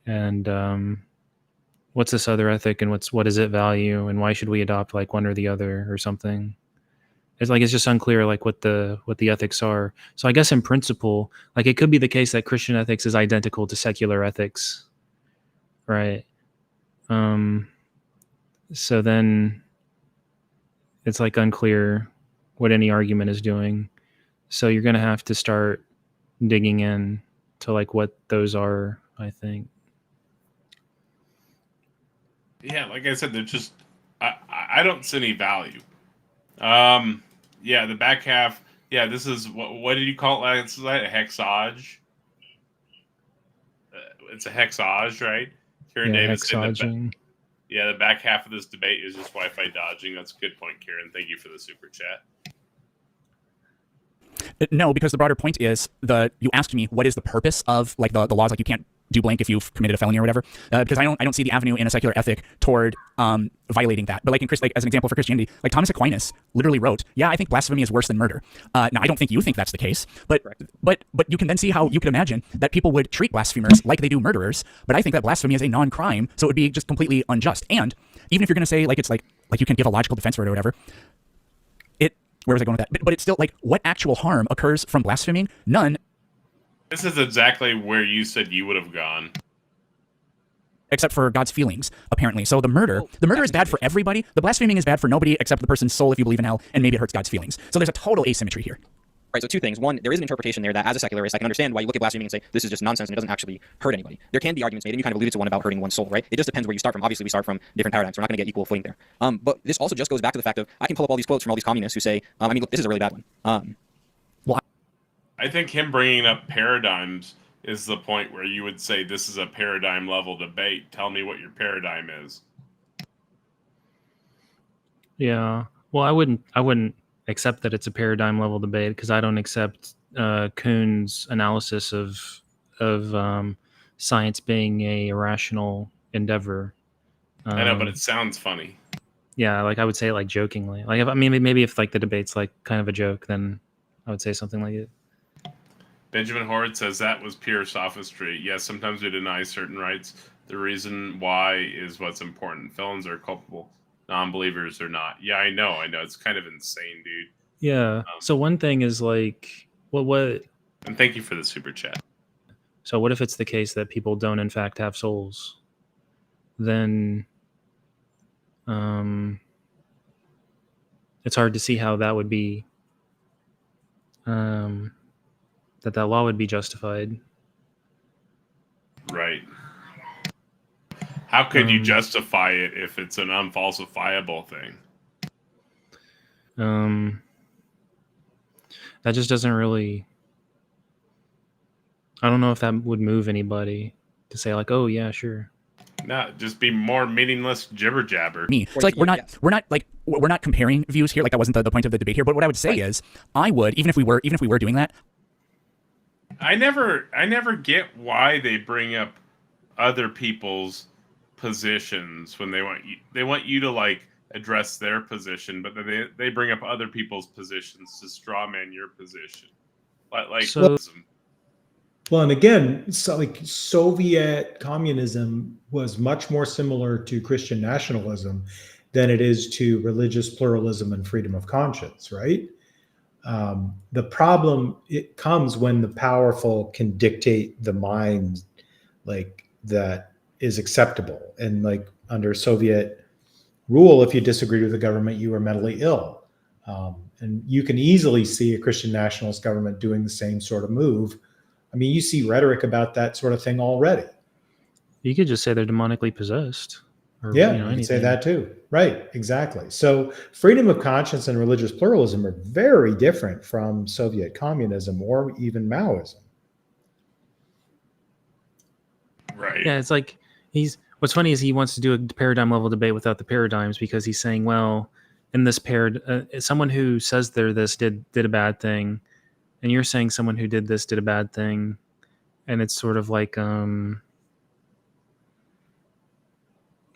S4: And what's this other ethic, and what does it value, and why should we adopt like one or the other or something? It's like it's just unclear like what the ethics are. So I guess in principle, like it could be the case that Christian ethics is identical to secular ethics, right? So then it's like unclear what any argument is doing. So you're going to have to start digging in to like what those are, I think.
S1: Yeah, like I said, they're just I don't see any value. Yeah, the back half. Yeah, this is what did you call it? It's like a hexage. It's a hexage, right? Kieran Davis said the back half of this debate is just Wi-Fi dodging. That's a good point, Kieran. Thank you for the super chat.
S3: No, because the broader point is you asked me what is the purpose of like the laws, like you can't do blank if you've committed a felony or whatever, because I don't see the avenue in a secular ethic toward violating that. But like like as an example for Christianity, like Thomas Aquinas literally wrote, yeah, I think blasphemy is worse than murder. Now I don't think you think that's the case, but you can then see how you could imagine that people would treat blasphemers like they do murderers. But I think that blasphemy is a non-crime, so it would be just completely unjust. And even if you're going to say like it's like you can give a logical defense for it or whatever, where was I going with that? But it's still like, what actual harm occurs from blaspheming? None.
S1: This is exactly where you said you would have gone.
S3: Except for God's feelings, apparently. So the murder is bad for everybody. The blaspheming is bad for nobody except the person's soul if you believe in hell, and maybe it hurts God's feelings. So there's a total asymmetry here.
S5: Right, so two things. One, there is an interpretation there that as a secularist, I can understand why you look at blasphemy and say, this is just nonsense and it doesn't actually hurt anybody. There can be arguments made, and you kind of alluded to one about hurting one's soul, right? It just depends where you start from. Obviously, we start from different paradigms. We're not going to get equal footing there. But this also just goes back to the fact of, I can pull up all these quotes from all these communists who say, look, this is a really bad one.
S1: I think him bringing up paradigms is the point where you would say this is a paradigm level debate. Tell me what your paradigm is.
S4: Yeah. Well, I wouldn't accept that it's a paradigm level debate because I don't accept Kuhn's analysis of science being a rational endeavor.
S1: I know, but it sounds funny.
S4: Yeah, like I would say it like jokingly. Like maybe if like the debate's like kind of a joke, then I would say something like it.
S1: Benjamin Horde says that was pure sophistry. Yes, sometimes we deny certain rights. The reason why is what's important. Felons are culpable. Non-believers are not. Yeah, I know. It's kind of insane, dude.
S4: Yeah. So one thing is like, what?
S1: And thank you for the super chat.
S4: So what if it's the case that people don't in fact have souls? Then, it's hard to see how that would be, that law would be justified.
S1: Right. How could you justify it if it's an unfalsifiable thing?
S4: That just doesn't really. I don't know if that would move anybody to say like, oh yeah, sure.
S1: No, just be more meaningless jibber jabber.
S3: So like we're not comparing views here. Like that wasn't the point of the debate here. But what I would say is, I would even if we were doing that.
S1: I never get why they bring up other people's positions when they want you to like address their position, but then they bring up other people's positions to straw man your position.
S7: Well, and again, so like Soviet communism was much more similar to Christian nationalism than it is to religious pluralism and freedom of conscience, right? The problem, it comes when the powerful can dictate the mind like that is acceptable. And like under Soviet rule, if you disagree with the government, you are mentally ill. And you can easily see a Christian nationalist government doing the same sort of move. I mean, you see rhetoric about that sort of thing already.
S4: You could just say they're demonically possessed. Or,
S7: Yeah, you can say that too. Right, exactly. So freedom of conscience and religious pluralism are very different from Soviet communism or even Maoism.
S1: Right.
S4: Yeah, it's like what's funny is he wants to do a paradigm level debate without the paradigms because he's saying, well, in this someone who says they're this did a bad thing, and you're saying someone who did this did a bad thing, and it's sort of like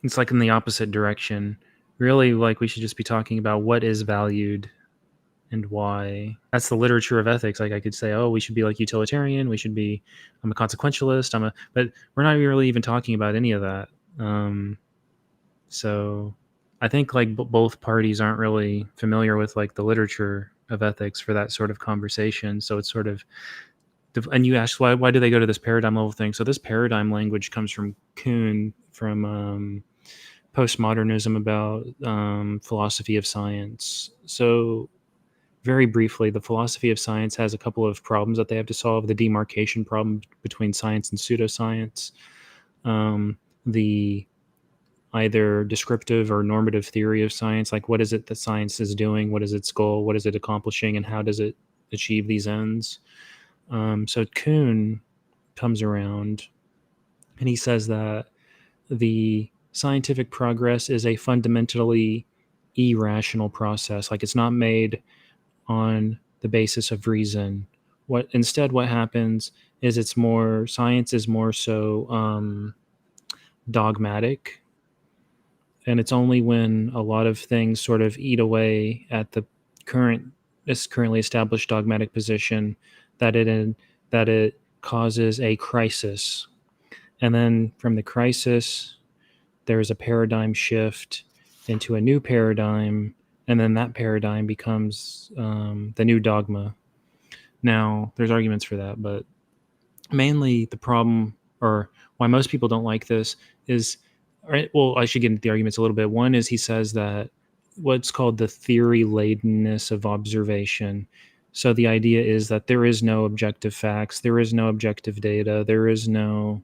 S4: it's like in the opposite direction. Really, like we should just be talking about what is valued and why. That's the literature of ethics. Like I could say, oh, we should be like utilitarian. I'm a consequentialist. But we're not really even talking about any of that. So I think like both parties aren't really familiar with like the literature of ethics for that sort of conversation. So it's sort of, and you asked why do they go to this paradigm level thing? So this paradigm language comes from Kuhn, from postmodernism about philosophy of science. So very briefly, the philosophy of science has a couple of problems that they have to solve. The demarcation problem between science and pseudoscience, the either descriptive or normative theory of science, like what is it that science is doing, what is its goal, what is it accomplishing, and how does it achieve these ends. So Kuhn comes around and he says that the scientific progress is a fundamentally irrational process. Like it's not made on the basis of reason. What happens is science is more so dogmatic. And it's only when a lot of things sort of eat away at the currently established dogmatic position that it causes a crisis. And then from the crisis, there's a paradigm shift into a new paradigm, and then that paradigm becomes the new dogma. Now, there's arguments for that, but mainly the problem, or why most people don't like this, is, well, I should get into the arguments a little bit. One is he says that what's called the theory-ladenness of observation. So the idea is that there is no objective facts, there is no objective data, there is no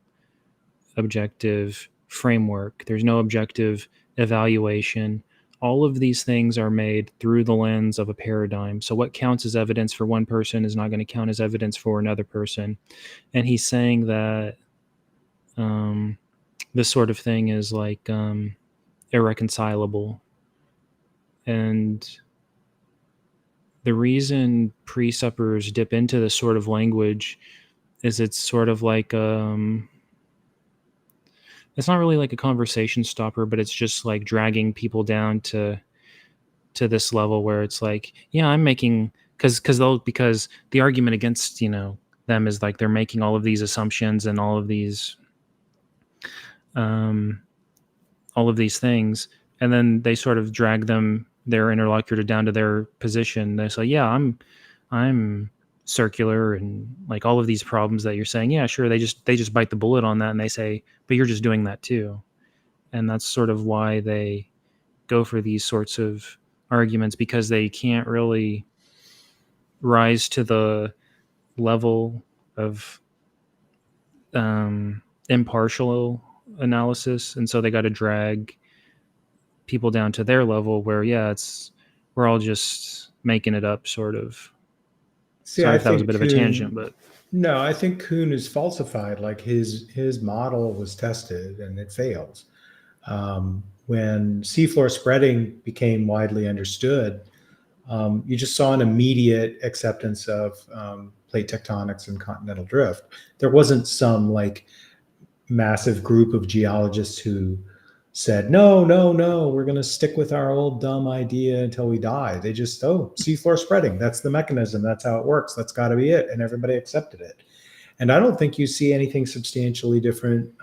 S4: objective framework, there's no objective evaluation. All of these things are made through the lens of a paradigm. So what counts as evidence for one person is not going to count as evidence for another person. And he's saying that this sort of thing is like irreconcilable. And the reason pre-suppers dip into this sort of language is it's sort of like it's not really like a conversation stopper, but it's just like dragging people down to this level where it's like, yeah, I'm making because the argument against them is like they're making all of these assumptions and all of these things, and then they sort of drag their interlocutor down to their position. They say, yeah, I'm circular and like all of these problems that you're saying, yeah, sure, they just bite the bullet on that, and they say, but you're just doing that too. And that's sort of why they go for these sorts of arguments, because they can't really rise to the level of impartial analysis, and so they got to drag people down to their level where, yeah, we're all just making it up, sort of. Sorry if that was a bit of a tangent, but
S7: no, I think Kuhn is falsified. Like his model was tested and it fails. When seafloor spreading became widely understood, you just saw an immediate acceptance of plate tectonics and continental drift. There wasn't some like massive group of geologists who said, no, we're going to stick with our old dumb idea until we die. They just, seafloor spreading, that's the mechanism, that's how it works, that's got to be it. And everybody accepted it. And I don't think you see anything substantially different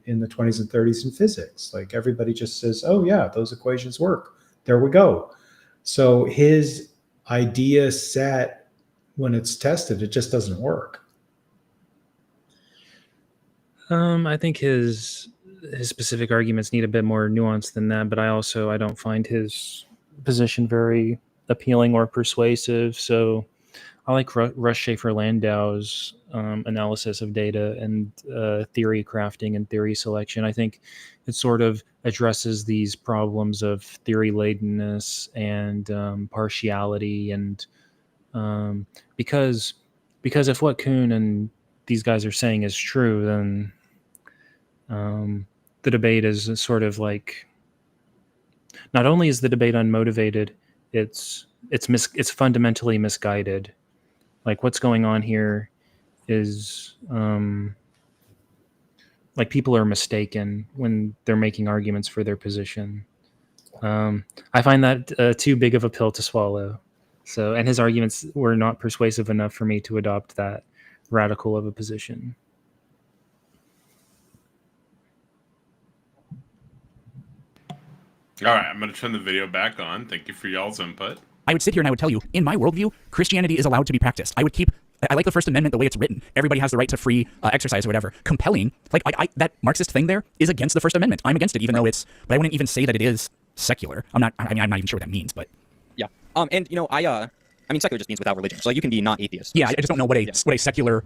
S7: in the 20s and 30s in physics. Like everybody just says, oh yeah, those equations work. There we go. So his idea set, when it's tested, it just doesn't work.
S4: I think his specific arguments need a bit more nuance than that, but I don't find his position very appealing or persuasive. So I like Russ Schaefer-Landau's analysis of data and theory crafting and theory selection. I think it sort of addresses these problems of theory ladenness and partiality, and because if what Kuhn and these guys are saying is true, then the debate is sort of like, not only is the debate unmotivated, it's fundamentally misguided. Like what's going on here is like people are mistaken when they're making arguments for their position. I find that too big of a pill to swallow. So, and his arguments were not persuasive enough for me to adopt that radical of a position.
S1: All right, I'm going to turn the video back on. Thank you for y'all's input.
S3: I would sit here and I would tell you, in my worldview, Christianity is allowed to be practiced. I like the First Amendment the way it's written. Everybody has the right to free exercise or whatever. Compelling, like that Marxist thing there is against the First Amendment. I'm against it, even though but I wouldn't even say that it is secular. I'm not even sure what that means, but.
S5: Yeah. And I mean, secular just means without religion. So like, you can be not atheist.
S3: Yeah, I just don't know what a secular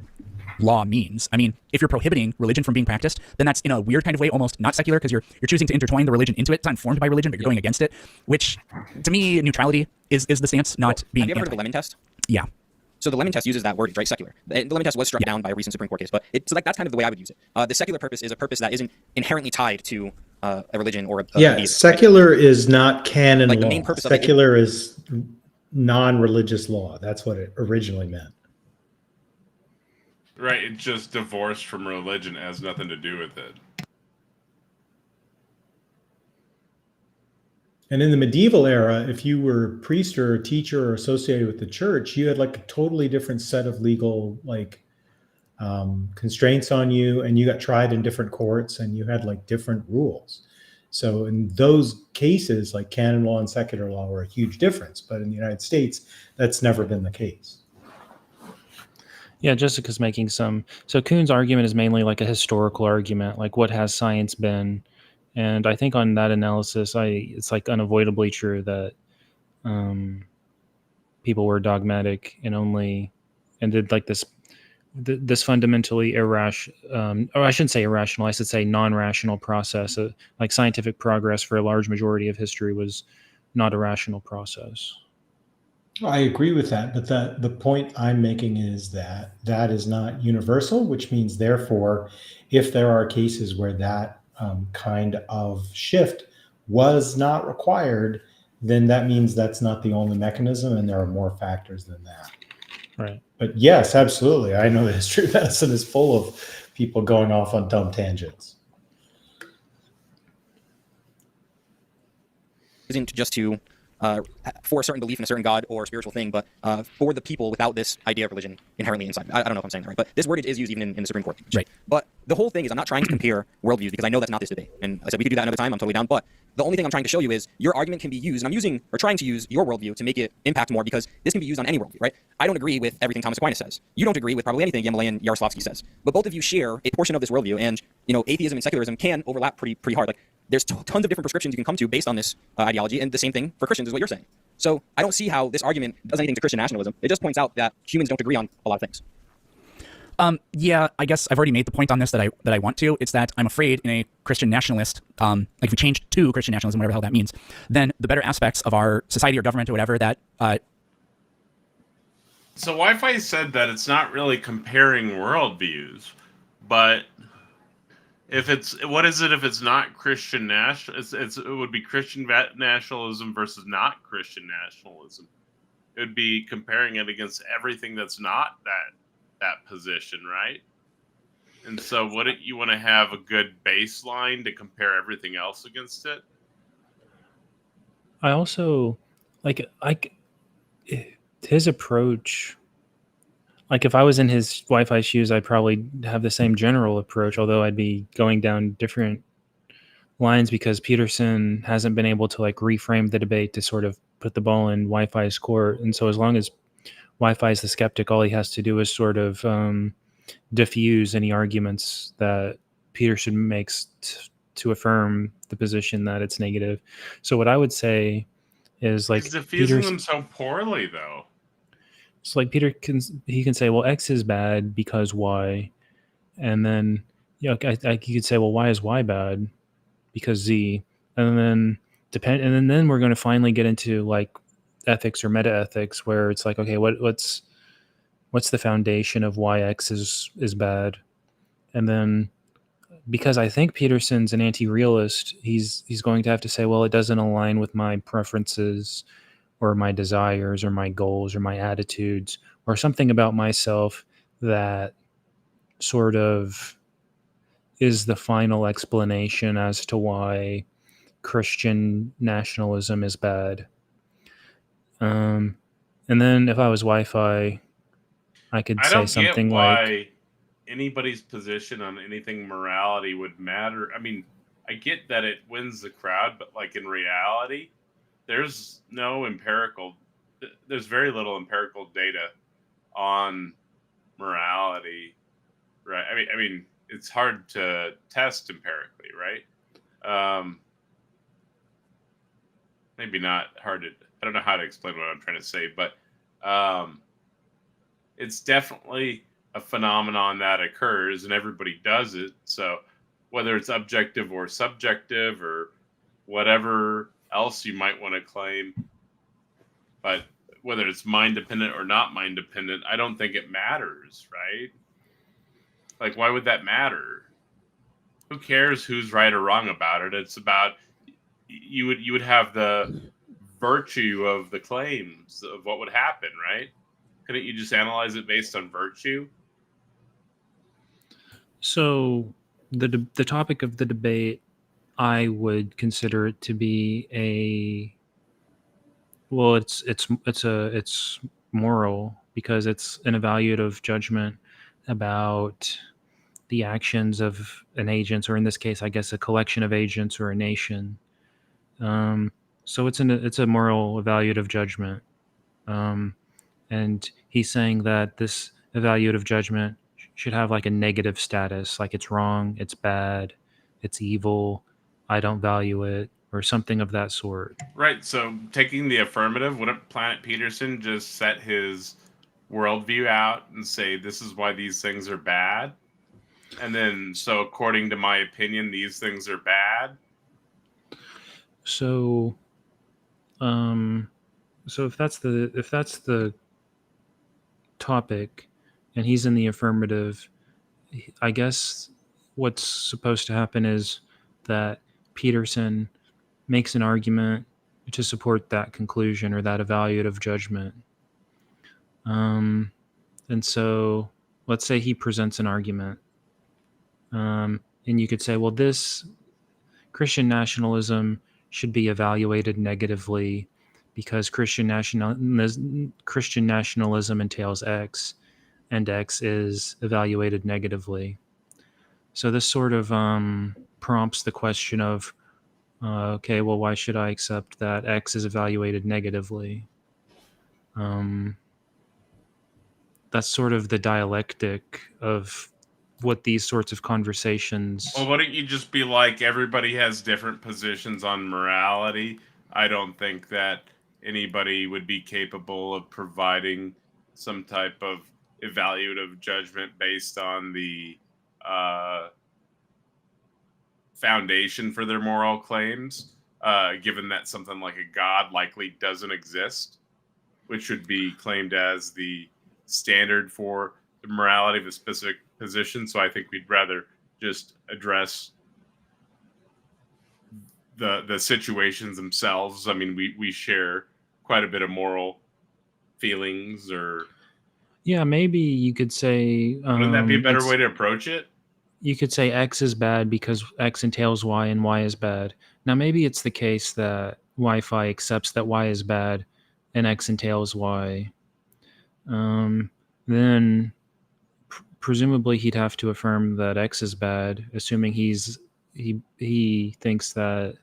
S3: law means. I mean, if you're prohibiting religion from being practiced, then that's in a weird kind of way almost not secular, because you're choosing to intertwine the religion into it. It's not informed by religion, but you're going against it, which to me, neutrality is the stance, not being.
S5: Have you ever heard of the Lemon test?
S3: Yeah.
S5: So the Lemon test uses that word, right? Secular. The Lemon test was struck down by a recent Supreme Court case, but that's kind of the way I would use it. The secular purpose is a purpose that isn't inherently tied to a religion or a
S7: secular is not canon
S5: like
S7: law.
S5: The main purpose
S7: secular is non-religious law. That's what it originally meant.
S1: Right, it's just divorced from religion. It has nothing to do with it.
S7: And in the medieval era, if you were a priest or a teacher or associated with the church, you had like a totally different set of legal constraints on you, and you got tried in different courts, and you had like different rules. So in those cases, like canon law and secular law were a huge difference. But in the United States, that's never been the case.
S4: Yeah, Jessica's making some. So Kuhn's argument is mainly like a historical argument, like what has science been? And I think on that analysis, it's like unavoidably true that people were dogmatic and did like this fundamentally irrational, or I shouldn't say irrational, I should say non-rational process. Like scientific progress for a large majority of history was not a rational process.
S7: I agree with that, but the point I'm making is that that is not universal, which means therefore, if there are cases where that kind of shift was not required, then that means that's not the only mechanism, and there are more factors than that.
S4: Right.
S7: But yes, absolutely. I know that history medicine is full of people going off on dumb tangents.
S5: Isn't just to for a certain belief in a certain God or spiritual thing, but for the people without this idea of religion inherently inside. I don't know if I'm saying that right, but this wordage is used even in the Supreme Court.
S3: Right.
S5: But the whole thing is I'm not trying to compare worldviews because I know that's not this debate. And I said we could do that another time. I'm totally down. But the only thing I'm trying to show you is your argument can be used, and I'm using or trying to use your worldview to make it impact more because this can be used on any worldview, right? I don't agree with everything Thomas Aquinas says. You don't agree with probably anything Yamalayan Yaroslavsky says. But both of you share a portion of this worldview, and atheism and secularism can overlap pretty hard. Like there's tons of different prescriptions you can come to based on this ideology, and the same thing for Christians is what you're saying. So I don't see how this argument does anything to Christian nationalism. It just points out that humans don't agree on a lot of things.
S3: Yeah, I guess I've already made the point on this that I want to. It's that I'm afraid in a Christian nationalist, like if we change to Christian nationalism, whatever the hell that means, then the better aspects of our society or government or whatever that.
S1: So Wi-Fi said that it's not really comparing worldviews, but if it's what is it if it's not Christian national? It would be Christian nationalism versus not Christian nationalism. It would be comparing it against everything that's not that position, right? And so wouldn't you want to have a good baseline to compare everything else against it?
S4: I also his approach. Like if I was in his Wi-Fi shoes, I'd probably have the same general approach, although I'd be going down different lines because Peterson hasn't been able to like reframe the debate to sort of put the ball in Wi-Fi's court. And so as long as Wi-Fi is the skeptic, all he has to do is sort of diffuse any arguments that Peterson makes to affirm the position that it's negative. So what I would say is like
S1: he's diffusing them so poorly, though.
S4: So like Peter can say, well, X is bad because Y, and then you could say, well, why is Y bad? Because Z, and then then we're going to finally get into like ethics or metaethics where it's like, okay, what's the foundation of why X is bad? And then because I think Peterson's an anti-realist, he's going to have to say, well, it doesn't align with my preferences or my desires or my goals or my attitudes or something about myself that sort of is the final explanation as to why Christian nationalism is bad. And then if I was Wi-Fi, I could say something like
S1: anybody's position on anything morality would matter. I mean, I get that it wins the crowd, but like in reality, there's very little empirical data on morality, right? I mean, it's hard to test empirically, right? Maybe not hard to. I don't know how to explain what I'm trying to say, but it's definitely a phenomenon that occurs, and everybody does it. So whether it's objective or subjective or whatever else you might want to claim, but whether it's mind dependent or not mind dependent, I don't think it matters, right? Like, why would that matter? Who cares who's right or wrong about it? It's about you would have the virtue of the claims of what would happen, right? Couldn't you just analyze it based on virtue?
S4: So the topic of the debate, I would consider it to be it's moral because it's an evaluative judgment about the actions of an agent, or in this case, I guess a collection of agents or a nation. So it's a moral evaluative judgment, and he's saying that this evaluative judgment should have like a negative status, like it's wrong, it's bad, it's evil, I don't value it, or something of that sort.
S1: Right. So taking the affirmative, wouldn't Planet Peterson just set his worldview out and say this is why these things are bad? And then, so according to my opinion, these things are bad.
S4: So, so if that's the topic, and he's in the affirmative, I guess what's supposed to happen is that Peterson makes an argument to support that conclusion or that evaluative judgment. And so let's say he presents an argument. And you could say, well, this Christian nationalism should be evaluated negatively because Christian nationalism entails X, and X is evaluated negatively. So this sort of prompts the question of, okay, well, why should I accept that X is evaluated negatively? That's sort of the dialectic of what these sorts of conversations.
S1: Well, wouldn't you just be like, everybody has different positions on morality? I don't think that anybody would be capable of providing some type of evaluative judgment based on the foundation for their moral claims, given that something like a God likely doesn't exist, which would be claimed as the standard for the morality of a specific position. So I think we'd rather just address the situations themselves. I mean, we share quite a bit of moral feelings, or
S4: yeah, maybe you could say
S1: wouldn't that be a better way to approach it?
S4: You could say X is bad because X entails Y and Y is bad. Now maybe it's the case that Wi-Fi accepts that Y is bad and X entails Y. Then presumably he'd have to affirm that X is bad, assuming he thinks that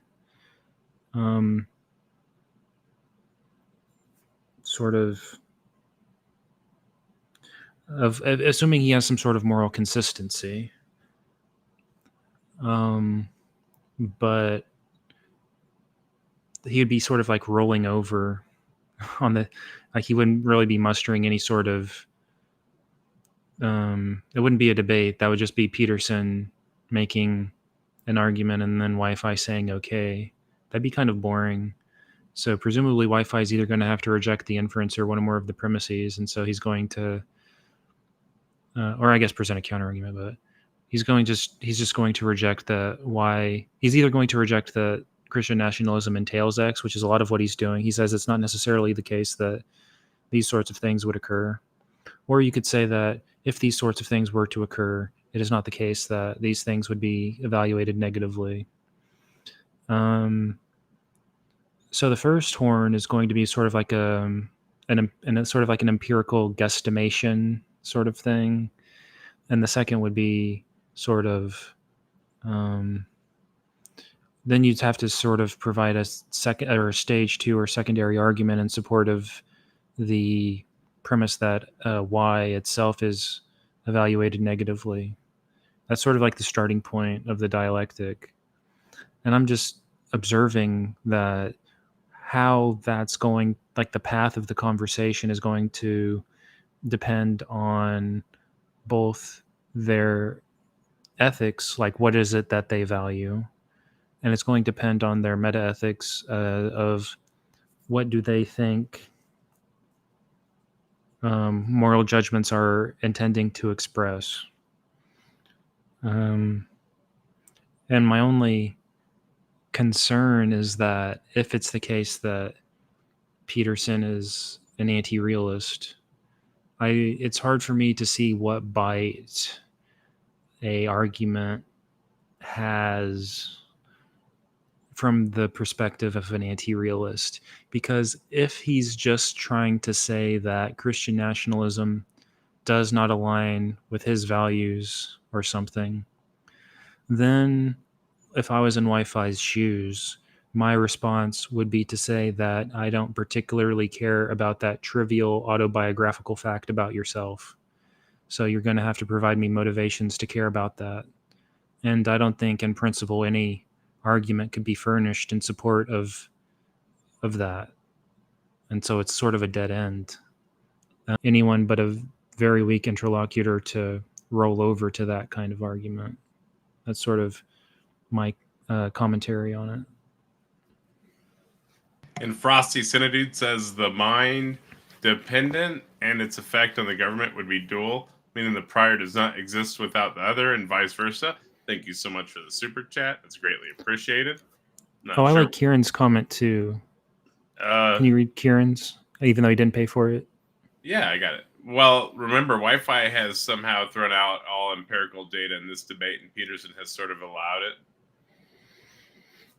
S4: assuming he has some sort of moral consistency. But he would be sort of like rolling over on the, like he wouldn't really be mustering any sort of, it wouldn't be a debate. That would just be Peterson making an argument and then Wi-Fi saying, okay. That'd be kind of boring. So presumably Wi-Fi is either going to have to reject the inference or one or more of the premises. And so he's going to, or I guess present a counter argument, but he's just going to reject he's either going to reject the Christian nationalism entails X, which is a lot of what he's doing. He says it's not necessarily the case that these sorts of things would occur. Or you could say that if these sorts of things were to occur, it is not the case that these things would be evaluated negatively. So the first horn is going to be sort of like an empirical guesstimation sort of thing. And the second would be sort of, then you'd have to sort of provide a second or stage 2 or secondary argument in support of the premise that Y itself is evaluated negatively. That's sort of like the starting point of the dialectic. And I'm just observing that how that's going, like the path of the conversation is going to depend on both their ethics, like what is it that they value, and it's going to depend on their metaethics of what do they think moral judgments are intending to express. And my only concern is that if it's the case that Peterson is an anti-realist, it's hard for me to see what bite a argument has from the perspective of an anti-realist. Because if he's just trying to say that Christian nationalism does not align with his values or something, then if I was in Wi-Fi's shoes, my response would be to say that I don't particularly care about that trivial autobiographical fact about yourself. So you're going to have to provide me motivations to care about that. And I don't think in principle any argument could be furnished in support of that. And so it's sort of a dead end. Anyone but a very weak interlocutor to roll over to that kind of argument. That's sort of my commentary on it.
S1: And Frosty Synodude says the mind dependent and its effect on the government would be dual, meaning the prior does not exist without the other and vice versa. Thank you so much for the super chat. It's greatly appreciated.
S4: I like Kieran's comment too. Can you read Kieran's, even though he didn't pay for it?
S1: Yeah, I got it. Well, remember, Wi-Fi has somehow thrown out all empirical data in this debate, and Peterson has sort of allowed it.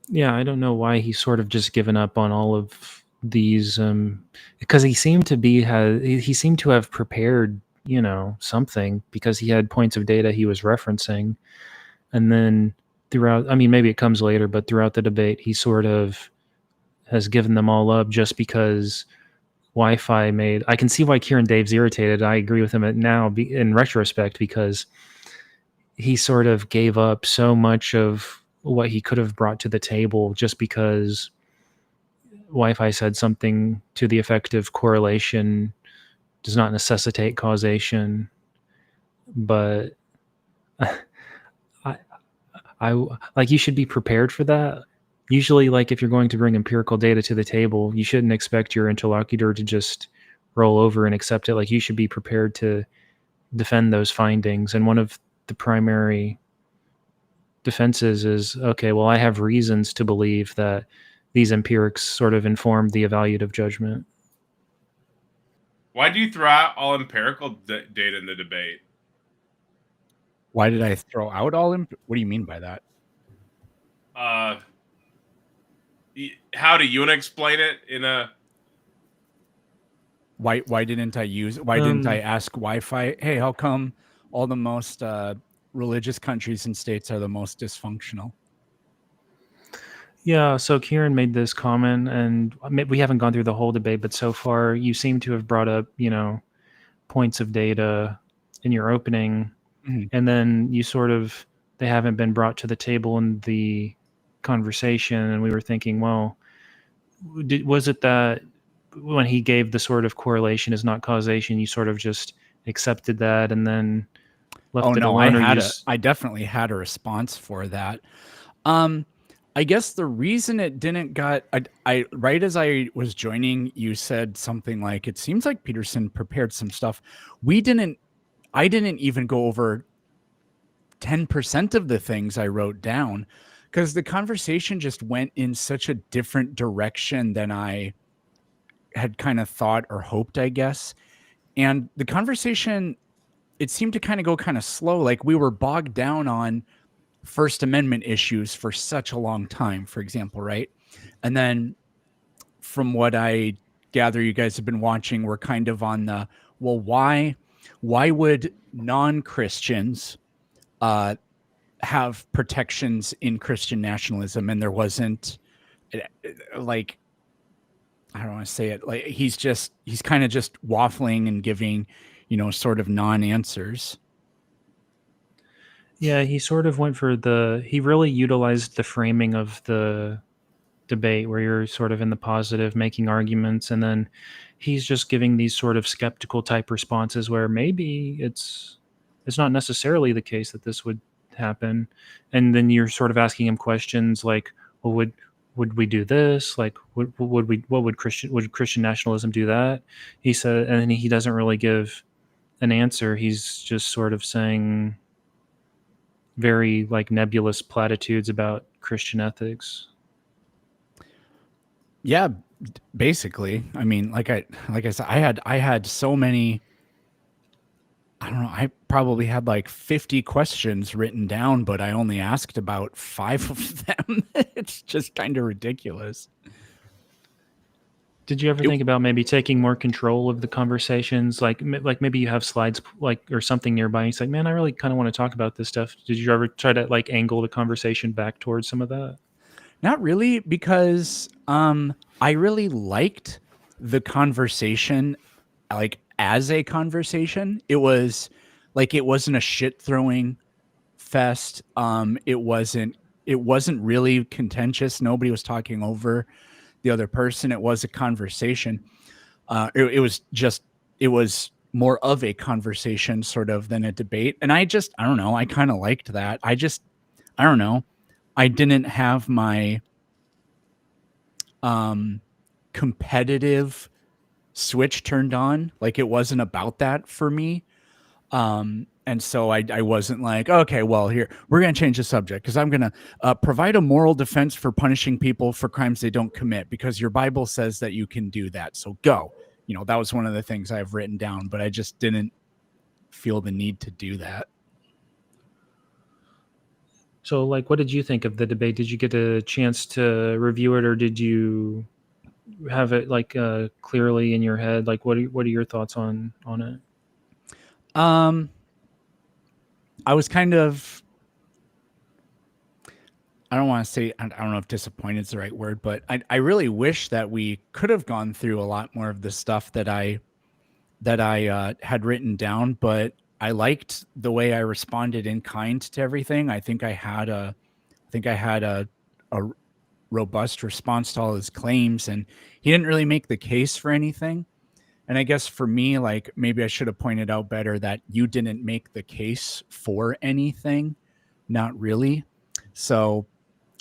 S4: Yeah, I don't know why he's sort of just given up on all of these, because he seemed to have prepared, something, because he had points of data he was referencing, and then throughout, I mean, maybe it comes later, but throughout the debate, he sort of has given them all up just because Wi-Fi made. I can see why Kieran Dave's irritated. I agree with him now in retrospect, because he sort of gave up so much of what he could have brought to the table just because Wi-Fi said something to the effect of correlation does not necessitate causation. But I like, you should be prepared for that. Usually, like, if you're going to bring empirical data to the table, you shouldn't expect your interlocutor to just roll over and accept it. Like, you should be prepared to defend those findings. And one of the primary defenses is, okay, well, I have reasons to believe that these empirics sort of inform the evaluative judgment.
S1: Why do you throw out all empirical data in the debate?
S3: Why did I throw out all? What do you mean by that?
S1: Howdy, you want to explain it in a?
S3: Why didn't I use? Why didn't I ask Wi-Fi? Hey, how come all the most religious countries and states are the most dysfunctional?
S4: Yeah, so Kieran made this comment, and we haven't gone through the whole debate, but so far you seem to have brought up, points of data in your opening, and then they haven't been brought to the table in the conversation, and we were thinking, well, was it that when he gave the sort of correlation is not causation, you sort of just accepted that and then left it alone?
S3: I definitely had a response for that. I guess the reason it didn't I right as I was joining, you said something like, it seems like Peterson prepared some stuff. I didn't even go over 10% of the things I wrote down, because the conversation just went in such a different direction than I had kind of thought or hoped, I guess. And the conversation, it seemed to kind of go kind of slow. Like, we were bogged down on First Amendment issues for such a long time, for example, right? And then from what I gather, you guys have been watching, we're kind of on the, well, why would non-Christians have protections in Christian nationalism? And there wasn't, like, I don't want to say it, like, he's kind of just waffling and giving, sort of non-answers.
S4: Yeah, he sort of went for he really utilized the framing of the debate where you're sort of in the positive, making arguments, and then he's just giving these sort of skeptical type responses where maybe it's not necessarily the case that this would happen. And then you're sort of asking him questions like, well, would we do this? Like, would Christian nationalism do that? He said, and then he doesn't really give an answer. He's just sort of saying very like nebulous platitudes about Christian ethics.
S3: Yeah, basically. I mean, like I said, I had so many, I don't know, I probably had like 50 questions written down, but I only asked about 5 of them. It's just kind of ridiculous.
S4: Did you ever think about maybe taking more control of the conversations? Like maybe you have slides or something nearby. And it's like, man, I really kind of want to talk about this stuff. Did you ever try to like angle the conversation back towards some of that?
S3: Not really, because I really liked the conversation, like as a conversation. It was like, it wasn't a shit throwing fest. It wasn't it wasn't really contentious. Nobody was talking over the other person. It was a conversation. It was more of a conversation sort of than a debate. And I don't know. I kind of liked that. I don't know. I didn't have my competitive switch turned on. Like, it wasn't about that for me. And so I wasn't like, okay, well, here, we're going to change the subject because I'm going to provide a moral defense for punishing people for crimes they don't commit because your Bible says that you can do that. So go. You know, that was one of the things I've written down, but I just didn't feel the need to do that.
S4: So, like, what did you think of the debate? Did you get a chance to review it, or did you have it like clearly in your head? Like, what are your thoughts on it?
S3: I was kind of, I don't want to say, I don't know if disappointed is the right word, but I really wish that we could have gone through a lot more of the stuff that I had written down, but I liked the way I responded in kind to everything. I think I had a robust response to all his claims, and he didn't really make the case for anything. And I guess for me, like, maybe I should have pointed out better that you didn't make the case for anything. Not really. So,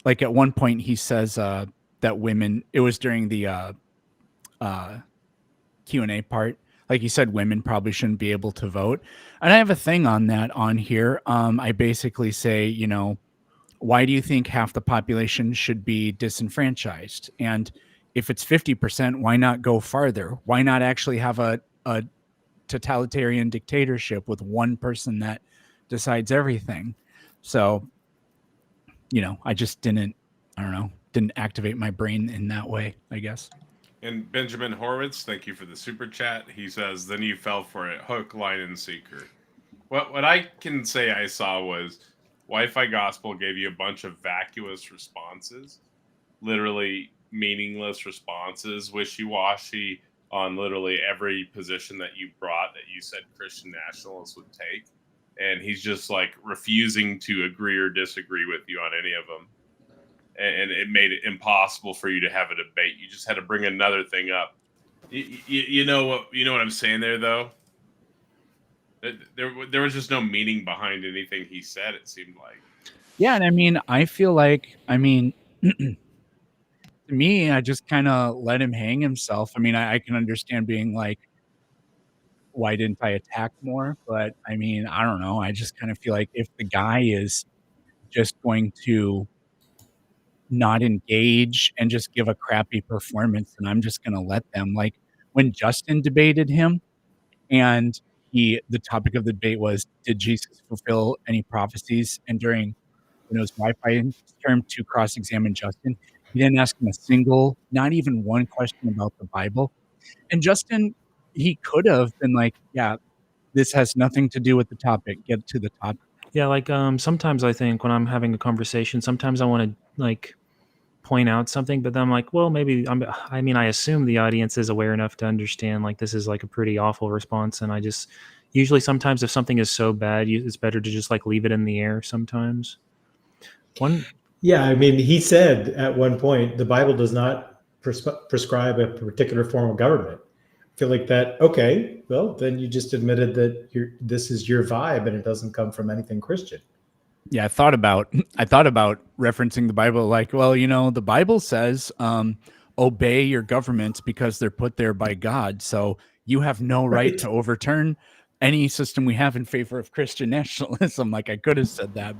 S3: like, at one point he says that women, it was during the Q&A part, like he said, women probably shouldn't be able to vote. And I have a thing on that on here. I basically say, you know, why do you think half the population should be disenfranchised? And if it's 50%, why not go farther? Why not actually have a totalitarian dictatorship with one person that decides everything? So, you know, I just didn't activate my brain in that way, I guess.
S1: And Benjamin Horowitz, thank you for the super chat. He says, then you fell for it, hook, line, and sinker. What I can say I saw was Wi-Fi Gospel gave you a bunch of vacuous responses, literally meaningless responses, wishy-washy on literally every position that you brought that you said Christian nationalists would take. And he's just like refusing to agree or disagree with you on any of them. And it made it impossible for you to have a debate. You just had to bring another thing up. You know what I'm saying there, though? There was just no meaning behind anything he said, it seemed like.
S3: Yeah, and I mean, I feel like, to me, I just kind of let him hang himself. I mean, I can understand being like, why didn't I attack more? But I mean, I don't know. I just kind of feel like if the guy is just going to not engage and just give a crappy performance, and I'm just going to let them. Like, when Justin debated him, and the topic of the debate was, did Jesus fulfill any prophecies? And during his Wi-Fi term to cross-examine Justin, he didn't ask him a single, not even one question about the Bible. And Justin, he could have been like, yeah, this has nothing to do with the topic. Get to the topic.
S4: Yeah, like sometimes I think when I'm having a conversation, sometimes I want to like point out something, but then I'm like, well, maybe I assume the audience is aware enough to understand like this is like a pretty awful response, and I just usually sometimes if something is so bad, it's better to just like leave it in the air sometimes.
S7: Yeah, I mean, he said at one point the Bible does not prescribe a particular form of government. I feel like that. Okay, well, then you just admitted that this is your vibe, and it doesn't come from anything Christian.
S3: Yeah, I thought about referencing the Bible, like, well, the Bible says obey your governments because they're put there by God. So you have no right to overturn any system we have in favor of Christian nationalism. Like, I could have said that,